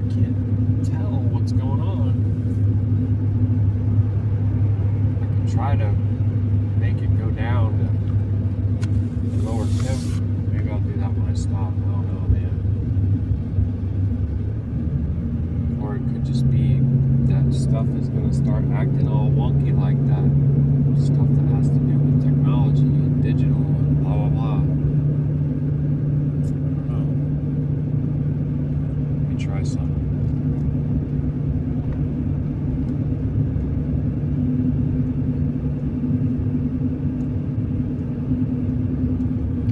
I can't tell what's going on. I can try to make it go down to lower temp. Maybe I'll do that when I stop. I don't know, man. Or it could just be that stuff is going to start acting all wonky like that. Stuff that has to do with technology and digital and blah, blah, blah. I don't know. Let me try something.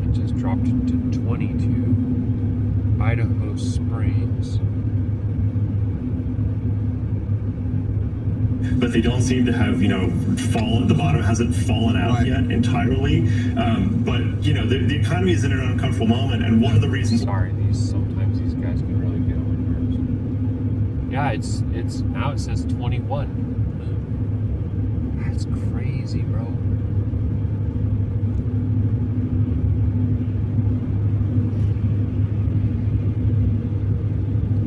It just dropped to 22. Idaho Springs. But they don't seem to have, fallen. The bottom hasn't fallen out yet entirely. But the economy is in an uncomfortable moment, and one of the reasons. Sorry, sometimes these guys can really get on my nerves. Yeah, it's now it says 21. That's crazy, bro.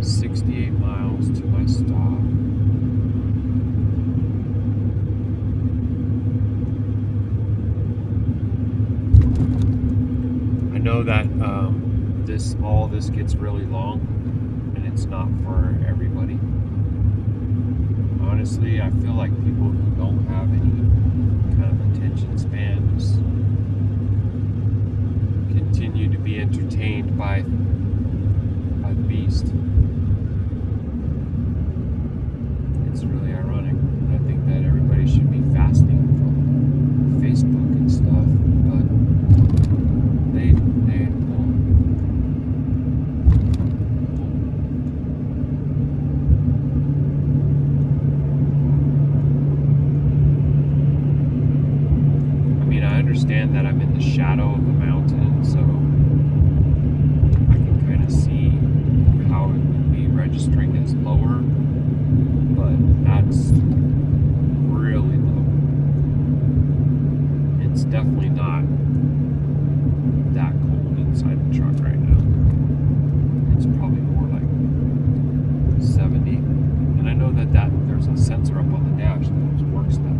$68 miles to my stop. I know that all this gets really long, and it's not for everybody. Honestly, I feel like people who don't have any kind of attention spans continue to be entertained by the beast. It's really ironic. I think that everybody should be fasting from Facebook and stuff, but they won't. I mean, I understand that I'm in the shadow of the mountain, so I can kind of see how it would be registering as lower, but that's really low. It's definitely not that cold inside the truck right now. It's probably more like 70. And I know that there's a sensor up on the dash that works that.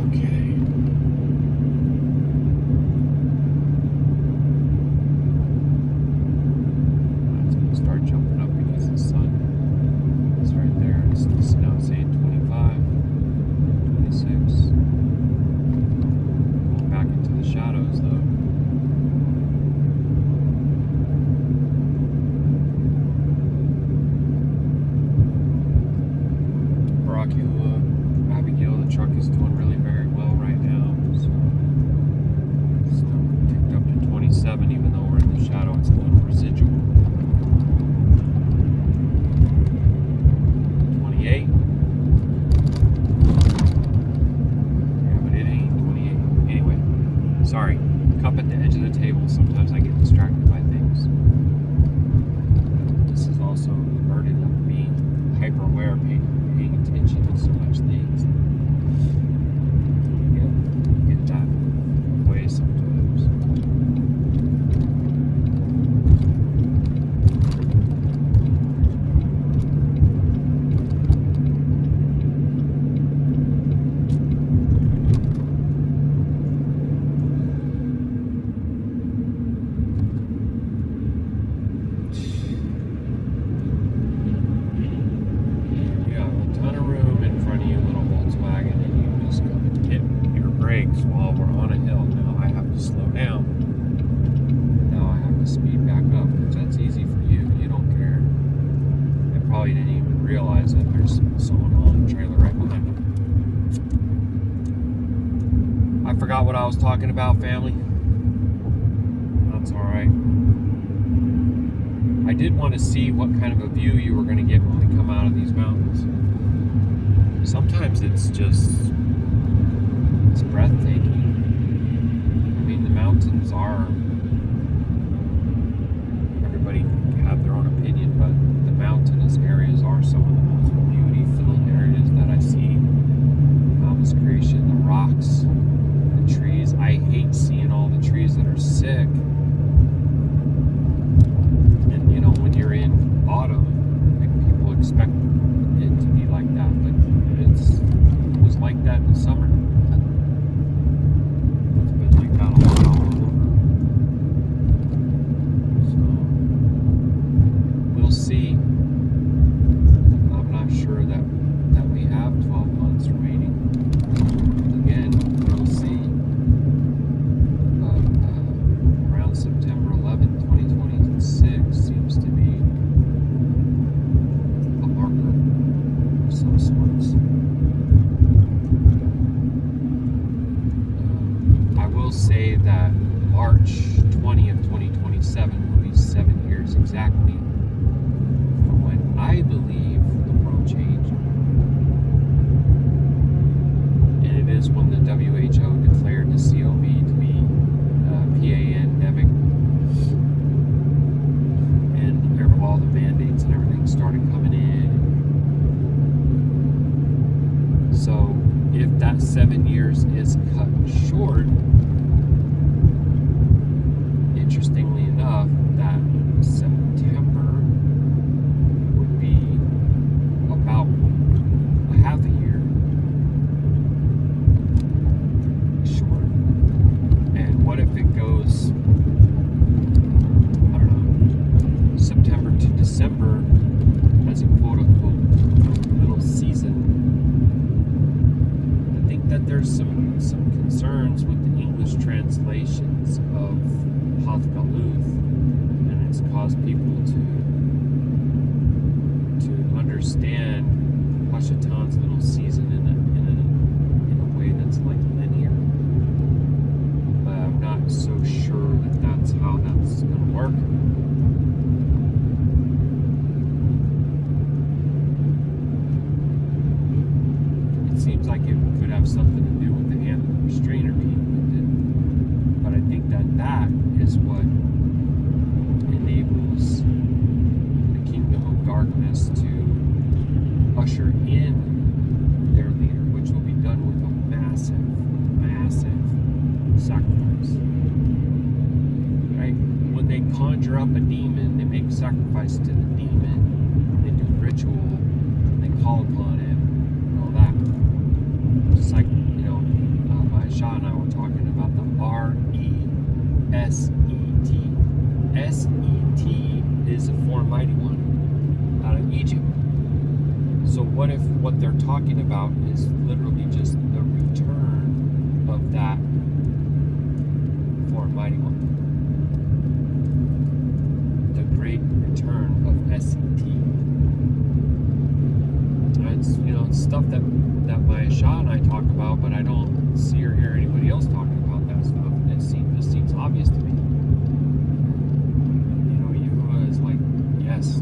Okay. also the burden of being hyper aware, paying attention to so much things. Get that way sometimes. While we're on a hill. Now I have to slow down. Now I have to speed back up, which that's easy for you. You don't care. I probably didn't even realize that there's someone on the trailer right behind me. I forgot what I was talking about, family. That's alright. I did want to see what kind of a view you were going to get when we come out of these mountains. Sometimes it's breathtaking. I mean, the mountains are, everybody can have their own opinion, but the mountainous areas are some of the most beauty-filled areas that I see. Mountainous creation, the rocks, the trees. I hate seeing all the trees that are sick. And, you know, when you're in autumn, like, people expect it to be like that, but it was like that in the summer. See, I'm not sure that we have 12 months remaining. Again, we'll see. But around September 11th, 2026 seems to be a marker of some sorts. I will say that March 20th, 2027 will be 7 years exactly. I believe the world changed. And it is when the WHO declared the COV to be pandemic. And all the mandates and everything started coming in. So if that 7 years is cut short, interestingly enough, that September about a half a year short. And what if it goes, I don't know, September to December as a quote-unquote little season? I think that there's some concerns with the English translations of Hathgaluth, and it's caused people to understand Hashatan's little season in a way that's like linear. But I'm not so sure that that's how that's going to work. It seems like it could have something to do with the hand of the restrainer being lifted. But I think that is what enables the kingdom of darkness to usher in their leader, which will be done with a massive sacrifice. Right? When they conjure up a demon, they make sacrifice to the demon, they do ritual, they call upon it, and all that. Just like, you know, Yahusha and I were talking about the R-E-S-E-T. S-E-T is a foreign mighty one out of Egypt. So what if what they're talking about is literally just the return of that foreign mighty one? The great return of SET. It's, you know, it's stuff that my Yahusha and I talk about, but I don't see or hear anybody else talking about that stuff. This seems obvious to me. You know, Yahuah is like, yes.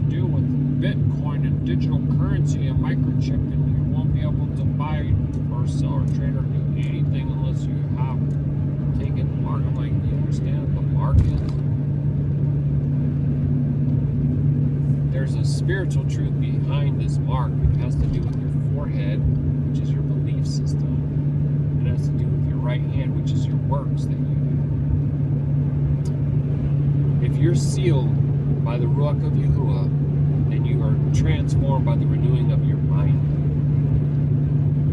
Do with Bitcoin and digital currency and microchip, and you won't be able to buy or sell or trade or do anything unless you have taken the market. I'm like, do you understand the market? spiritual truth behind this mark. It has to do with your forehead, which is your belief system. It has to do with your right hand, which is your works that you do. If you're sealed by the Ruach of Yahuah, then you are transformed by the renewing of your mind.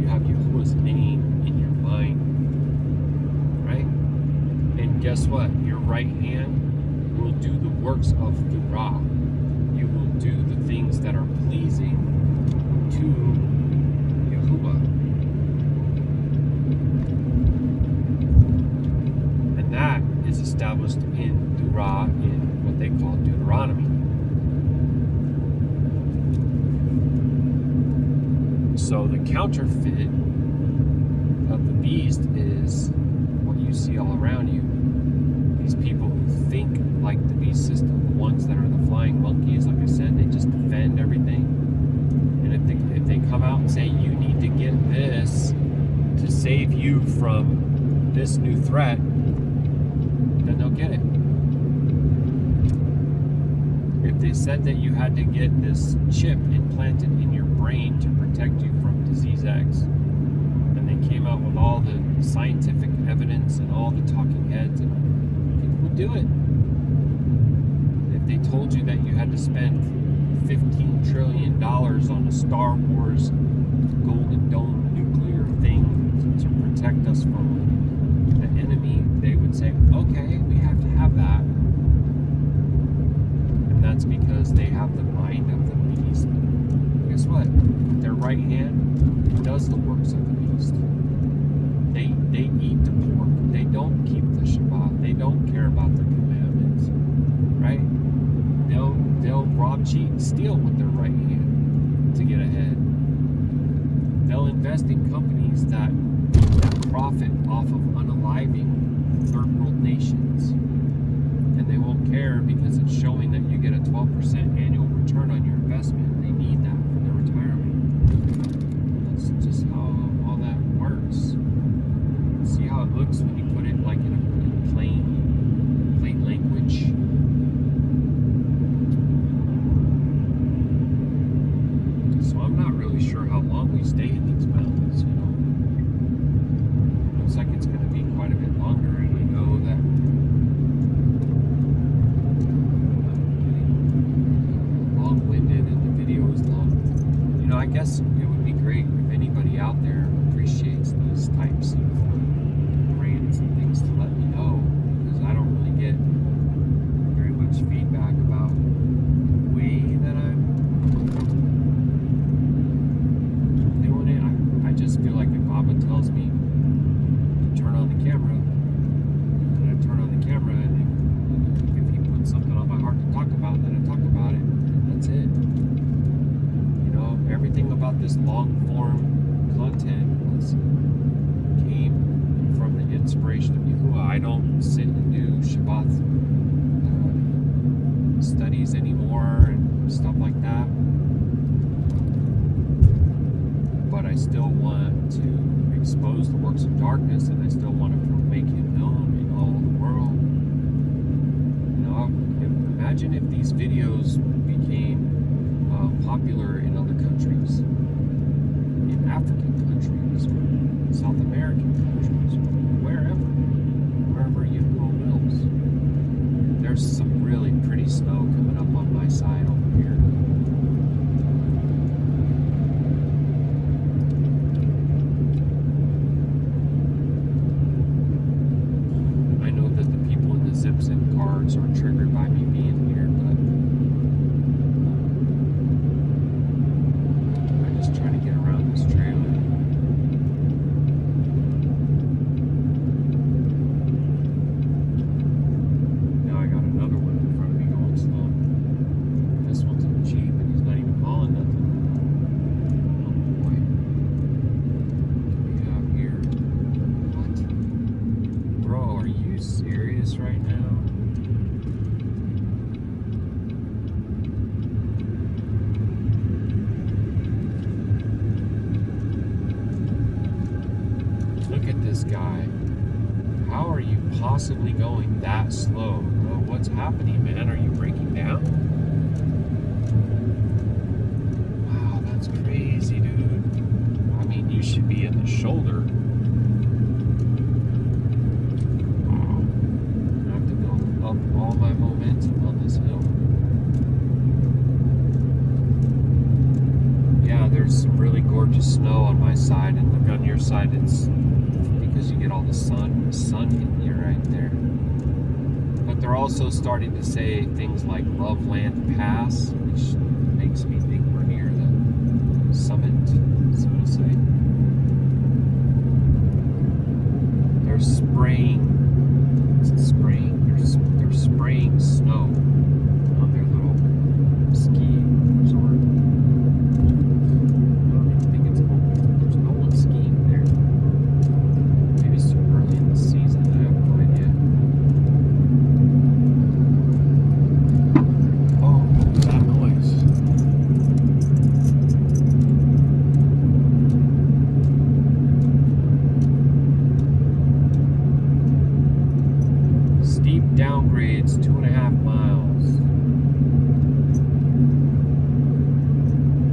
You have Yahuwah's name in your mind, right? And guess what? Your right hand will do the works of the Ra. You will do the things that are pleasing to Yahuwah. And that is established in Torah, in what they call Deuteronomy. So the counterfeit of the beast is what you see all around you. These people who think like the beast system, the ones that are the flying monkeys, like I said, they just defend everything. And if they come out and say, you need to get this to save you from this new threat, then they'll get it. If they said that you had to get this chip implanted in your brain to protect you from disease X, and they came out with all the scientific evidence and all the talking heads, and people would do it. If they told you that you had to spend $15 trillion on a Star Wars Golden Dome nuclear thing to protect us from the enemy, they would say, okay, we have to have that. And that's because they have the mind of the beast. Guess what? Their right hand does the works of the beast. They eat the pork. They don't keep the Shabbat. They don't care about the commandments, right? They'll rob, cheat, and steal with their right hand to get ahead. They'll invest in companies that profit off of unaliving third world nations, and they won't care because it's showing that you get a 12% annual return on your investment. They need that for their retirement. That's just how all that works. See how it looks when you put it like in a plain language. So I'm not really sure how long we stay in these mountains, you know. Looks like it's going to be quite a bit longer, and I know that I'm long-winded and the video is long. You know, I guess it would be great if anybody out there appreciates these types of rants and things to let me know, because I don't really get very much feedback about the way that I'm doing it. I just feel like if Abba tells me to turn on the camera, then I turn on the camera, and if he puts something on my heart to talk about, then I talk about it. That's it. You know, everything about this long form content came from the inspiration of Yahuwah. I don't sit and do Shabbat studies anymore and stuff like that. But I still want to expose the works of darkness, and I still want to make him known in all the world. You know, imagine if these videos became popular in other countries, in African countries, or South American countries, or wherever Yahuwah wills. There's some really pretty snow coming up on my side over here. I know that the people in the Zip cars are triggered by me being here, but I'm just trying to get around this trailer. Now I got another one in front of me going slow. This one's a Jeep and he's not even hauling nothing. Oh boy. What do we have here? What? Bro, are you serious right now? Look at this guy. How are you possibly going that slow, bro? What's happening, man? Are you breaking down? shoulder. I have to build up all my momentum on this hill. Yeah, there's some really gorgeous snow on my side, and look on your side, it's because you get all the sun hitting you right there. But they're also starting to say things like Loveland Pass, which makes me think we're near the summit, so to say. They're spraying snow on their little ski resort. I don't even think it's open. There's no one skiing there. Maybe it's too early in the season. I have no idea. Oh, that noise. Steep downgrades, 2.5 miles.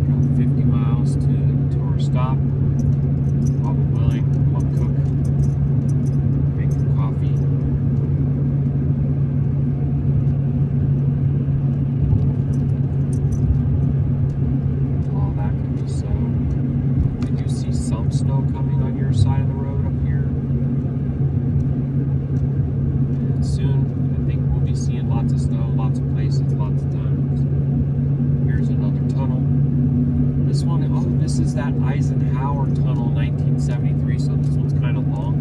Got 50 miles to our stop. Bobby willing, I'll cook, make the coffee. All that can be so. I do see some snow coming on your side of the road up here. And soon, I think we'll be seeing lots of snow, lots of places, lots of times. Here's another tunnel. This one, oh, this is that Eisenhower tunnel, 1973, so this one's kind of long.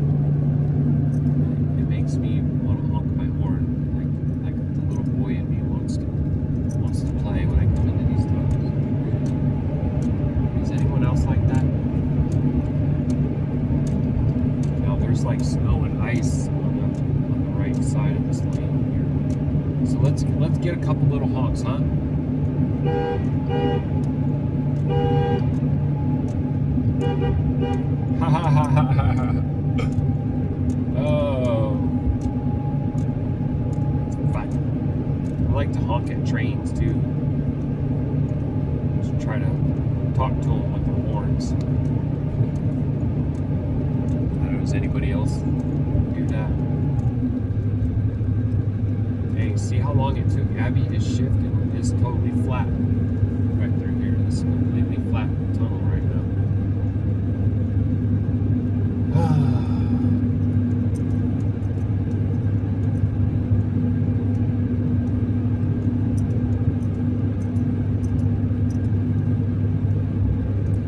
It makes me want to honk my horn, like the little boy in me wants to play when I come into these tunnels. Is anyone else like that? Now there's like snow and ice on the right side of this lane here. So let's get a couple little honks, huh? Ha ha ha ha ha. Oh. It's fun. I like to honk at trains too. Just try to talk to them with their horns. I don't know, does anybody else do that? Dang, see how long it took Abby to shift, and it's totally flat. Right through here. This is a completely flat tunnel right now.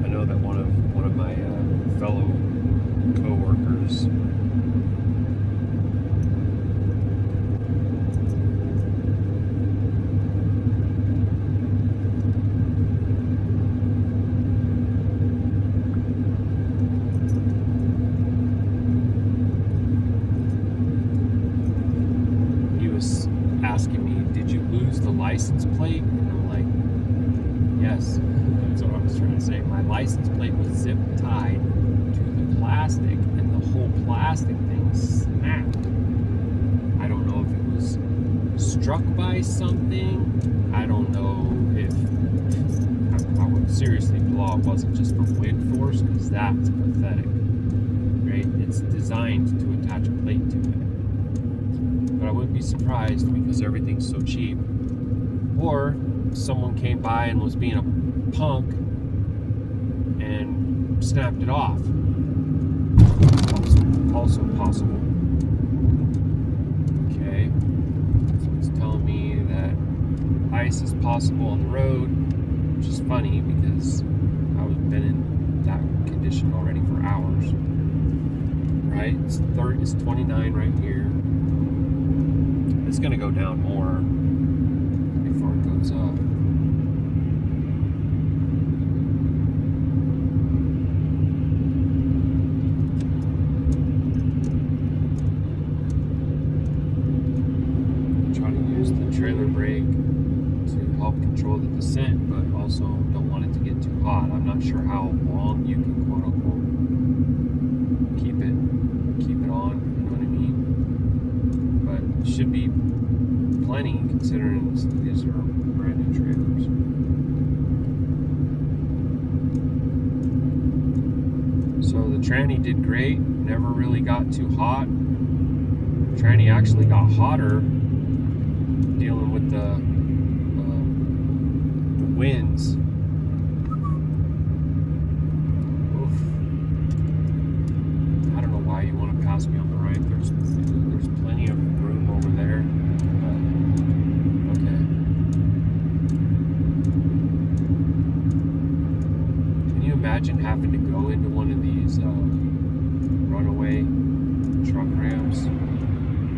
I know that one of my fellow co-workers asking me, did you lose the license plate? And I'm like, yes. That's what I was trying to say. My license plate was zip tied to the plastic, and the whole plastic thing snapped. I don't know if it was struck by something. I don't know if I would seriously blow it wasn't just from wind force, because that's pathetic. Right? It's designed to attach a plate to it. But I wouldn't be surprised because everything's so cheap. Or someone came by and was being a punk and snapped it off. Also possible. Okay. So it's telling me that ice is possible on the road, which is funny because I've been in that condition already for hours. Right? It's 29 right here. It's going to go down more before it goes up. Try to use the trailer brake to help control the descent, but also don't want it to get too hot. I'm not sure how long you can quote unquote keep it on, you know what I mean? But it should be plenty considering these are brand new trailers. So the tranny did great, never really got too hot. Tranny actually got hotter dealing with the winds. Oof. I don't know why you want to pass me on the right. There's plenty of room over there. Okay. Can you imagine having to go into one of these runaway truck ramps?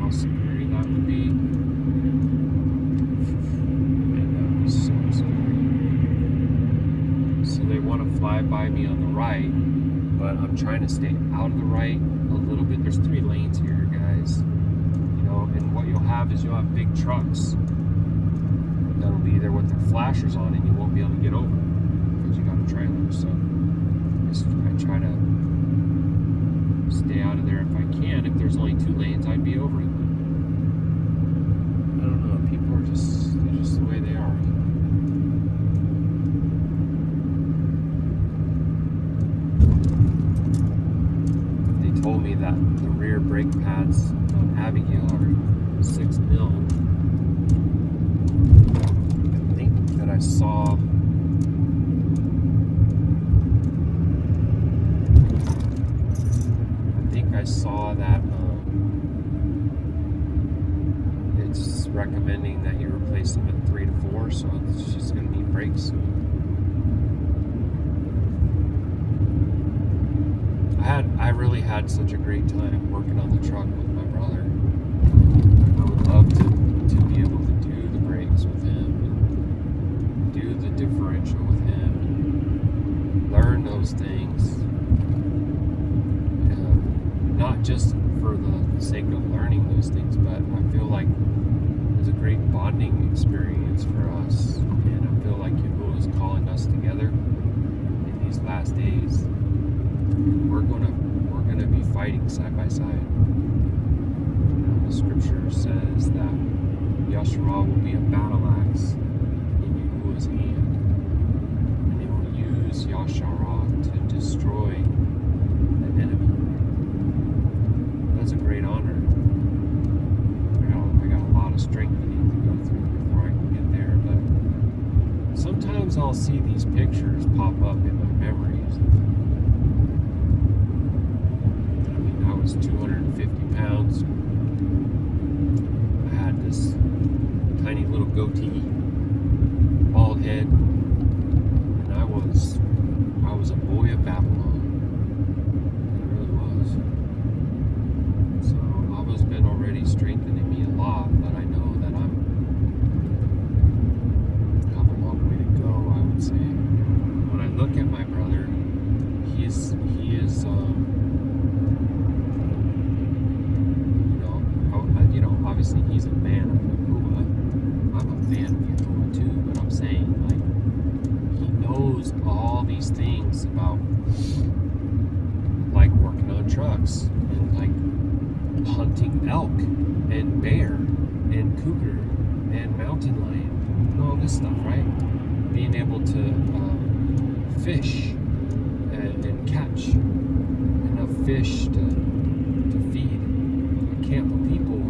How scary that would be. Man, that would be so scary. So they want to fly by me on the right, but I'm trying to stay out of the right a little bit. There's 3 lanes here, guys. You know, and what you'll have is you'll have big trucks that'll be there with their flashers on, and you won't be able to get over because you got a trailer. So I try to stay out of there if I can. If there's only 2 lanes, I'd be over it. I don't know. People are just the way they are. They told me that the rear brake pads on Abigail are 6 mil. I think that I saw. I saw that it's recommending that you replace them at 3 to 4, so it's just going to need brakes. I really had such a great time working on the truck with my brother. I would love to be able to do the brakes with him, and do the differential with him, and learn those things. Not just for the sake of learning those things, but I feel like it was a great bonding experience for us, and I feel like Yahuah is calling us together in these last days. And we're gonna be fighting side by side. You know, the scripture says that Yashar'Al will be a battle axe in Yahuah's hand, and they will use Yashar'Al to destroy the enemy. That's a great honor. I got a lot of strengthening to go through before I can get there, but sometimes I'll see these pictures pop up in my memories. I mean, I was 250 pounds. I had this tiny little goatee, bald head, and I was a boy of Babylon. I really was. So Abba's been already strengthening me a lot, but I know that I have a long way to go, I would say. When I look at my brother, he is obviously he's a man of Yahuah. I'm a fan of Yahuah too, but I'm saying, like, he knows all these things about, like, working on trucks and, like, hunting elk and bear and cougar and mountain lion and all this stuff, right? Being able to fish and catch enough fish to feed a camp of people,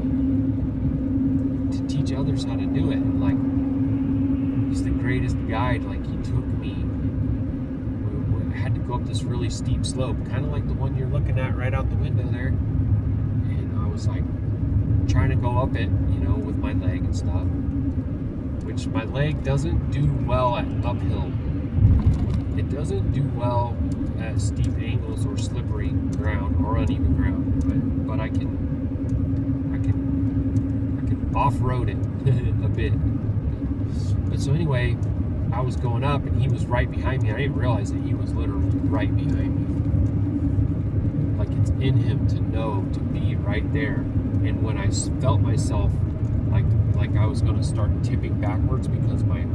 to teach others how to do it. And, like, he's the greatest guide. Like, he took me, we had to go up this really steep slope, kind of like the one you're looking at right out the window there. And I was, like, trying to go up it, you know, with my leg and stuff, which my leg doesn't do well at uphill. It doesn't do well at steep angles or slippery ground or uneven ground, but I can off-road it a bit. But so anyway, I was going up and he was right behind me. I didn't realize that he was literally right behind me. Like, it's in him to know to be right there. And when I felt myself like I was going to start tipping backwards because my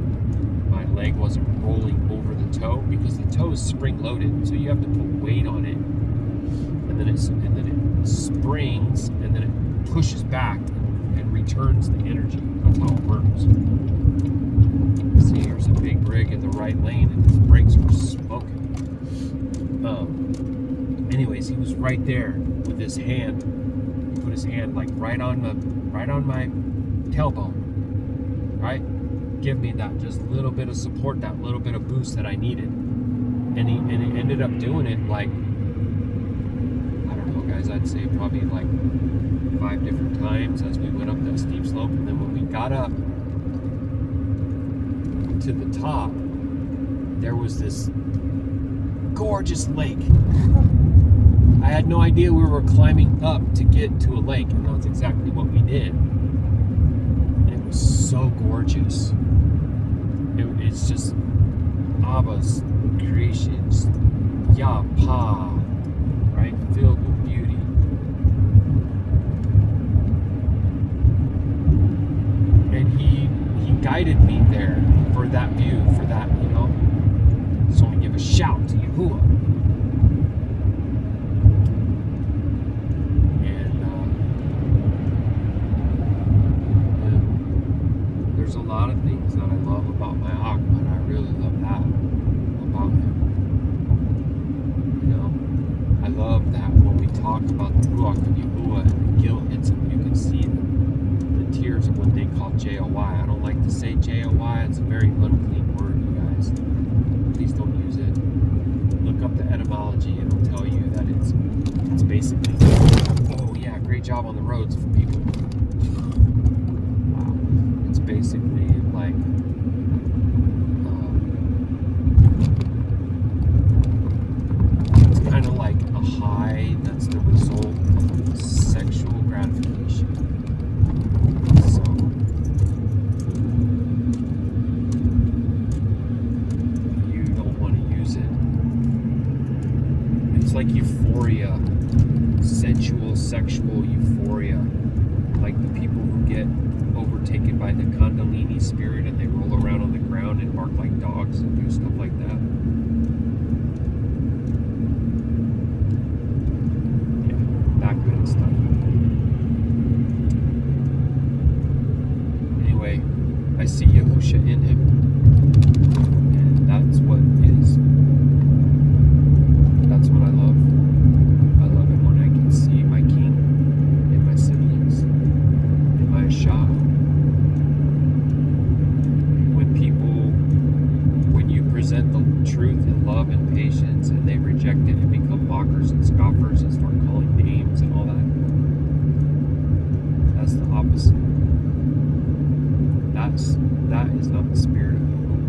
leg wasn't rolling over the toe, because the toe is spring loaded, so you have to put weight on it, and then it springs, and then it pushes back and returns the energy. That's how it works. See, here's a big rig in the right lane, and his brakes are smoking. Anyways, he was right there with his hand. He put his hand like right on my tailbone, right? Give me that just little bit of support, that little bit of boost that I needed. And he ended up doing it like, I don't know, guys, I'd say probably like 5 different times as we went up that steep slope. And then when we got up to the top, there was this gorgeous lake. I had no idea we were climbing up to get to a lake, and that's exactly what we did. And it was so gorgeous. It's just Abba's creations, Yah-Pa, right? Filled with beauty. And he guided me there for that view, for that, you know. So I want to give a shout to Yahuah. There's a lot of things that I love about my Ak, but I really love that about him. You know, I love that when we talk about the Ruach of Yahuah and the guilt hits him, you can see the tears of what they call J-O-Y. I don't like to say J-O-Y. It's a very unclean word, you guys. Please don't use it. Look up the etymology. It'll tell you that it's basically, oh yeah, great job on the roads for people. Basically like it's kind of like a high that's the result of sexual gratification. So you don't want to use it. It's like euphoria, sensual, sexual euphoria, like the people who get overtaken by the Kundalini spirit and they roll around on the ground and bark like dogs and do stuff like that. Yeah, that kind of stuff. Anyway, I see Yahusha in him, and that's what I love. I love it when I can see my king and my siblings and my Yashar'Al. When you present the truth and love and patience and they reject it and become mockers and scoffers and start calling names and all that, that's the opposite. That is not the spirit of Yahuah.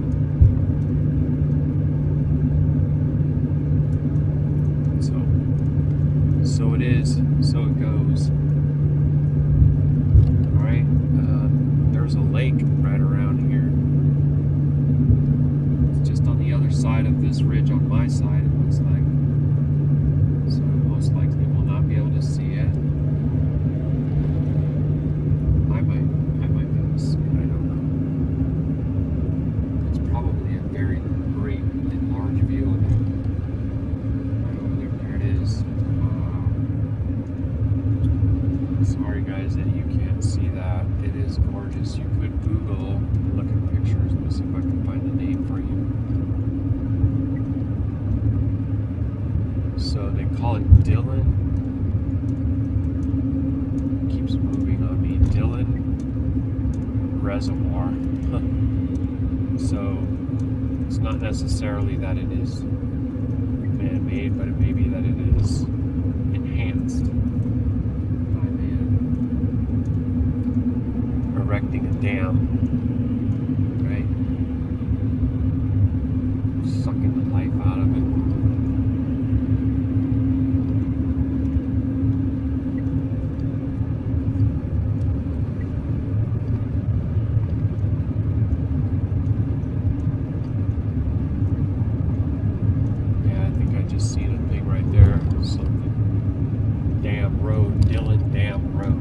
So it is, so it goes. Alright, there's a lake right around here. It's just on the other side of this ridge on my side, it looks like. So most likely will not be able to see it. I might be able to see it, I don't know. It's probably a very great and large view of it. There it is. Sorry guys that you can't see that. It is gorgeous. You could Google and look at pictures. Let me see if I can find the name for you. So they call it Dylan. It keeps moving on me. Dylan Reservoir. So it's not necessarily that it is man-made, but it may be that it is enhanced. Erecting a dam, right? Sucking the life out of it. Yeah, I think I just seen a thing right there. Something. Dam Road, Dylan Dam Road.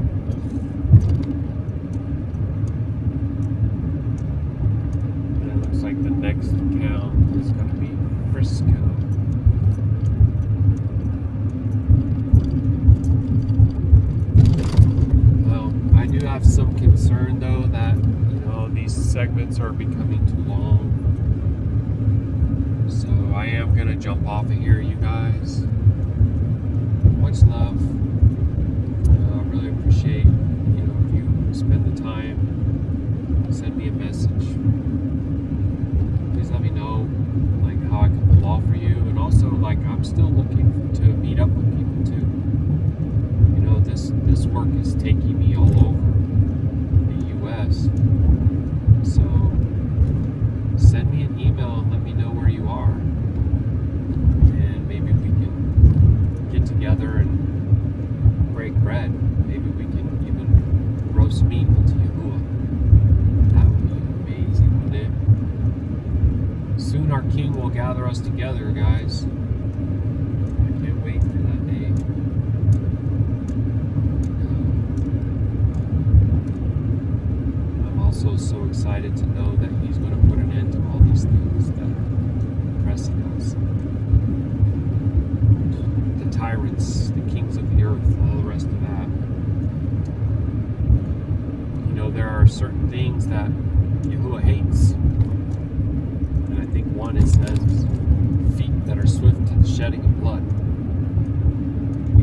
Like the next town is going to be Frisco. Well, I do have some concern though that, you know, these segments are becoming too long. So I am going to jump off of here, you guys. much love. I really appreciate, if you spend the time, send me a message. Please let me know, like, how I can pull off for you. And also, like, I'm still looking to meet up with people too. This work is taking me all over the U.S. So send me an email and let me know where you are, and maybe we can get together and break bread. Maybe we can even roast meat to Yahuah. That would be amazing, wouldn't it? Soon our King will gather us together, guys. I can't wait for that day. I'm also so excited to know that he's going to put an end to all these things that are oppressing us. The tyrants, the kings of the earth, all the rest of that. There are certain things that Yahuah hates. And I think one is his feet that are swift to the shedding of blood.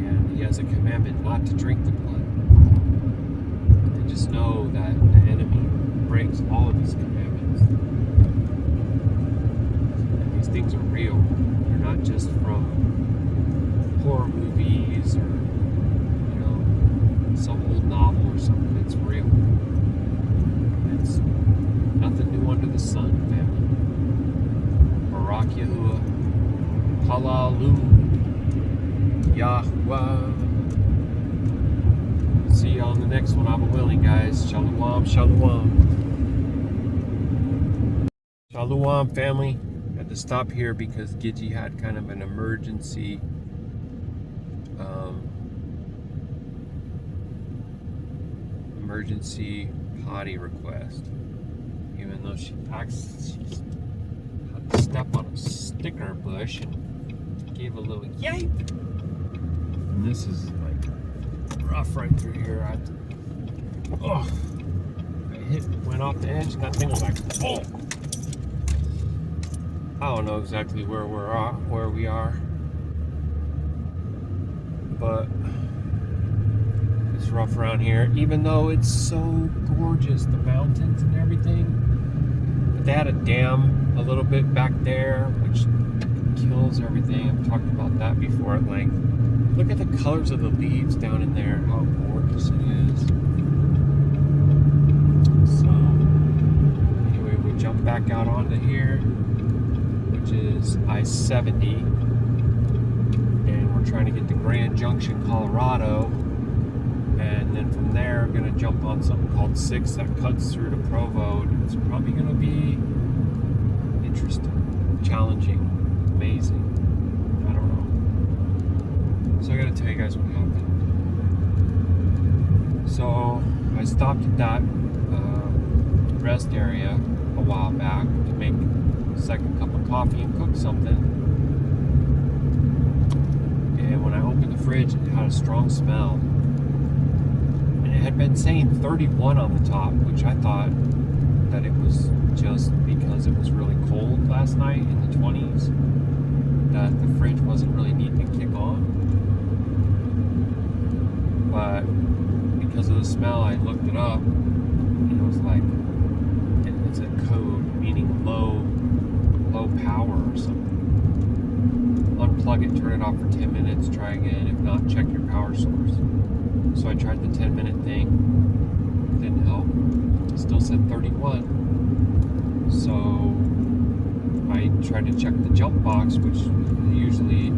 And he has a commandment not to drink the blood. And just know that the enemy breaks all of these commandments. And these things are real. They're not just from horror movies or, some old novel or something. It's real. It's nothing new under the sun, family. Baruk Yahuah. Hallelujah. Yahuah. See you on the next one, Abba willing, guys. Shalom, shalom. Shalom, family. Had to stop here because Gidgy had kind of an emergency potty request. Even though she's had to step on a sticker bush and gave a little yipe. And this is like rough right through here. Went off the edge. That thing was like, oh. I don't know exactly where we are, but it's rough around here. Even though it's so gorgeous, the mountains and everything. But they had a dam a little bit back there, which kills everything. I've talked about that before at length. Look at the colors of the leaves down in there. How gorgeous it is. So anyway, we jump back out onto here, which is I-70, and we're trying to get to Grand Junction, Colorado, and then from there we're going to jump on something called 6 that cuts through to Provo, and it's probably going to be interesting, challenging, amazing. I don't know. So I got to tell you guys what happened. So I stopped at that rest area a while back to make a second cup of coffee and cook something. And when I opened the fridge, it had a strong smell. And it had been saying 31 on the top, which I thought that it was just because it was really cold last night in the 20s, that the fridge wasn't really needing to kick on. But because of the smell, I looked it up, and it was like, it's a code meaning low power or something. Unplug it, turn it off for 10 minutes, try again. If not, check your power source. So I tried the 10-minute thing. Didn't help. It still said 31. So I tried to check the jump box, which usually...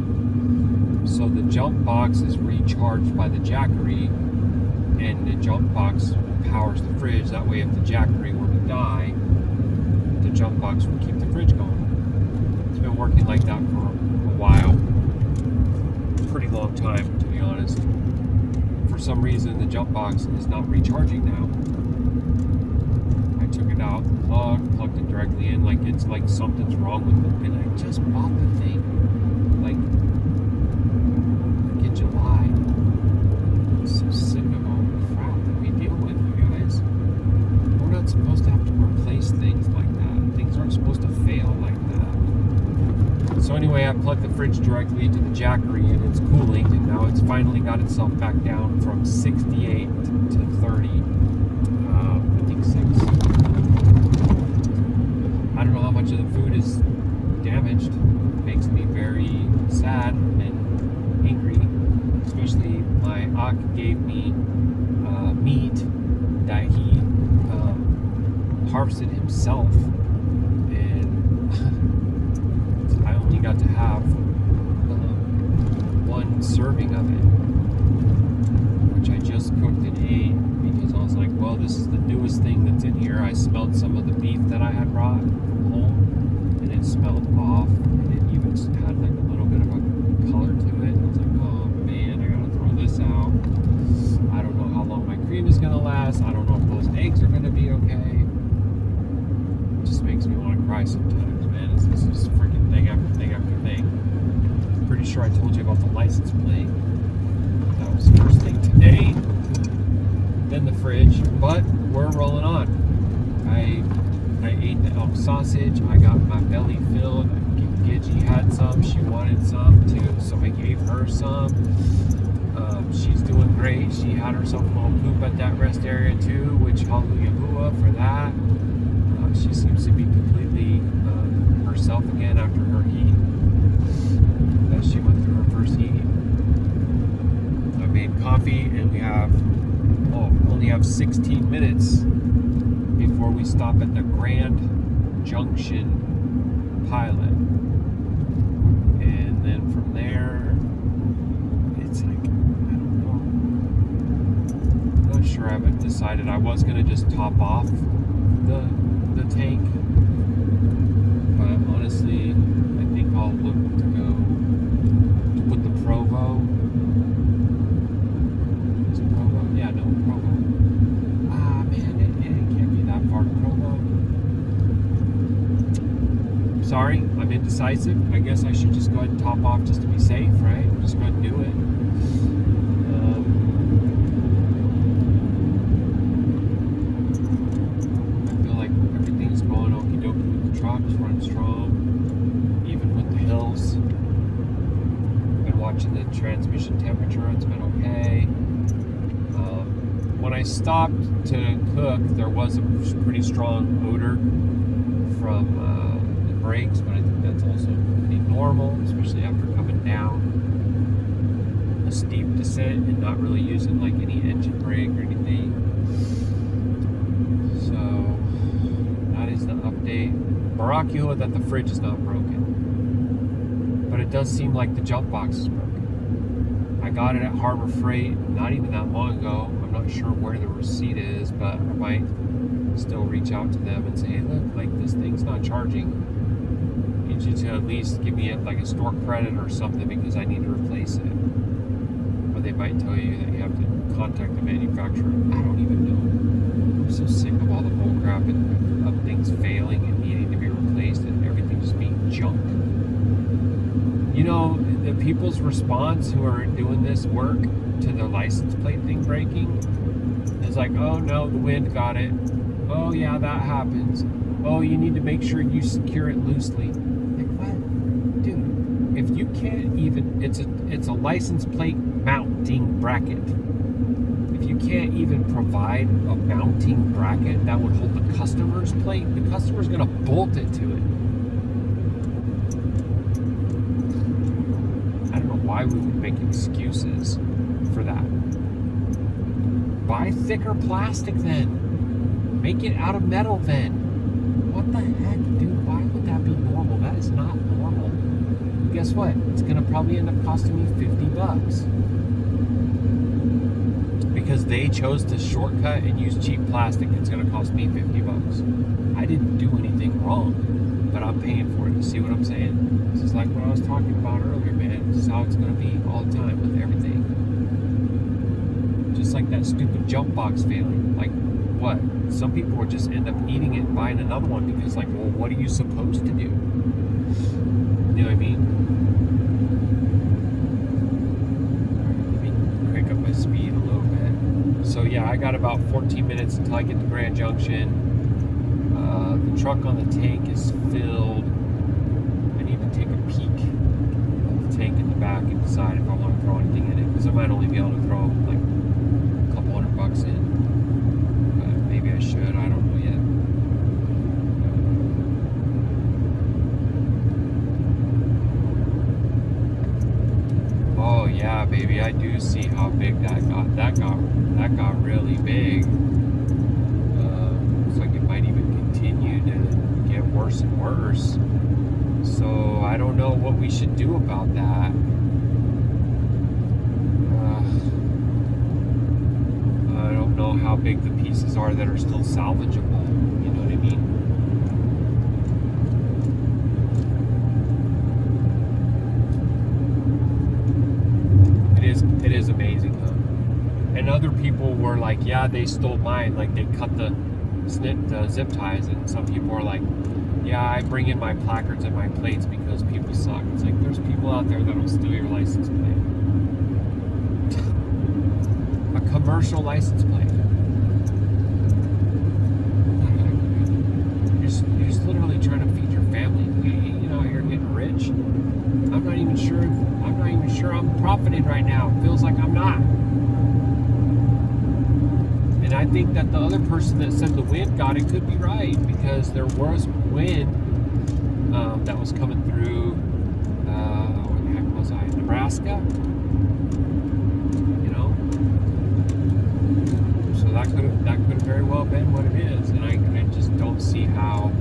So the jump box is recharged by the Jackery, and the jump box powers the fridge. That way if the Jackery were to die, the jump box would keep the fridge going. It's been working like that for a while. Pretty long time, to be honest. For some reason, the jump box is not recharging now. I took it out, plugged it directly in, like it's like something's wrong with it. And I just bought the thing, like in July. I'm so sick of all the crap that we deal with, you guys. We're not supposed to have to replace things like that. Things aren't supposed to fail like that. So anyway, I plugged the fridge directly into the Jackery and it's cooling, and now it's finally got itself back down from 68 to 30. I think 6. I don't know how much of the food is damaged. It makes me very sad and angry. Especially my Ak gave me meat that he harvested himself, and I only got to have one serving of it, which I just cooked and ate because I was like, well, this is the newest thing that's in here. I smelled some of the beef that I had brought from home, and it smelled off, and it even had like a little bit of a color to it. And I was like, oh man, I gotta throw this out. I don't know how long my cream is gonna last. I don't know if those eggs are gonna be okay. It just makes me want to cry sometimes, man. It's just freaking thing after thing after thing. Pretty sure I told you about the license plate. That was the first thing today. Then the fridge, but we're rolling on. I ate the elk sausage. I got my belly filled. Gidgy had some. She wanted some too, so I gave her some. She's doing great. She had herself a little poop at that rest area too, which hallelujah for that. She seems to be completely herself again after her heat. That she went through her first heat. I made coffee, and we only have 16 minutes before we stop at the Grand Junction Pilot, and then from there it's like, I don't know. I'm not sure. I haven't decided. I was gonna just top off the tank, but honestly, I think I'll look to go with the Provo. Is it Provo? Yeah, no, Provo. Ah, man, it can't be that far to Provo. Sorry, I'm indecisive. I guess I should just go ahead and top off just to be safe, right? Just go ahead and do it. I feel like everything's going okie dokie with the trucks, running strong, even with the hills. Been watching the transmission temperature, it's been okay. When I stopped to cook, there was a pretty strong odor from the brakes, but I think that's also pretty normal, especially after coming down a steep descent and not really using like any engine brake or anything. So that is the update. Baruk Atah Yahuah that the fridge is not broken, but it does seem like the jump box is broken. I got it at Harbor Freight not even that long ago. I'm not sure where the receipt is, but I might still reach out to them and say, hey, look, like this thing's not charging. I need you to at least give me like a store credit or something because I need to replace it. Or they might tell you that you have to contact the manufacturer. I don't even know. I'm so sick of all the bullcrap and of things failing and needing to be replaced and everything just being junk. You know, the people's response who are doing this work to the license plate thing breaking is like, oh no, the wind got it. Oh yeah, that happens. Oh, you need to make sure you secure it loosely. Like what? Dude, if you can't even, it's a license plate mounting bracket. If you can't even provide a mounting bracket that would hold the customer's plate, the customer's gonna bolt it to it. I don't know why we would make excuses for that. Buy thicker plastic then. Make it out of metal then. What the heck, dude? Why would that be normal? That is not normal. Guess what? It's gonna probably end up costing me $50 because they chose to shortcut and use cheap plastic. It's gonna cost me $50. I didn't do anything wrong, but I'm paying for it. You see what I'm saying? This is like what I was talking about earlier, man. This is how it's gonna be all the time with everything. Just like that stupid jump box failing. Like, what? Some people would just end up eating it and buying another one because, like, well, what are you supposed to do? You know what I mean? Let me crank up my speed a little bit. So, yeah, I got about 14 minutes until I get to Grand Junction. The truck on the tank is filled. I and even take a peek at the tank in the back and decide if I want to throw anything in it, because I might only be able to throw like a couple $100 in. Maybe I should. I don't know yet. Oh yeah, baby, I do see how big that got. That got really big. Looks like it might even continue to get worse and worse. So I don't know what we should do about that. I don't know how big the pieces are that are still salvageable. You know what I mean? It is amazing though. And other people were like, yeah, they stole mine. Like they cut the zip ties, and some people are like, yeah, I bring in my placards and my plates because people suck. It's like, there's people out there that'll steal your license plate. A commercial license plate. You're just literally trying to feed your family. You know, you're getting rich. I'm not even sure I'm profiting right now. It feels like I'm not. And I think that the other person that said the wind got it could be right, because there was wind that was coming through, where the heck was I? Nebraska? You know? So that could have very well been what it is. And I just don't see how.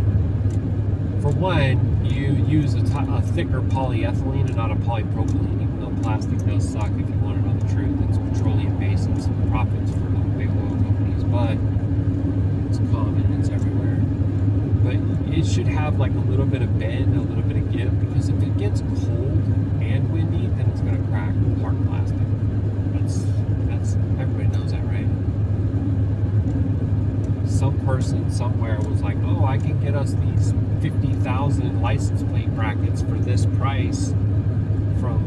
For one, you use a thicker polyethylene and not a polypropylene, even though plastic does suck if you want to know the truth. It's petroleum based, it's profits for the big oil companies, but it's common, it's everywhere. But it should have like a little bit of bend, a little bit of give, because if it gets cold and windy, then it's going to crack hard plastic. That's everybody knows that, right? Some person somewhere was like, oh, I can get us these 50,000 license plate brackets for this price from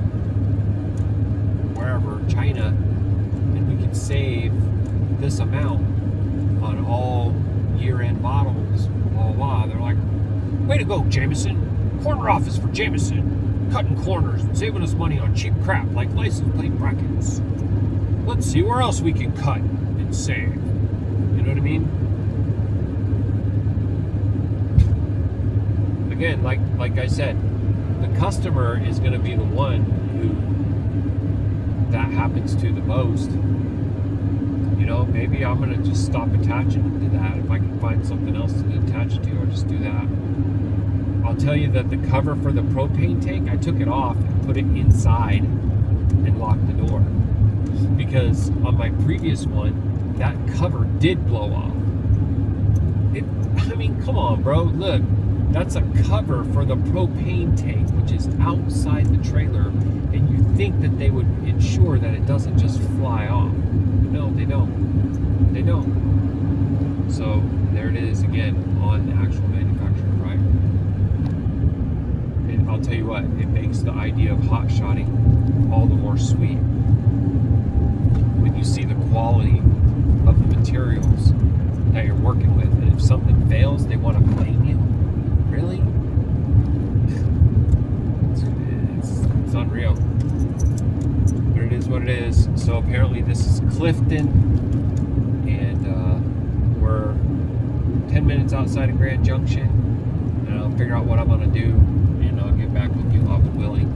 wherever, China, and we can save this amount on all year-end bottles, blah, blah. They're like, way to go, Jameson. Corner office for Jameson. Cutting corners and saving us money on cheap crap like license plate brackets. Let's see where else we can cut and save. You know what I mean? Again, like I said, the customer is going to be the one who that happens to the most. You know, maybe I'm going to just stop attaching it to that. If I can find something else to attach it to, I'll just do that. I'll tell you that the cover for the propane tank, I took it off and put it inside and locked the door. Because on my previous one, that cover did blow off. I mean, come on, bro. Look. That's a cover for the propane tank, which is outside the trailer, and you think that they would ensure that it doesn't just fly off. No, they don't. They don't. So there it is again on the actual manufacturer, right? And I'll tell you what, it makes the idea of hot shotting all the more sweet when you see the quality of the materials that you're working with, and if something fails, they want to blame you. Really? It's unreal. But it is what it is. So apparently this is Clifton, and we're 10 minutes outside of Grand Junction, and I'll figure out what I'm going to do, and I'll get back with you, God willing.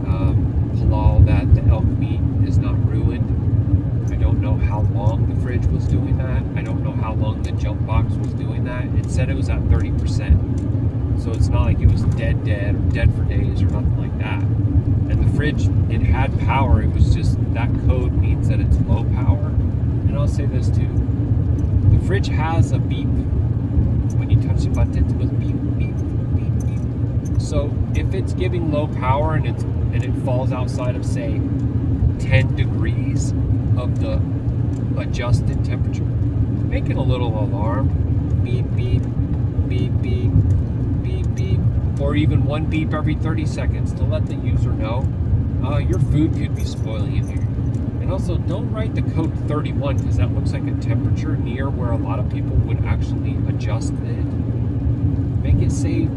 Halal that the elk meat is not ruined. I don't know how long the fridge was doing that. I don't know how long the jump box was doing that. It said it was at 30%. So it's not like it was dead or dead for days or nothing like that. And the fridge, it had power. It was just, that code means that it's low power. And I'll say this too. The fridge has a beep. When you touch the button, it goes beep, beep, beep, beep. So if it's giving low power and it falls outside of, say, 10 degrees of the adjusted temperature, make it a little alarm. Beep, beep, beep, beep. Beep, beep, or even one beep every 30 seconds to let the user know your food could be spoiling in here. And also, don't write the code 31, because that looks like a temperature near where a lot of people would actually adjust it. Make it say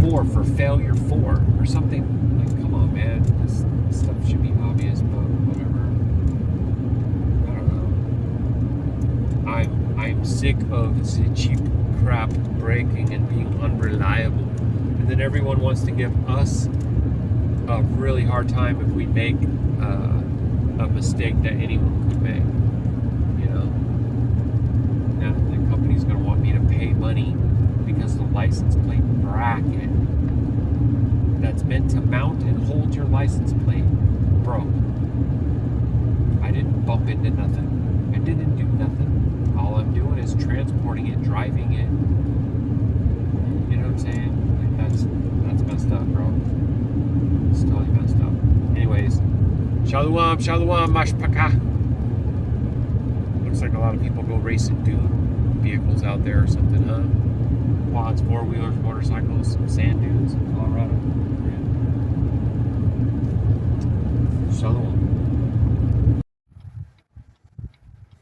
4 for failure 4 or something. Like, come on, man. This stuff should be obvious, but whatever. I don't know. I'm sick of the cheap crap breaking and being unreliable. And then everyone wants to give us a really hard time if we make a mistake that anyone could make. You know? Now the company's going to want me to pay money because the license plate bracket that's meant to mount and hold your license plate broke. I didn't bump into nothing. I didn't do nothing. All I'm doing is transporting it, driving it. You know what I'm saying? Like that's messed up, bro. It's totally messed up. Anyways, Shalom, Shalom, Mashpaka. Looks like a lot of people go racing dune vehicles out there or something, huh? Quads, four-wheelers, motorcycles, sand dunes in Colorado. Yeah. Shalom.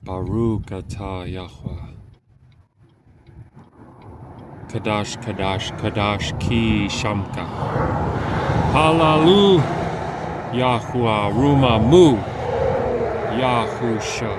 Baruk Atah Yahuah. Qadash, Qadash, Qadash Ki Shamka. Halalu Yahuah Rumamu Yahusha.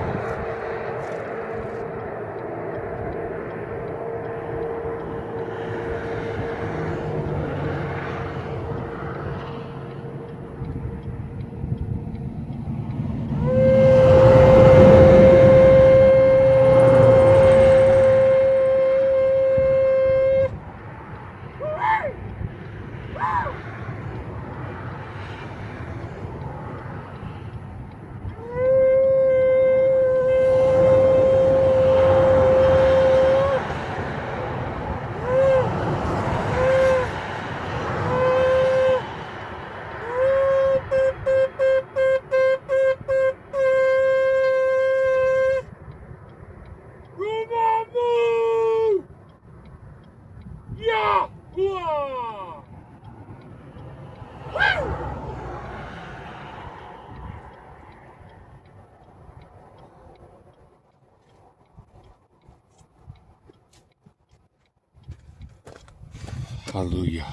Hallelujah.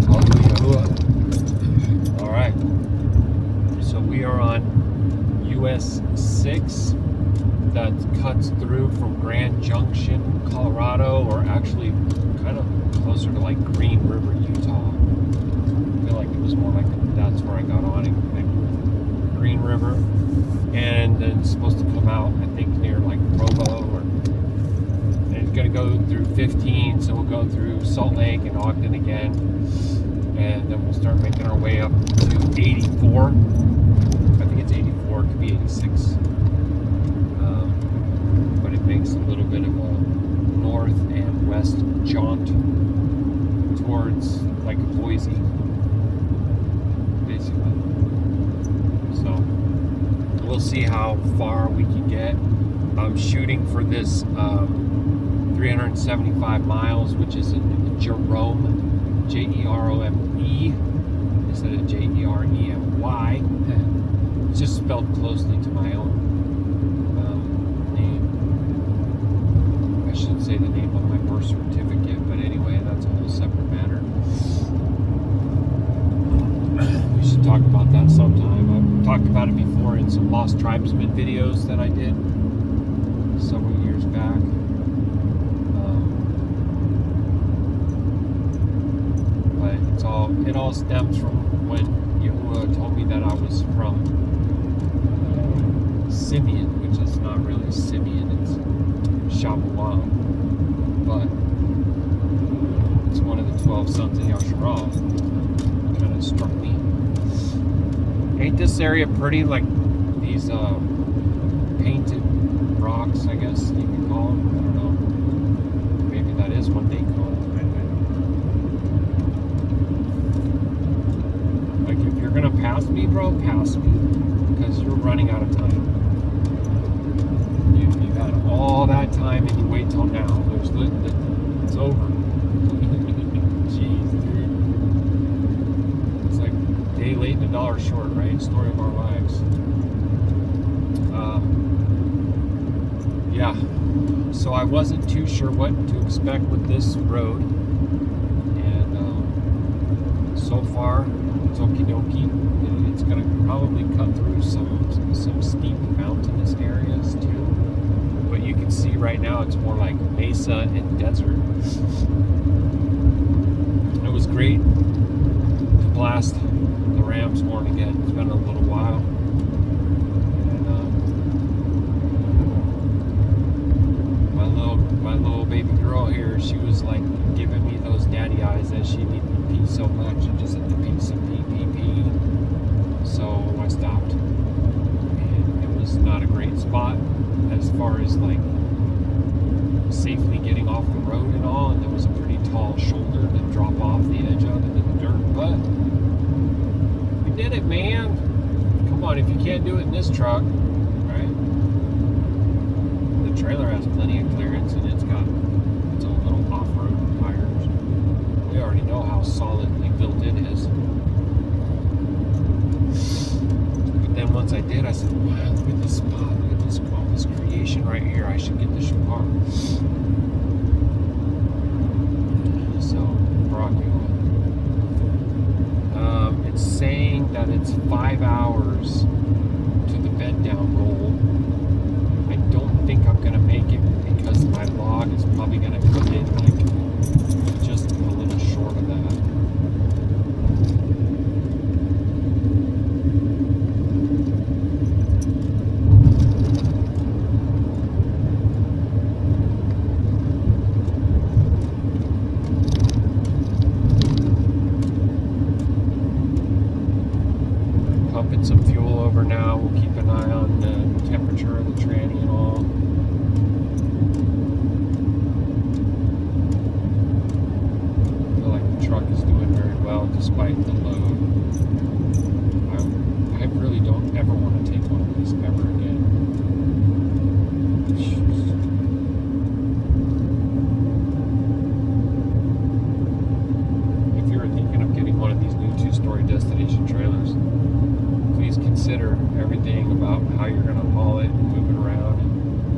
Hallelujah. All right. So we are on US 6 that cuts through from Grand Junction, Colorado, or actually kind of closer to like Green River, Utah. I feel like it was more like that's where I got on it, like Green River. And then it's supposed to come out, I think, near like Provo, or it's going to go through 15, so we'll go through Salt Lake and Ogden again, and then we'll start making our way up to 84. I think it's 84, it could be 86, but it makes a little bit of a north and west jaunt towards like Boise, basically. So we'll see how far we can get. I'm shooting for this 375 miles, which is in Jerome, Jerome, instead of Jeremy. It's just spelled closely to my own name. I should say the name of my birth certificate, but anyway, that's a whole separate matter. We should talk about that sometime. I've talked about it before in some Lost Tribesmen videos that I did several years back. But it all stems from when Yahuah told me that I was from Simeon, which is not really Simeon, it's Shavuot, but it's one of the 12 sons of Yashar'Al. Kind of struck me. Ain't this area pretty? Like these painted rocks, I guess you could call them. I don't know. Maybe that is what they call them. Like if you're gonna pass me, bro, pass me, because you're running out of time. You had all that time and you wait till now. It's over. Jeez, dude. It's like a day late and $1 short, right? Story of our lives. yeah, so I wasn't too sure what to expect with this road, and so far it's okie dokie. It's going to probably cut through some steep mountainous areas too, but you can see right now it's more like mesa and desert. It was great to blast the Rams horn again. It's been a little while. My little baby girl here, she was like giving me those daddy eyes that she needed to pee so much and just had to pee some pee. So I stopped, and it was not a great spot as far as like safely getting off the road and all, and there was a pretty tall shoulder to drop off the edge of into the dirt, but we did it, man. Come on, if you can't do it in this truck, right? The trailer has plenty of clearance, and it's got its own little off-road tires. We already know how solidly built it is. But then once I did, I said, wow, look at this spot, look at this, all this creation right here. I should get this car. So, Baruk Atah. It's saying that it's 5 hours to the bed down roll. I don't think I'm going to make it because my log is probably going to come in like just a little short of that. Pumping some fuel over now. We'll keep an eye on the temperature of the tranny and all. I feel like the truck is doing very well despite the load. I really don't ever want to take one of these ever again. If you're thinking of getting one of these new 2-story destination trailers, please consider everything about how you're going to haul it and move it around,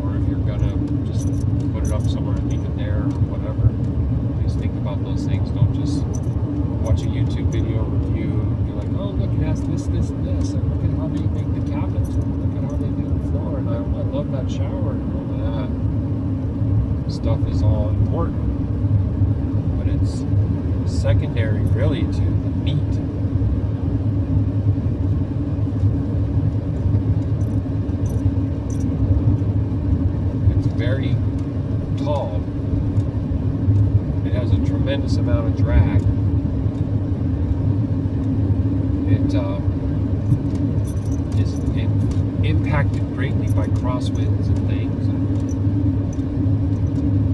or if you're going to just put it up somewhere and leave it there or whatever. Please think about those things. Don't just watch a YouTube video review and be like, oh, look, it has this, and this, and look at how they make the cabinets, look at how they do the floor, and I love that shower, and all of that stuff is all important, but it's secondary really to the meat. Very tall. It has a tremendous amount of drag. It is impacted greatly by crosswinds and things. And,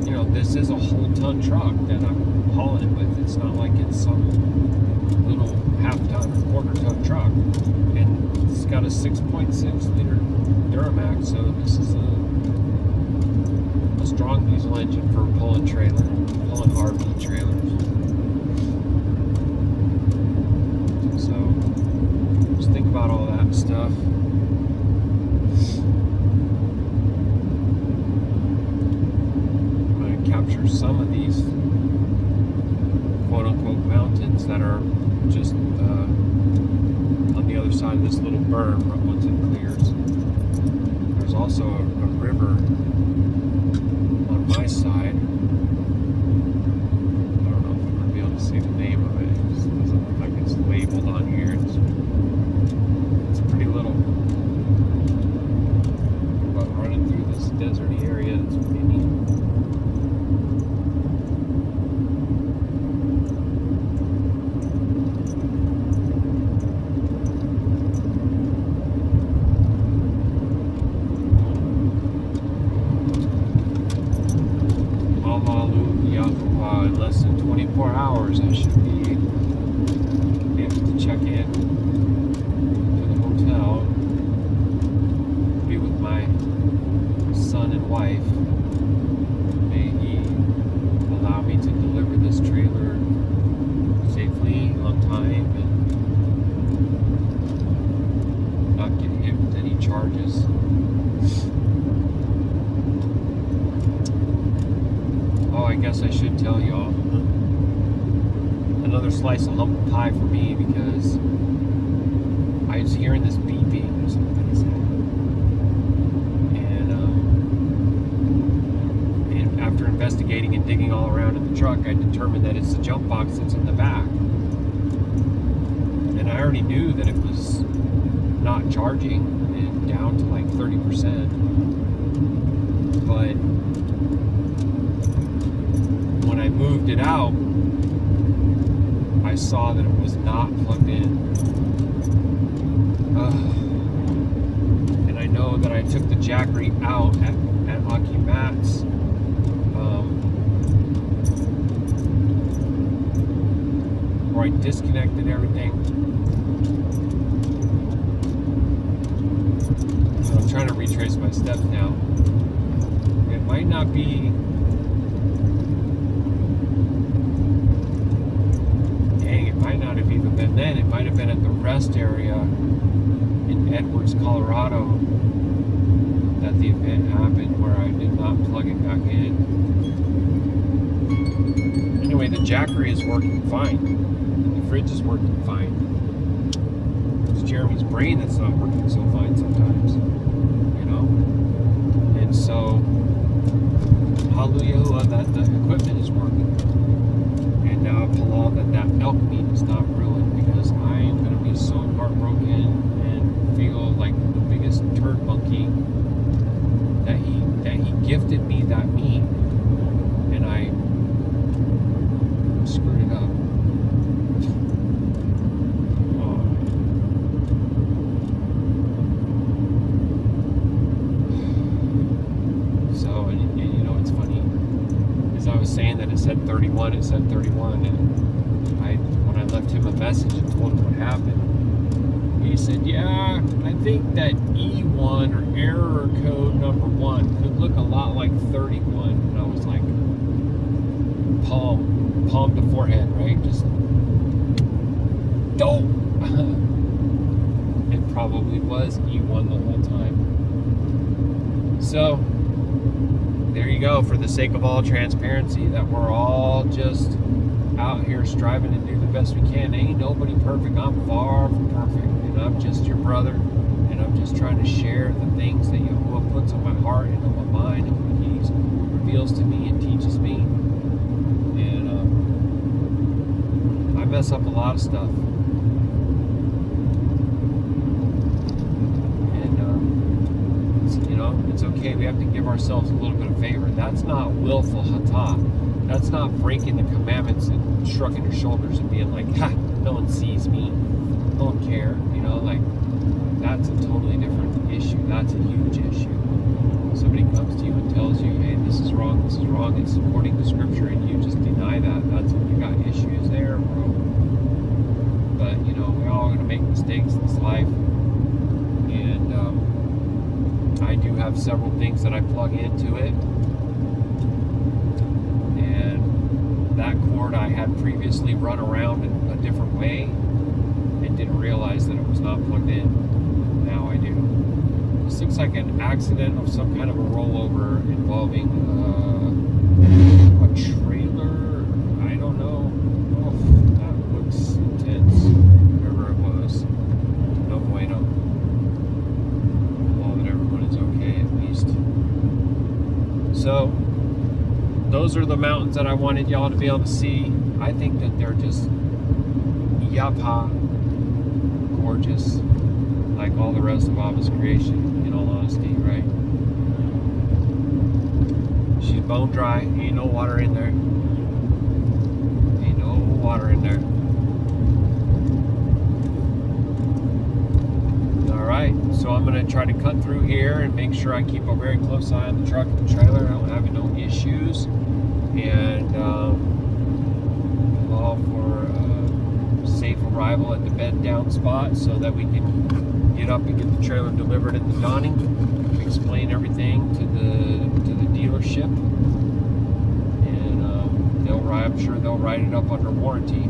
you know, this is a whole ton truck that I'm hauling it with. It's not like it's some little half-ton or quarter-ton truck. And it's got a 6.6 liter Duramax, so this is a strong diesel engine for pulling RV trailers. So just think about all that stuff. I'm going to capture some of these quote-unquote mountains that are just on the other side of this little berm once it clears. There's also a river on my side. I don't know if I'm going to be able to see the name of it. It just doesn't look like it's labeled on here. It's pretty little. But running through this deserty area, it's pretty neat. In less than 24 hours, I should be able to check in to the hotel, be with my son and wife. May he allow me to deliver this trailer safely, on time, and not get hit with any charges. I guess I should tell y'all. Another slice of humble pie for me, because I was hearing this beeping or something. And after investigating and digging all around in the truck, I determined that it's the jump box that's in the back. And I already knew that it was not charging and down to like 30%. But when I moved it out, I saw that it was not plugged in. And I know that I took the jackery out at Aki Matt's. Where I disconnected everything. I'm trying to retrace my steps now. It might not be. Dang, it might not have even been then. It might have been at the rest area in Edwards, Colorado, that the event happened, where I did not plug it back in. Anyway, the jackery is working fine. The fridge is working fine. It's Jeremy's brain that's not working so fine sometimes, you know? And so, hallelujah that the equipment is working. And now halal that elk meat is not ruined, because I am going to be so heartbroken and feel like the biggest turd monkey that he gifted me that meat, and I screwed it up. Saying that it said 31, it said 31, and when I left him a message and told him what happened, he said, yeah, I think that E1 or error code number 1 could look a lot like 31. And I was like, palm to forehead, right? Just dope. It probably was E1 the whole time. So there you go, for the sake of all transparency, that we're all just out here striving to do the best we can. Ain't nobody perfect. I'm far from perfect, and I'm just your brother, and I'm just trying to share the things that Yahuwah puts on my heart and on my mind, and what He reveals to me and teaches me. And I mess up a lot of stuff. It's okay. We have to give ourselves a little bit of favor. That's not willful hatah. That's not breaking the commandments and shrugging your shoulders and being like, ha, no one sees me. I don't care. That's a totally different issue. That's a huge issue. Somebody comes to you and tells you, hey, this is wrong, it's supporting the scripture, and you just deny that. You got issues there, bro. But, we're all going to make mistakes in this life. And, I do have several things that I plug into it, and that cord I had previously run around in a different way and didn't realize that it was not plugged in. Now I do. This looks like an accident of some kind of a rollover involving a trailer. I don't know. Oh, that looks intense. Whatever it was. No bueno. So those are the mountains that I wanted y'all to be able to see. I think that they're just yapa gorgeous, like all the rest of Abba's creation, in all honesty, right? She's bone dry, ain't no water in there. Ain't no water in there. Alright, so I'm going to try to cut through here and make sure I keep a very close eye on the truck and the trailer. I don't have no issues. And allow for safe arrival at the bed down spot so that we can get up and get the trailer delivered in the dawning. Explain everything to the dealership. And I'm sure they'll write it up under warranty.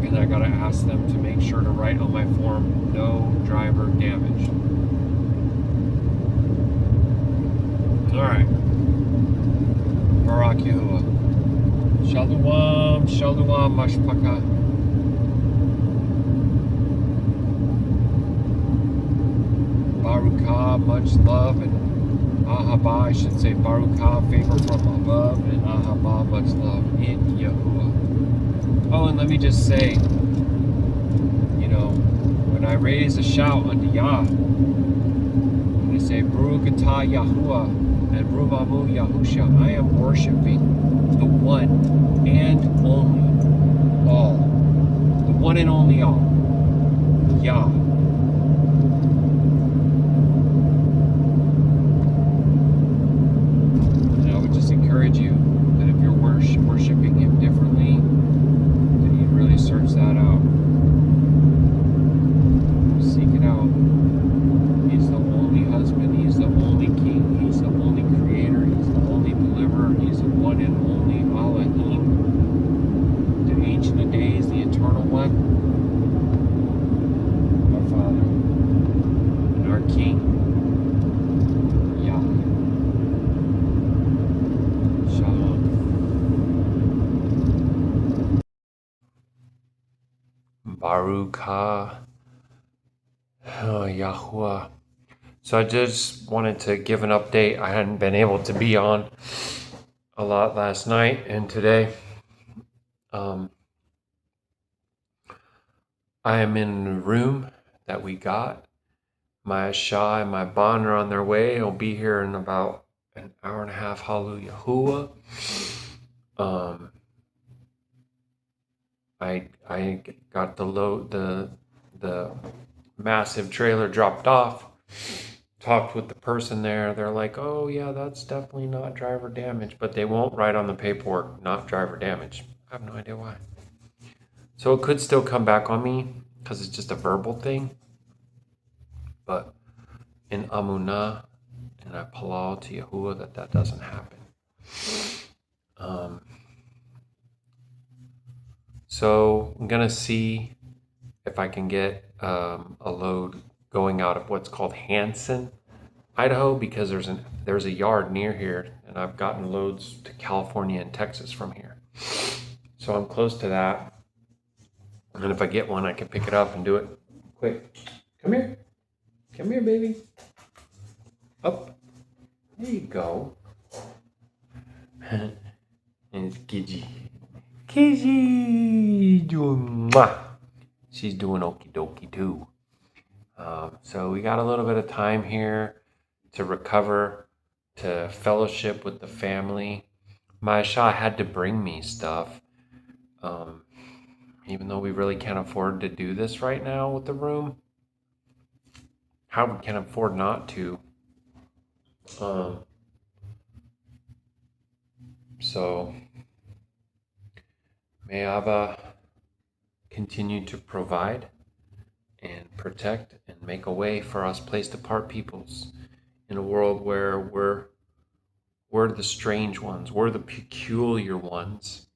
And I gotta ask them to make sure to write on my form, no driver damage. Shalom Mashpaka. Barukah, much love, and Ahaba, I should say Barukah, favor from above, and Ahaba, much love in Yahuwah. Oh, and let me just say, you know, when I raise a shout unto Yah, when I say Baruk Atah Yahuah and Ruvamu Yahusha, I am worshiping the one and only all. The one and only all. Yah. And I would just encourage you that if you're worshiping Him differently, that you really search that out. Seek it out. He's the only husband. He's the only king. He's the only creator. He's the only deliverer. He's the one and only Elohim, the Ancient of Days, the Eternal One, our Father, and our King, Yah. Shalom. Baruk Atah Yahuah. So I just wanted to give an update. I hadn't been able to be on a lot last night and today. I am in the room that we got. My Shah and my Bon are on their way. They'll be here in about an hour and a half. Hallelujah. I got the massive trailer dropped off. Talked with the person there. They're like, oh yeah, that's definitely not driver damage, but they won't write on the paperwork not driver damage. I have no idea why. So it could still come back on me because it's just a verbal thing. But in Amunah, and I palal to Yahuwah that doesn't happen. So I'm gonna see if I can get a load going out of what's called Hanson, Idaho, because there's a yard near here, and I've gotten loads to California and Texas from here. So I'm close to that. And if I get one, I can pick it up and do it quick. Come here. Come here, baby. Up. There you go. And it's Kiji. Kiji doing mwah. She's doing okie dokie too. So we got a little bit of time here to recover, to fellowship with the family. My Shah had to bring me stuff. Even though we really can't afford to do this right now with the room. How we can afford not to. So may Abba continue to provide and protect and make a way for us placed apart peoples in a world where we're the strange ones, we're the peculiar ones,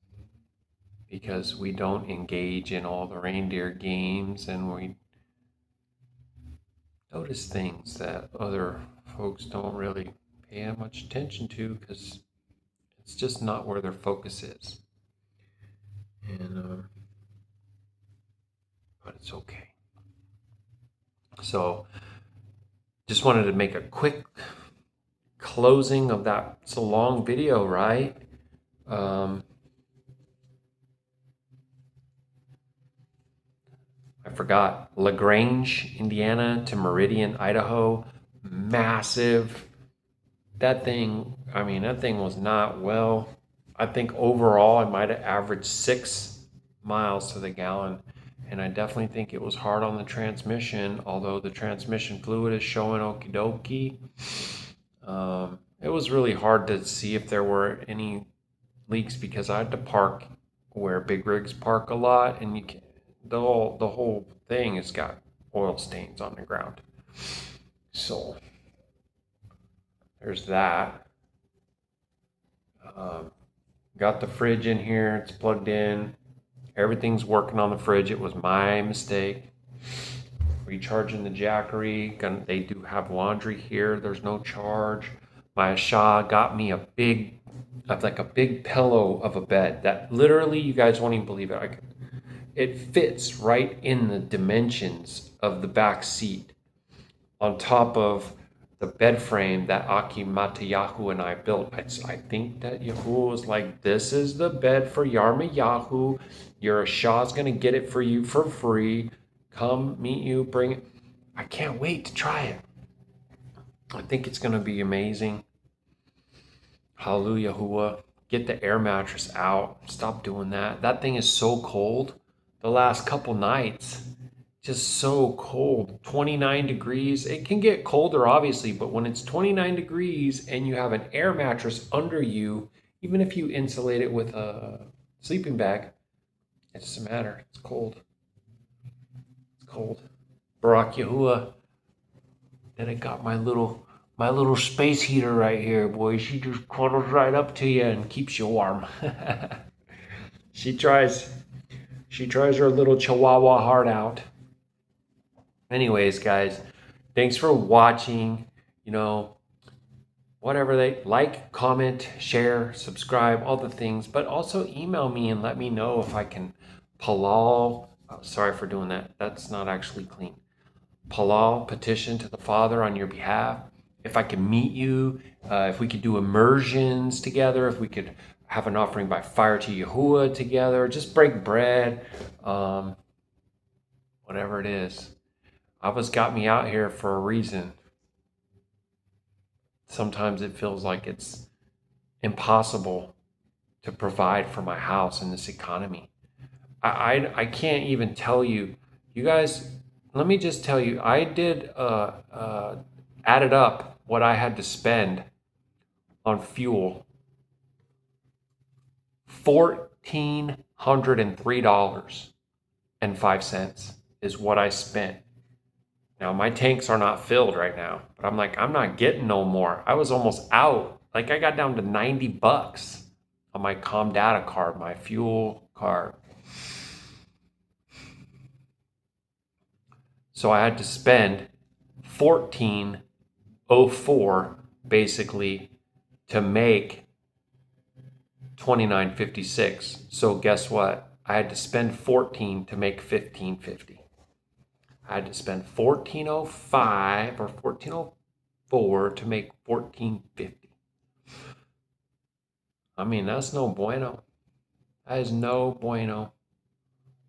because we don't engage in all the reindeer games and we notice things that other folks don't really pay that much attention to because it's just not where their focus is. And but it's okay. So just wanted to make a quick closing of that. It's a long video, right? I forgot. LaGrange, Indiana to Meridian, Idaho. Massive. That thing was not well. I think overall I might have averaged 6 miles to the gallon. And I definitely think it was hard on the transmission, although the transmission fluid is showing okie dokie. It was really hard to see if there were any leaks because I had to park where big rigs park a lot, and you can, the whole thing has got oil stains on the ground. So there's that. Got the fridge in here, it's plugged in. Everything's working on the fridge. It was my mistake. Recharging the Jackery. They do have laundry here. There's no charge. My Shah got me a big of like a big pillow of a bed that literally, you guys won't even believe it. It fits right in the dimensions of the back seat on top of the bed frame that Atah Yahuah and I built. I think that Yahuah was like, this is the bed for Yarmayahu. Your Shah's going to get it for you for free. Come meet you, bring it. I can't wait to try it. I think it's going to be amazing. Hallelujah, Yahuah. Get the air mattress out. Stop doing that. That thing is so cold. The last couple nights, just so cold. 29 degrees. It can get colder, obviously, but when it's 29 degrees and you have an air mattress under you, even if you insulate it with a sleeping bag, it doesn't matter. It's cold. It's cold. Baruk Yahuah. Then I got my little space heater right here, boy. She just cuddles right up to you and keeps you warm. She tries her little chihuahua heart out. Anyways, guys, thanks for watching. Whatever they like, comment, share, subscribe, all the things, but also email me and let me know if I can sorry for doing that. That's not actually clean. Petition to the Father on your behalf. If I can meet you, if we could do immersions together, if we could have an offering by fire to Yahuah together, just break bread, whatever it is. Abba's got me out here for a reason. Sometimes it feels like it's impossible to provide for my house in this economy. I can't even tell you. You guys, let me just tell you, I did added up what I had to spend on fuel. $1,403.05 is what I spent. Now, my tanks are not filled right now, but I'm like, I'm not getting no more. I was almost out. Like, I got down to $90 on my Comdata card, my fuel card. So I had to spend $14.04 basically to make $29.56. So guess what? I had to spend $14 to make $15.50. I had to spend $14.05 or $14.04 to make $14.50. I mean, that's no bueno. That is no bueno.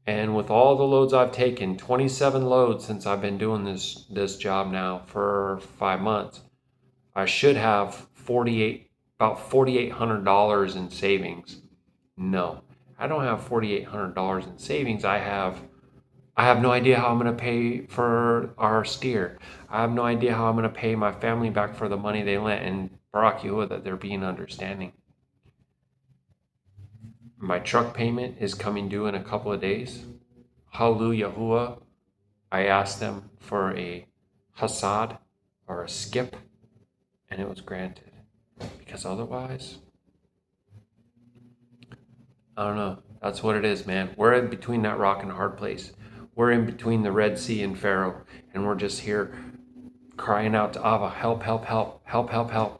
And with all the loads I've taken, 27 loads since I've been doing this job now for 5 months, I should have about $4,800 in savings. No, I don't have $4,800 in savings. I have no idea how I'm going to pay for our steer. I have no idea how I'm going to pay my family back for the money they lent, and Baruk Yahuah that they're being understanding. My truck payment is coming due in a couple of days. Hallelujah, Yahuah. I asked them for a hasad or a skip, and it was granted. Because otherwise, I don't know. That's what it is, man. We're in between that rock and a hard place. We're in between the Red Sea and Pharaoh, and we're just here crying out to Abba, help, help, help, help, help, help.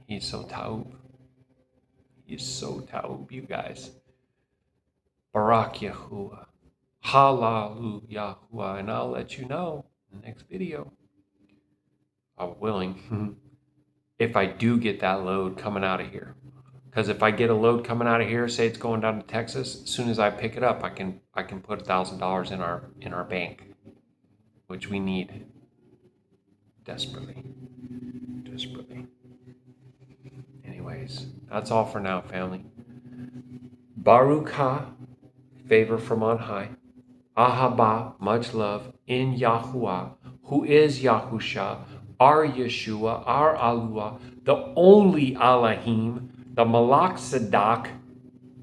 He's so taub. He's so taub, you guys. Baruk Yahuah. Hallelujah, Yahuah. And I'll let you know in the next video, I'm willing, if I do get that load coming out of here. Because if I get a load coming out of here, say it's going down to Texas, as soon as I pick it up, I can put $1,000 in our bank, which we need desperately. Anyways, that's all for now, family. Baruk Ha, favor from on high. Ahaba, much love in Yahuah, who is Yahusha, our Yeshua, our Alua, the only Elohim, the Malach Sadak,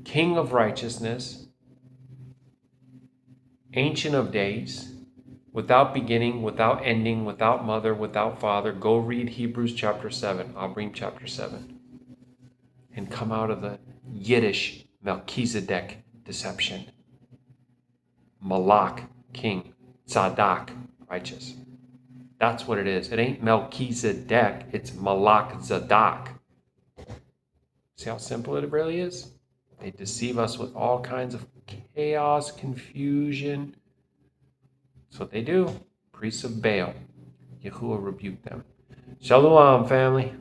King of Righteousness, Ancient of Days, without beginning, without ending, without mother, without father. Go read Hebrews chapter 7, Abrim chapter 7, and come out of the Yiddish Melchizedek deception. Malach, King, Tzaddak, righteous. That's what it is. It ain't Melchizedek. It's Malach Zadok. See how simple it really is? They deceive us with all kinds of chaos, confusion. That's what they do. Priests of Baal. Yahuwah rebuked them. Shalom, family.